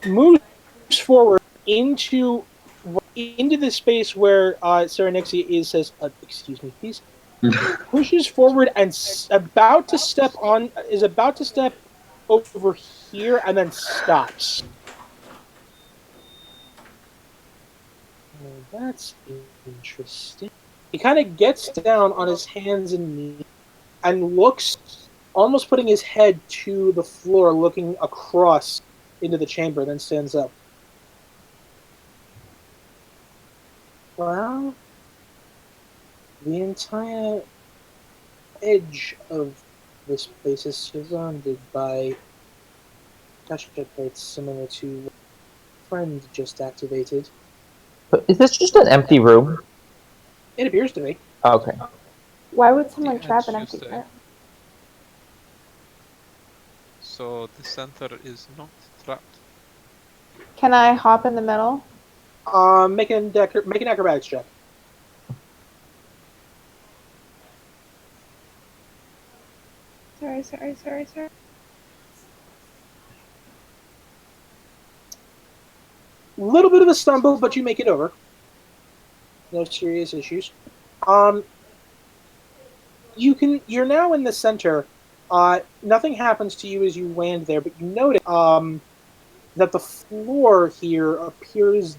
moves forward into the space where Sarah Nixie is. Says, "Excuse me, please." Pushes forward and is about to step over here and then stops. Well, that's interesting. He kind of gets down on his hands and knees and looks, almost putting his head to the floor, looking across into the chamber, then stands up. Well, the entire edge of this place is surrounded by pressure plates similar to what friend just activated. But is this just an empty room? It appears to be. Okay. Why would someone Yeah, trap an it's empty just room? So the center is not trapped. Can I hop in the middle? Make an acrobatics check. Sorry. Little bit of a stumble, but you make it over. No serious issues. You're now in the center. Nothing happens to you as you land there, but you notice that the floor here appears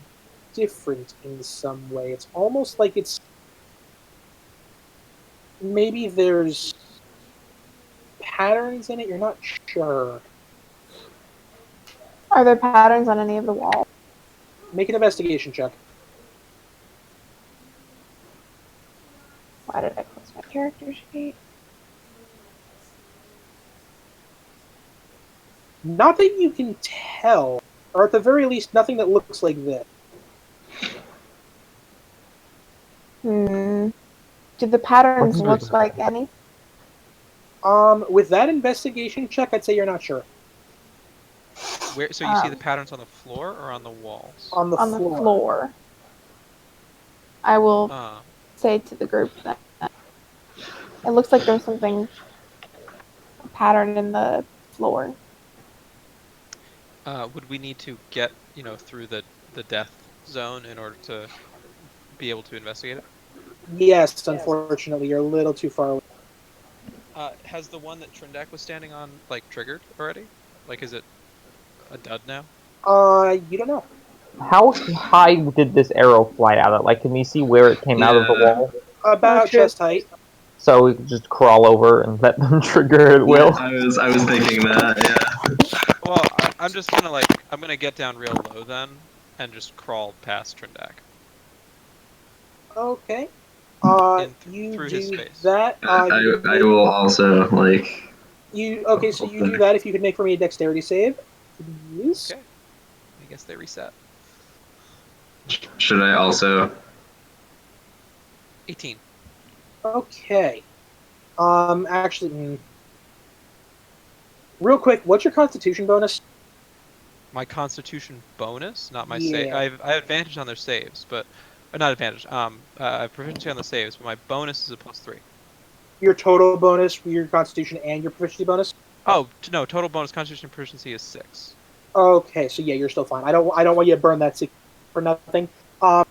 different in some way. It's almost like it's maybe there's patterns in it. You're not sure. Are there patterns on any of the walls? Make an investigation check. Why did I close my character sheet? Not that you can tell, or at the very least, nothing that looks like this. Do the patterns look like any? With that investigation check, I'd say you're not sure. Where? So you see the patterns on the floor or on the walls? On the floor. I will say to the group that it looks like there's something patterned in the floor. Would we need to get through the death zone in order to be able to investigate it? Yes, unfortunately, you're a little too far away. Has the one that Trindak was standing on triggered already? Is it a dud now? You don't know. How high did this arrow fly out at? Can we see where it came out of the wall? About chest height. So we could just crawl over and let them trigger at will? I was thinking that, yeah. Well, I'm just gonna I'm gonna get down real low then, and just crawl past Trindak. Okay. You Through his do space. that. You I will also okay? So you do that. If you could make for me a dexterity save, please. Okay. I guess they reset. Should I also? 18. Okay. Actually, real quick, what's your Constitution bonus? My Constitution bonus, not my save. Yeah. I have advantage on their saves, but not advantage. I have proficiency on the saves, but my bonus is a +3. Your total bonus for your Constitution and your proficiency bonus. Oh no! Total bonus Constitution proficiency is 6. Okay, so yeah, you're still fine. I don't want you to burn that 6 for nothing.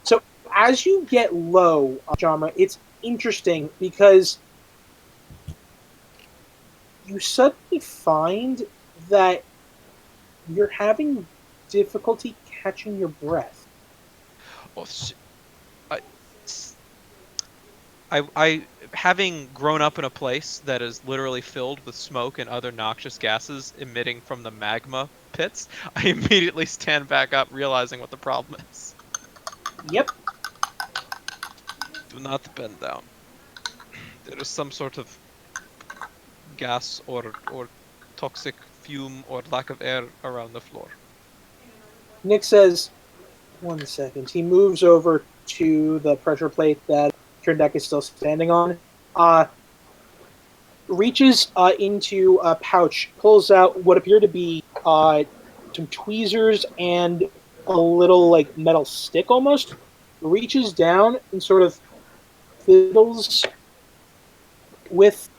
So as you get low, genre, it's interesting because you suddenly find that you're having difficulty catching your breath. Oh, I having grown up in a place that is literally filled with smoke and other noxious gases emitting from the magma pits, I immediately stand back up, realizing what the problem is. Yep. Do not bend down. There is some sort of gas or toxic fume or lack of air around the floor. Nick says, 1 second. He moves over to the pressure plate that Trindak is still standing on. Reaches into a pouch, pulls out what appear to be some tweezers and a little metal stick almost. Reaches down and sort of fiddles with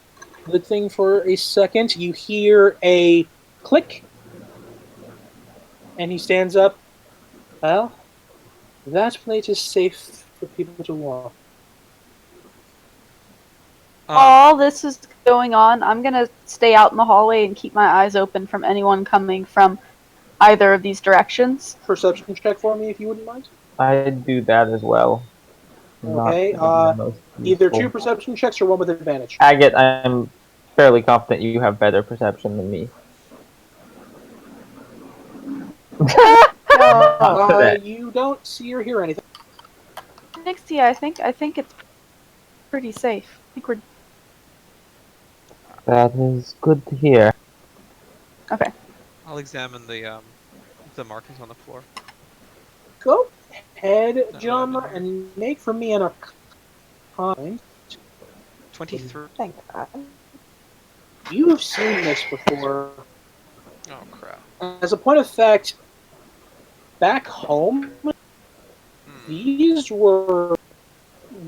the thing for a second. You hear a click, and he stands up. Well, that plate is safe for people to walk. While this is going on, I'm gonna stay out in the hallway and keep my eyes open from anyone coming from either of these directions. Perception check for me, if you wouldn't mind. I'd do that as well. Okay, either 2 perception checks or 1 with advantage. Agate, I'm fairly confident you have better perception than me. You don't see or hear anything. Nixie, I think it's pretty safe. I think we're That is good to hear. okay. I'll examine the markings on the floor. Go ahead, John, and make for me an arcana. 23. Thank God. You've seen this before. Oh crap. As a point of fact, back home, these were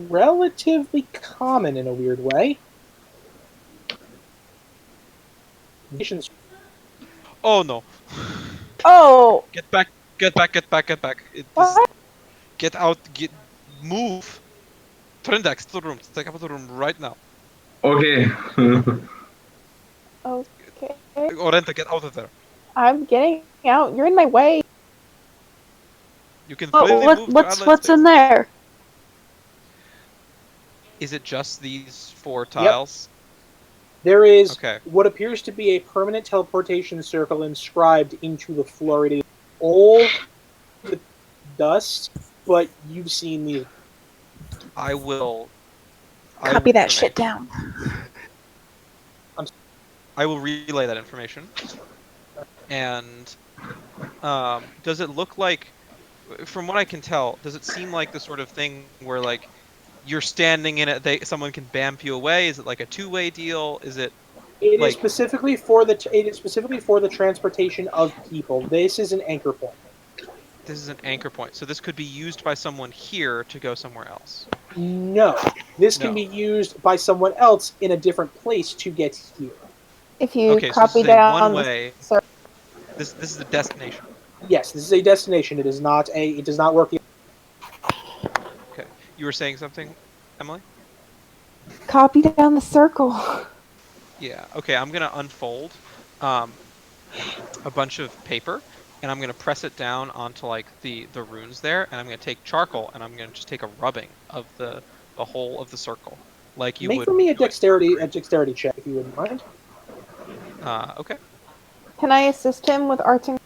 relatively common in a weird way. Oh no. Oh! Get back. What? Get out, move. Trindex, to the room. Take up the room right now. Okay. Okay. Orenta, get out of there. I'm getting out. You're in my way. You can freely move to What's in there? Is it just these 4 tiles? There is Okay. what appears to be a permanent teleportation circle inscribed into the floor. It is all the dust, but you've seen these. I will Copy that shit down. I will relay that information. And does it look like, from what I can tell, does it seem like the sort of thing where you're standing in it, someone can bamf you away? Is it like a 2-way deal? Is it? It is specifically for the transportation of people. This is an anchor point. This is an anchor point, so this could be used by someone here to go somewhere else. No, this can be used by someone else in a different place to get here. If you Okay, so copy this is a down one-way. This is a destination. Yes, this is a destination. It does not work. Okay, you were saying something, Emily? Copy down the circle. Yeah. Okay, I'm gonna unfold a bunch of paper, and I'm gonna press it down onto the runes there, and I'm gonna take charcoal, and I'm gonna just take a rubbing of the whole of the circle, like you would. Make for me a dexterity check if you wouldn't mind. Okay. Can I assist him with arts and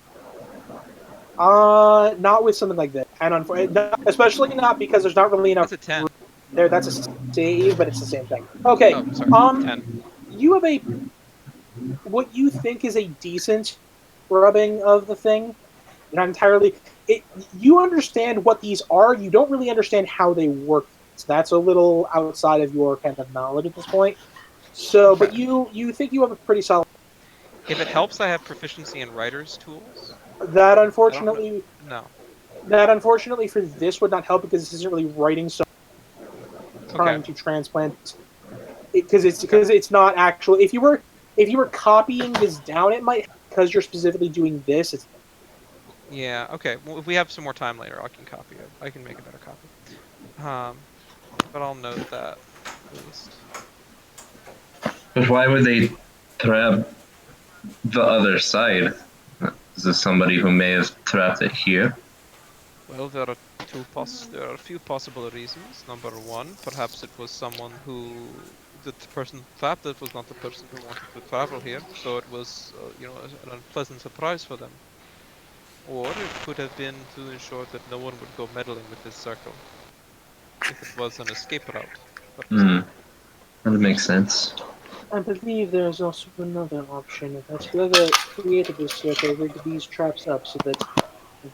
Not with something like this, and especially not because there's not really enough That's a 10. there. That's a save, but it's the same thing. Okay. Oh, sorry. 10. You have what you think is a decent rubbing of the thing. Not entirely. You understand what these are. You don't really understand how they work. So that's a little outside of your kind of knowledge at this point. So, but Okay. you think you have a pretty solid. If it helps, I have proficiency in writer's tools. That I don't know. unfortunately, No. for this would not help because this isn't really writing. So, trying to transplant because it's not actual. If you were copying this down, it might because you're specifically doing this. It's Yeah. Okay. Well, if we have some more time later, I can copy it. I can make a better copy. But I'll note that at least. But why would they trap the other side? Is this somebody who may have trapped it here? Well, there are a few possible reasons. Number one, perhaps it was someone the person trapped it was not the person who wanted to travel here, so it was, an unpleasant surprise for them. Or it could have been to ensure that no one would go meddling with this circle, if it was an escape route. That makes sense. I believe there is also another option that whoever created this circle rigged these traps up so that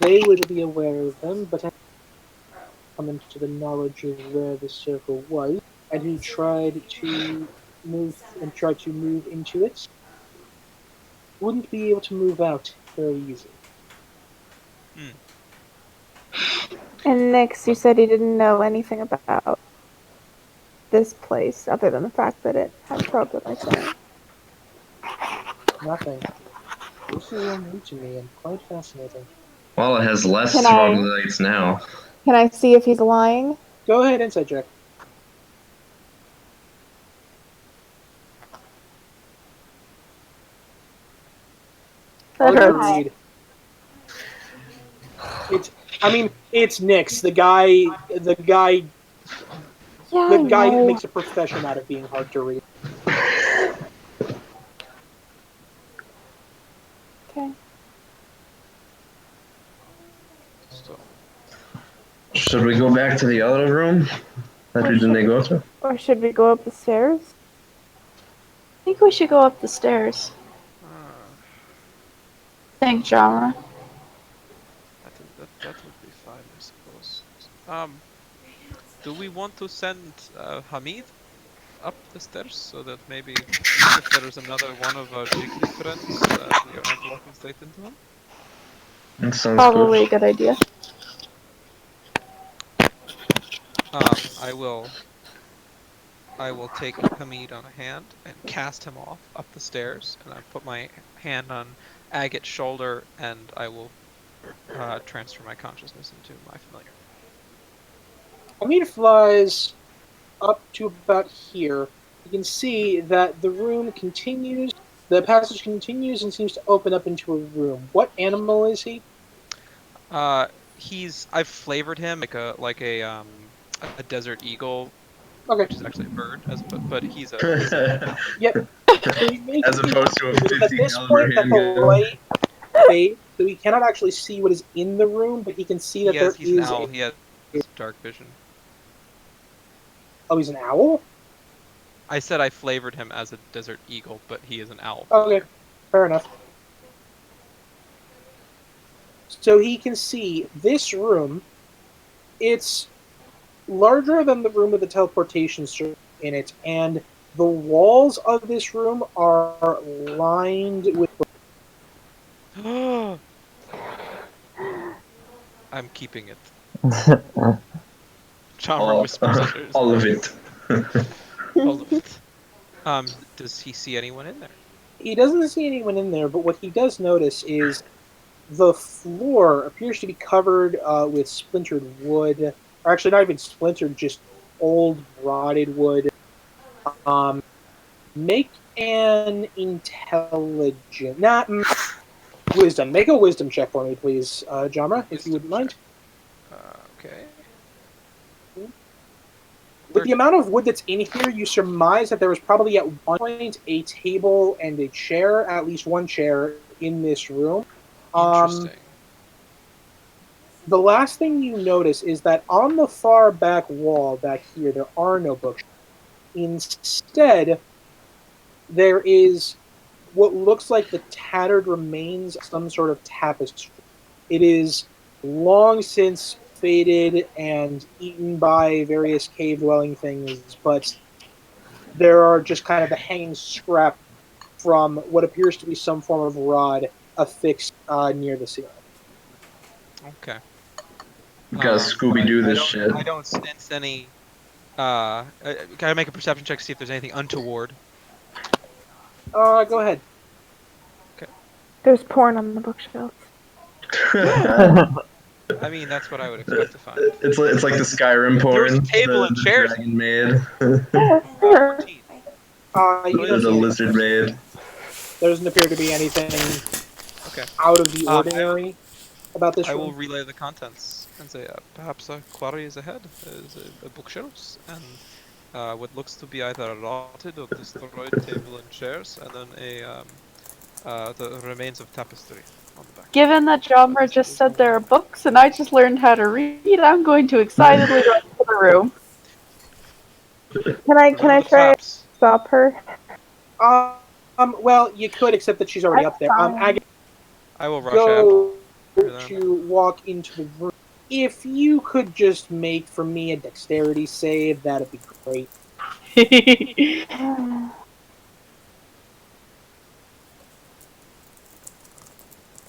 they would be aware of them, but come into the knowledge of where the circle was, and who tried to move into it, wouldn't be able to move out very easily. And Nix, you said he didn't know anything about this place other than the fact that it had probes like that. Nothing. This is all new to me and quite fascinating. Well, it has less Can I- troglodytes now. Can I see if he's lying? Go ahead, insight check. Agreed. It's Nix, the guy who makes a profession out of being hard to read. Okay. So, Should we go back to the other room that we didn't go to? Or should we go up the stairs? I think we should go up the stairs. Thank Jama. that would be fine, I suppose. Do we want to send Hamid up the stairs so that maybe if there is another one of our Jiggly friends, we aren't walking straight into him? That sounds Probably a good. good idea. I will take Hamid on a hand and cast him off up the stairs, and I put my hand on Agate's shoulder, and I will transfer my consciousness into my familiar. Hamid flies up to about here. You can see that the passage continues and seems to open up into a room. What animal is he? I've flavored him like a desert eagle. Okay. Which is actually a bird, but he's a... Yep. As opposed to a 50 at this point that the light fades, so he cannot actually see what is in the room, but he can see that he's an owl. He has dark vision. Oh, he's an owl? I said I flavored him as a desert eagle, but he is an owl. Okay, fair enough. So he can see this room. It's larger than the room with the teleportation circle in it, and the walls of this room are lined with... I'm keeping it. Charmer whispers others. All of it. All of it. Does he see anyone in there? He doesn't see anyone in there, but what he does notice is the floor appears to be covered with splintered wood. Or actually, not even splintered, just old, rotted wood. Make an intelligence... wisdom. Make a wisdom check for me, please, Jamra, if you wouldn't mind. Okay. With the amount of wood that's in here, you surmise that there was probably at one point a table and a chair, at least one chair, in this room. Interesting. the last thing you notice is that on the far back wall back here, there are no books. Instead, there is what looks like the tattered remains of some sort of tapestry. It is long since faded and eaten by various cave dwelling things, but there are just kind of the hanging scrap from what appears to be some form of rod affixed near the ceiling. Okay. Gotta Scooby Doo this shit. I don't sense any. Gotta make a perception check to see if there's anything untoward. Go ahead. There's porn on the bookshelf. I mean, that's what I would expect to find. It's like the Skyrim porn. There's a table and chairs. Dragon maid. 14. There's a lizard maid. There doesn't appear to be anything Okay. out of the ordinary about this I room. will relay the contents and say perhaps a quarry is ahead. There's a bookshelves and what looks to be either a rotted or destroyed table and chairs, and then the remains of tapestry on the back. Given that Jambra just said there are books and I just learned how to read, I'm going to excitedly run to the room. Can I try to stop her? Well, you could, except that she's already up there. I will rush go after to walk into the room. If you could just make for me a dexterity save, that'd be great.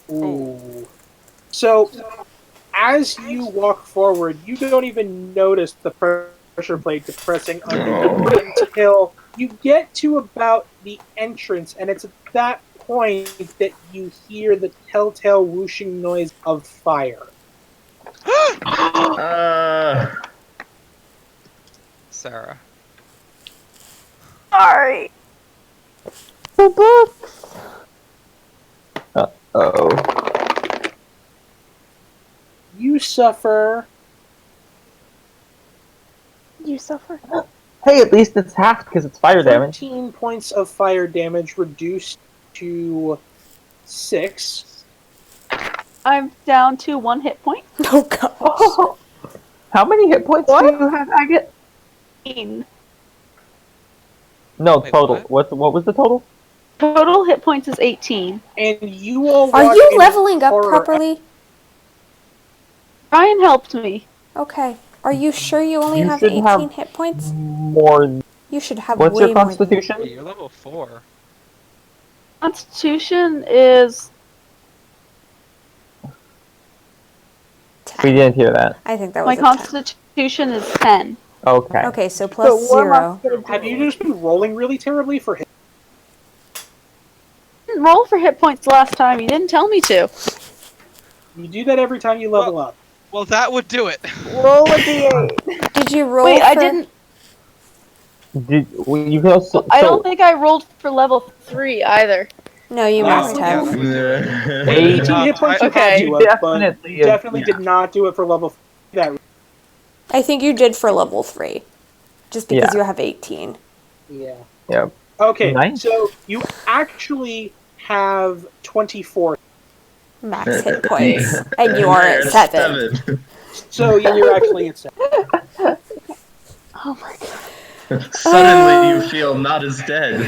Ooh. So, as you walk forward, you don't even notice the pressure plate depressing under you until you get to about the entrance, and it's at that point that you hear the telltale whooshing noise of fire. Sarah. Sorry. The books. Uh-oh. You suffer. You suffer. Hey, at least it's half because it's fire damage. 13 points of fire damage reduced to 6. I'm down to 1 hit point. Oh gosh. How many hit points do you have? I get 18. No, Wait, total. What was the total? Total hit points is 18. And you all Are watch you in leveling up horror. properly? Ryan helped me. Okay. Are you sure you only You have should 18 have hit points? More. You should have What's way your more than constitution? Hey, you're level 4. Constitution is... We didn't hear that. I think that My was a 10. constitution is 10. Okay. Okay, so plus what am I 0. gonna do? Have you just been rolling really terribly for hit? I didn't roll for hit points last time. You didn't tell me to. You do that every time you level up. Well, that would do it. Roll a d8. Did you roll Wait, for... I didn't... You can also. I don't think I rolled for level 3 either. No, you No, must Yeah, have. that would do it. 18 hit points you Okay. had to have, but Definitely you definitely did not do it for level 3. That I think you did for level 3. Just because Yeah. you have 18. yeah. Yep. Okay, Nice. so you actually have 24. Max hit points. And you are at 7. So you're actually at 7. Oh my god. Suddenly you feel not as dead.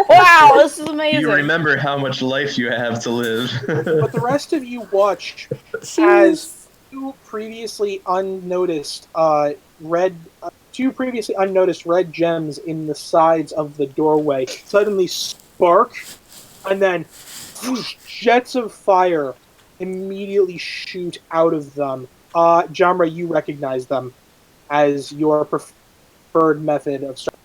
Wow, this is amazing. You remember how much life you have to live. But the rest of you watch Jeez. as two previously unnoticed red gems in the sides of the doorway suddenly spark, and then jets of fire immediately shoot out of them. Jamra, you recognize them as your preferred method of starting.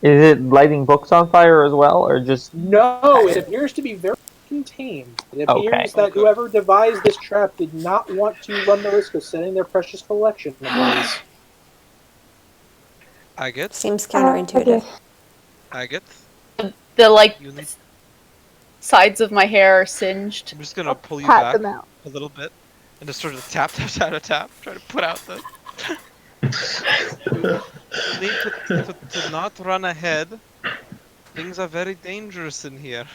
Is it lighting books on fire as well, or just? No, it appears to be very contained. It appears that whoever devised this trap did not want to run the risk of setting their precious collection ablaze. Agate? Seems counterintuitive. Agate? The, like, You need... sides of my hair are singed. I'm just gonna pull you Pat back them out. a little bit and just sort of tap, try to put out the... You need to not run ahead. Things are very dangerous in here.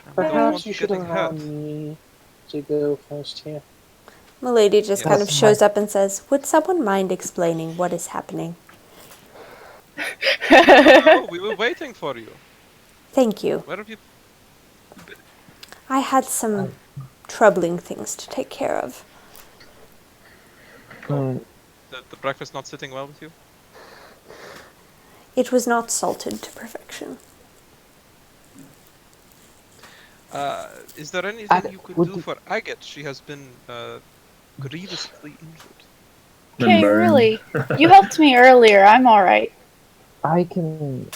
And we don't Perhaps want you you should getting allow hurt. me to go first here. Milady just Yes. kind of shows up and says, "Would someone mind explaining what is happening?" Oh, we were waiting for you. Thank you. Where have you? I had some troubling things to take care of. The breakfast not sitting well with you? It was not salted to perfection. Is there anything you could would do you- for Agate? She has been grievously injured. Okay, Burned. really? You helped me earlier. I'm alright. I can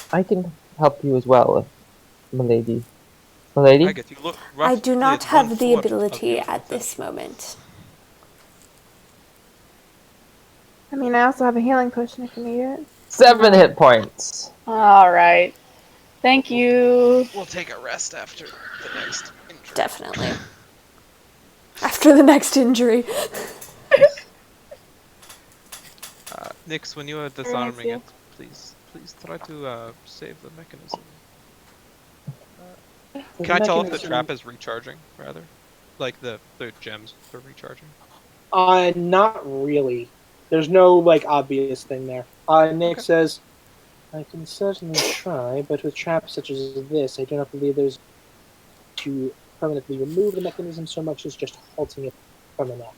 help you as well, milady. Milady? Agate, you look roughly I do not at have the 1/4 of ability your at this potential. moment. I mean, I also have a healing potion if you need it. 7 hit points. Alright. Thank you. We'll take a rest after the next injury. Definitely. After the next injury. Nix, when you are Very nice, disarming yeah. it, please try to save the mechanism. Can I tell if the trap is recharging, rather? Like the gems are recharging? Not really. There's no obvious thing there. Nick says, "I can certainly try, but with traps such as this, I do not believe there's to permanently remove the mechanism so much as just halting it from enough."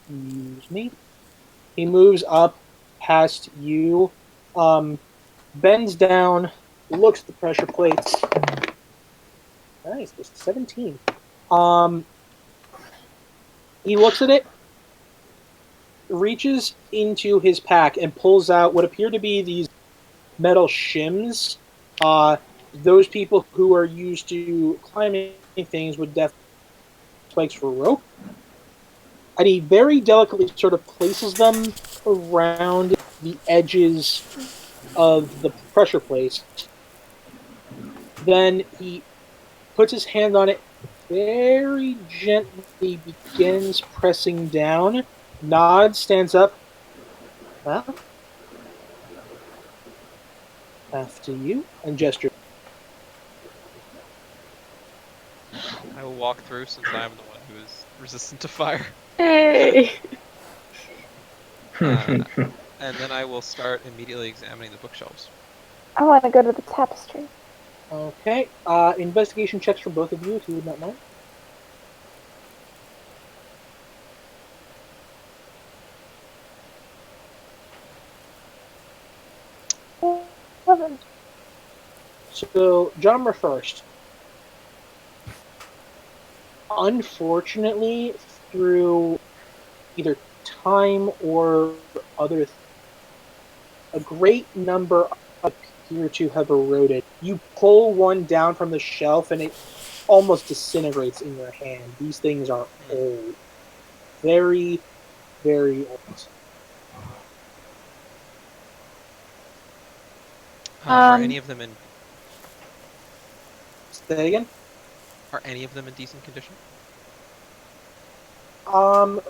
Excuse me. He moves up past you, bends down, looks at the pressure plates. Nice, there's 17. He looks at it, reaches into his pack, and pulls out what appear to be these metal shims. Those people who are used to climbing things would definitely spikes for rope. And he very delicately sort of places them around the edges of the pressure plate. Then he puts his hand on it, very gently begins pressing down, nods, stands up. Well, after you, and gestures. I will walk through since I am the one who is resistant to fire. Hey. And then I will start immediately examining the bookshelves. I want to go to the tapestry. Okay. Investigation checks for both of you, if you would not mind. So, Jomra first. Unfortunately, through either time or other, a great number appear to have eroded. You pull one down from the shelf and it almost disintegrates in your hand. These things are old. Very, very old. Are any of them in? Say again? Are any of them in decent condition?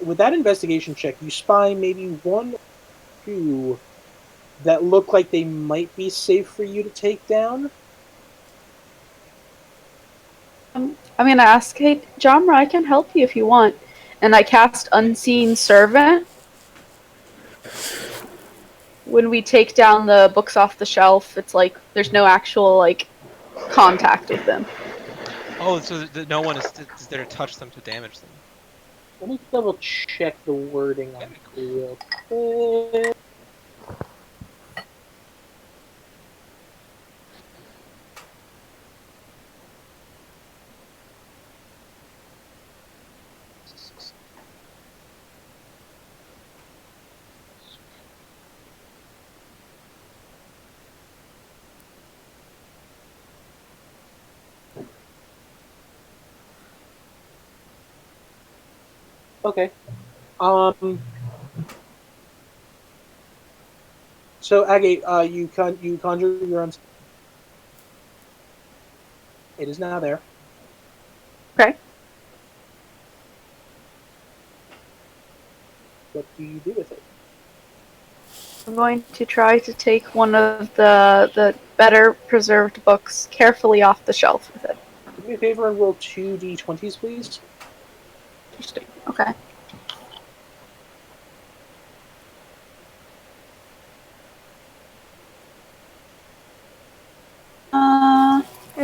With that investigation check, you spy maybe one or two that look like they might be safe for you to take down. I'm gonna ask, hey, Jamra, I can help you if you want. And I cast Unseen Servant. When we take down the books off the shelf, it's like there's no actual contact with them. Oh, so no one is there to touch them to damage them. Let me double check the wording on it real quick. Okay. So Agate, you conjure your own. It is now there. Okay. What do you do with it? I'm going to try to take one of the better preserved books carefully off the shelf with it. Do me a favor and roll 2 d20s, please. Interesting. Okay.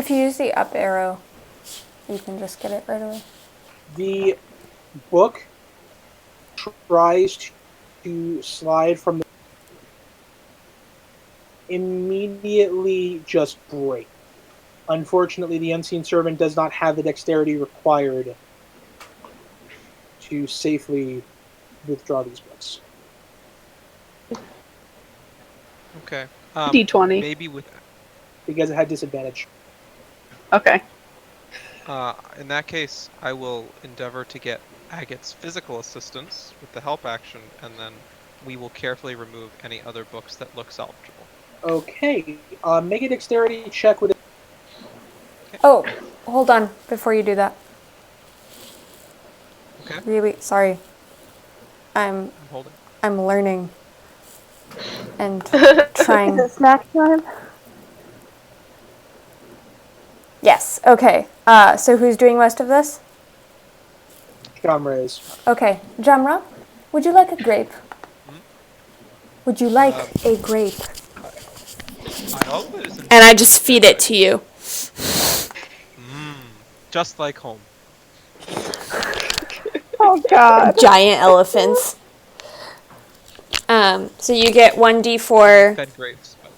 If you use the up arrow, you can just get it right away. The book tries to slide from the immediately just break. Unfortunately, the unseen servant does not have the dexterity required to safely withdraw these books. Okay. D20. Maybe with. Because it had disadvantage. Okay. In that case, I will endeavor to get Agate's physical assistance with the help action, and then we will carefully remove any other books that look salvageable. Okay. Make a dexterity check with. Oh, hold on before you do that. Okay. Really, sorry. I'm holding. I'm learning and Is trying. it snack time? Yes. Okay. So who's doing most of this? Genre is. Okay, Jamra, would you like a grape? Would you like a grape? I always. And I just feed it to you. Just like home. Oh god. Giant elephants. So you get 1d4. Fed grapes. But...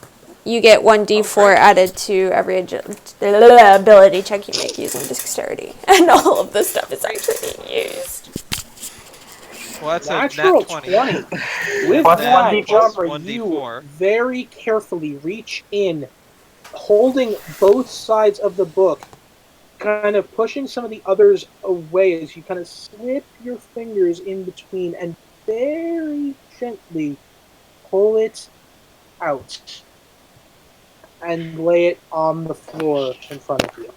You get 1d4 added to every ability check you make using dexterity, and all of this stuff is actually being used. Well, that's Natural a nat 20. 20. With Plus that, 1d4. Jumper, you very carefully reach in, holding both sides of the book, kind of pushing some of the others away as you kind of slip your fingers in between and very gently pull it out and lay it on the floor in front of you.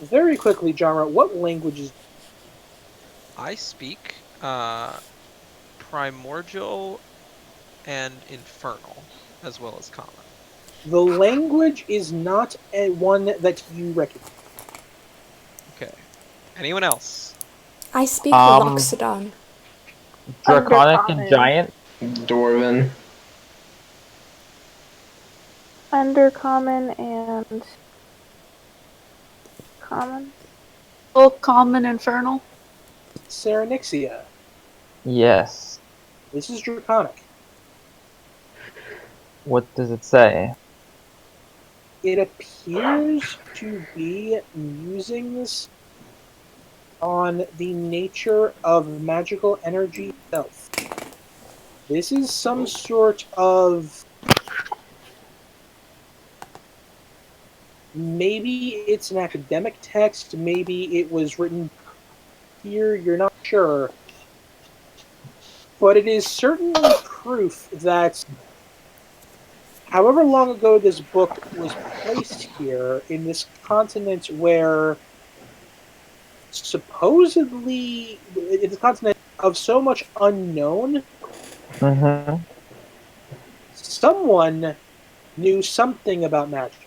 Very quickly, Jara, what languages? I speak Primordial and Infernal, as well as Common. The language is not one that you recognize. Okay. Anyone else? I speak Loxodon. Draconic and Giant. Dwarven. Undercommon and common. Full common infernal. Serenixia. Yes. This is Draconic. What does it say? It appears to be musings on the nature of magical energy itself. This is some sort of... Maybe it's an academic text, maybe it was written here, you're not sure. But it is certainly proof that however long ago this book was placed here, in this continent where supposedly, it's a continent of so much unknown, someone knew something about magic.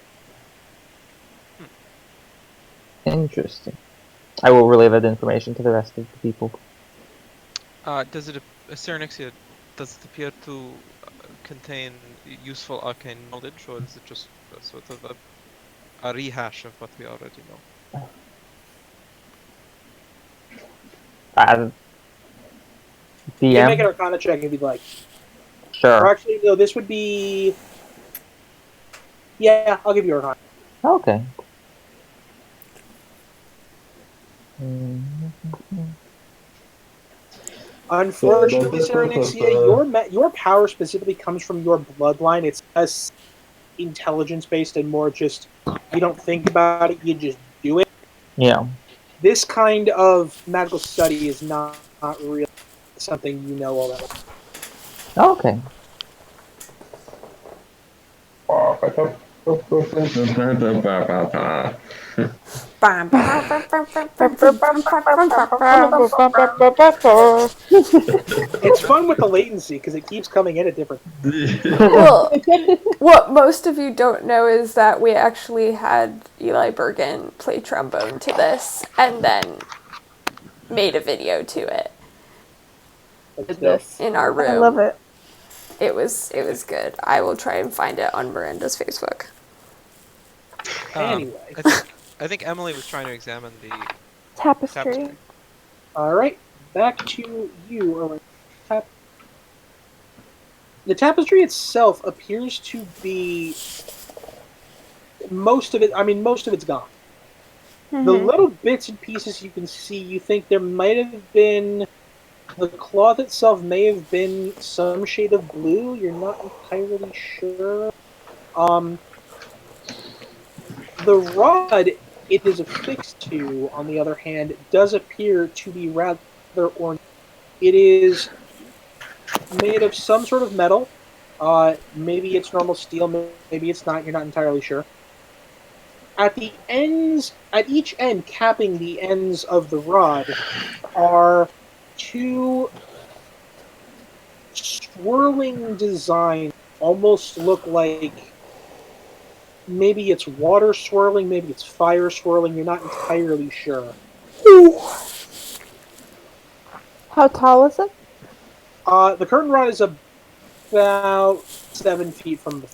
Interesting. I will relay that information to the rest of the people. Does it, Serenixia, does it appear to contain useful arcane knowledge, or is it just a sort of a rehash of what we already know? You can make an DM? Arcana check if you'd like. Or Sure. actually, no, this would be... Yeah, I'll give you Arcana. Okay. Unfortunately, Serenixia, your power specifically comes from your bloodline. It's less intelligence-based and more just, you don't think about it, you just do it. Yeah. This kind of magical study is not really something you know all that well. Okay. It's fun with the latency because it keeps coming in at different... Well, what most of you don't know is that we actually had Eli Bergen play trombone to this and then made a video to it That's dope. in our room. I love it. It was good. I will try and find it on Miranda's Facebook. Anyway. I think Emily was trying to examine the Tapestry. tapestry. All right, back to you. The tapestry itself appears to be most of it. I mean, most of it's gone. The little bits and pieces you can see, you think there might have been. The cloth itself may have been some shade of blue. You're not entirely sure. The rod it is affixed to, on the other hand, does appear to be rather ornate. It is made of some sort of metal. Maybe it's normal steel, maybe it's not. You're not entirely sure. At the ends, at each end, capping the ends of the rod, are two swirling designs. Almost look like maybe it's water swirling, maybe it's fire swirling. You're not entirely sure. How tall is it? The curtain rod is about 7 feet from the.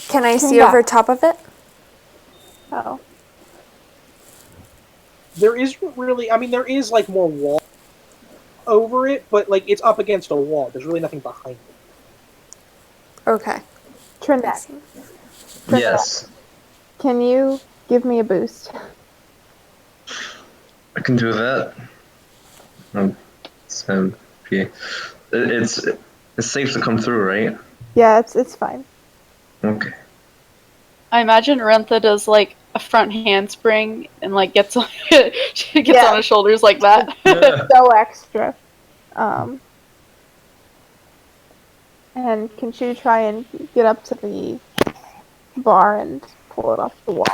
Can I Turn see back. over top of it? Oh. There isn't really. I mean, there is like more wall over it, but like it's up against a wall. There's really nothing behind it. Okay. Turn back. Yes, Can you give me a boost? I can do that. Okay. It's safe to come through, right? Yeah, it's fine. Okay. I imagine Rentha does like a front handspring and like gets on she gets Yeah. on his shoulders like that. Yeah. So extra. And can she try and get up to the bar and pull it off the wall?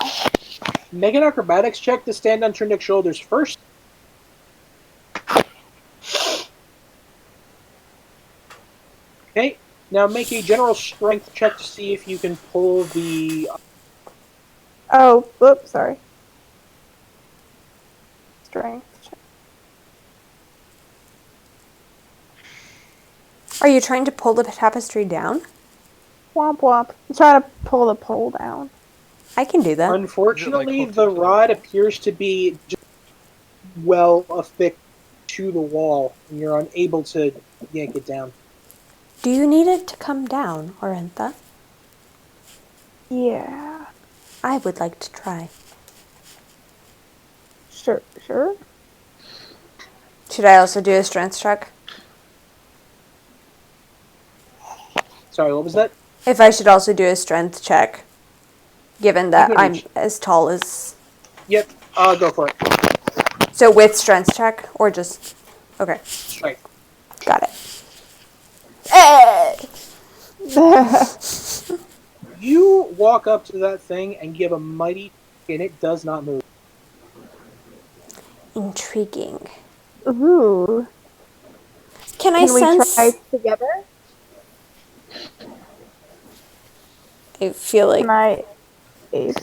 Make an acrobatics check to stand on Trinick's shoulders first. Okay, now make a general strength check to see if you can pull the. Oh, whoops, sorry. Strength check. Are you trying to pull the tapestry down? Womp womp. I'm trying to pull the pole down. I can do that. Unfortunately, hooked the into the rod wall? appears to be just well affixed to the wall, and you're unable to yank it down. Do you need it to come down, Orentha? Yeah. I would like to try. Sure. Should I also do a strength check? Sorry, what was that? If I should also do a strength check, given that You can I'm reach. as tall as... Yep, go for it. So with strength check, or just... Okay, Strength. got it. Eh! You walk up to that thing and give a mighty, and it does not move. Intriguing. Ooh. Can I Can we sense... try together? I feel like... Can I aid?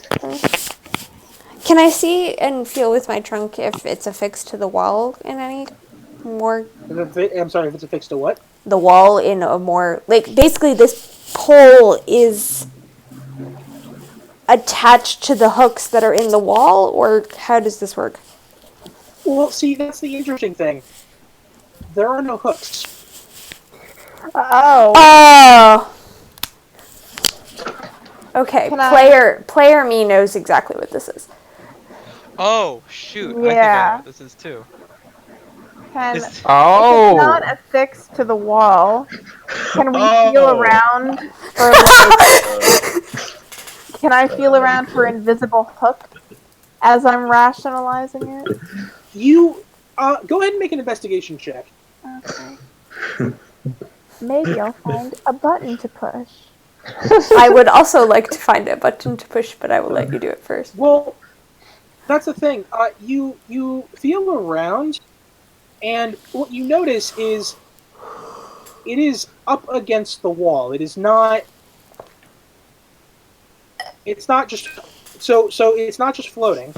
Can I see and feel with my trunk if it's affixed to the wall in any more... I'm sorry, if it's affixed to what? The wall in a more... Like, basically this pole is attached to the hooks that are in the wall, or how does this work? Well, see, that's the interesting thing. There are no hooks. Oh. Oh! Okay, Can I- player me knows exactly what this is. Oh shoot! I think I know Yeah. what this is too. Can This- If Oh. it's not affixed to the wall, can we Oh. feel around for like, can I feel around for invisible hook as I'm rationalizing it? You, go ahead and make an investigation check. Okay. Maybe I'll find a button to push. I would also like to find a button to push, but I will let you do it first. Well, that's the thing. You feel around, and what you notice is it is up against the wall. It is not. It's not just so. It's not just floating.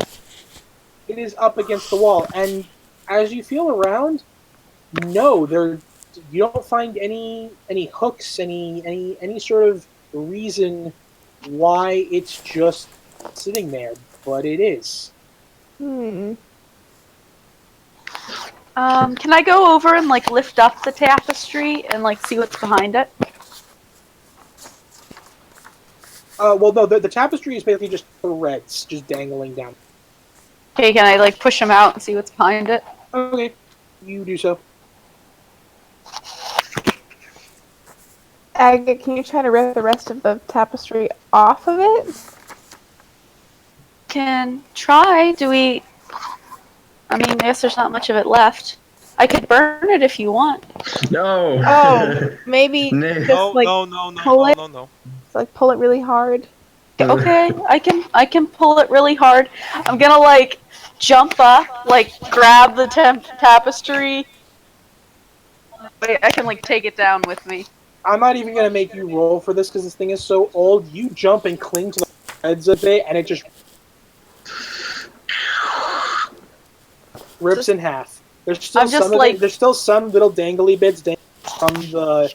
It is up against the wall, and as you feel around, no, there you don't find any hooks, any sort of reason why it's just sitting there, but it is. Hmm. Can I go over and like lift up the tapestry and like see what's behind it? Well, no, the tapestry is basically just threads just dangling down. Okay, can I like push them out and see what's behind it? Okay, you do so. Agate, can you try to rip the rest of the tapestry off of it? Can try. Do we? I mean, I guess there's not much of it left. I could burn it if you want. No. Oh, maybe Nick. just No, like no, no, no, pull no, it. no, no. Like pull it really hard. Okay, I can pull it really hard. I'm gonna like jump up, like grab the tapestry. Wait, I can like take it down with me. I'm not even gonna make you roll for this because this thing is so old. You jump and cling to the threads of it, and it just rips in half. There's still I'm just some of like- it. There's still some little dangly bits from the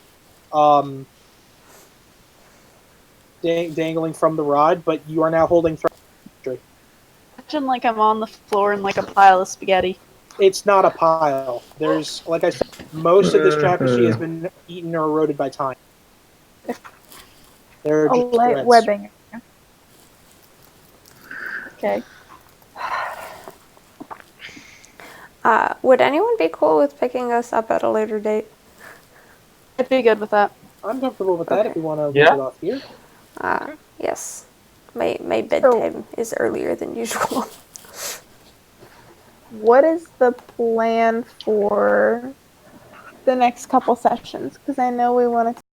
dangling from the rod, but you are now holding thread. Imagine like I'm on the floor in like a pile of spaghetti. It's not a pile. There's, like I said, most of this tapestry has been eaten or eroded by time. They're A just light threads. webbing. Okay. Would anyone be cool with picking us up at a later date? I'd be good with that. I'm comfortable with that if Okay. we want to Yeah. leave it off here. Yes. My bedtime is earlier than usual. What is the plan for the next couple sessions? Because I know we want to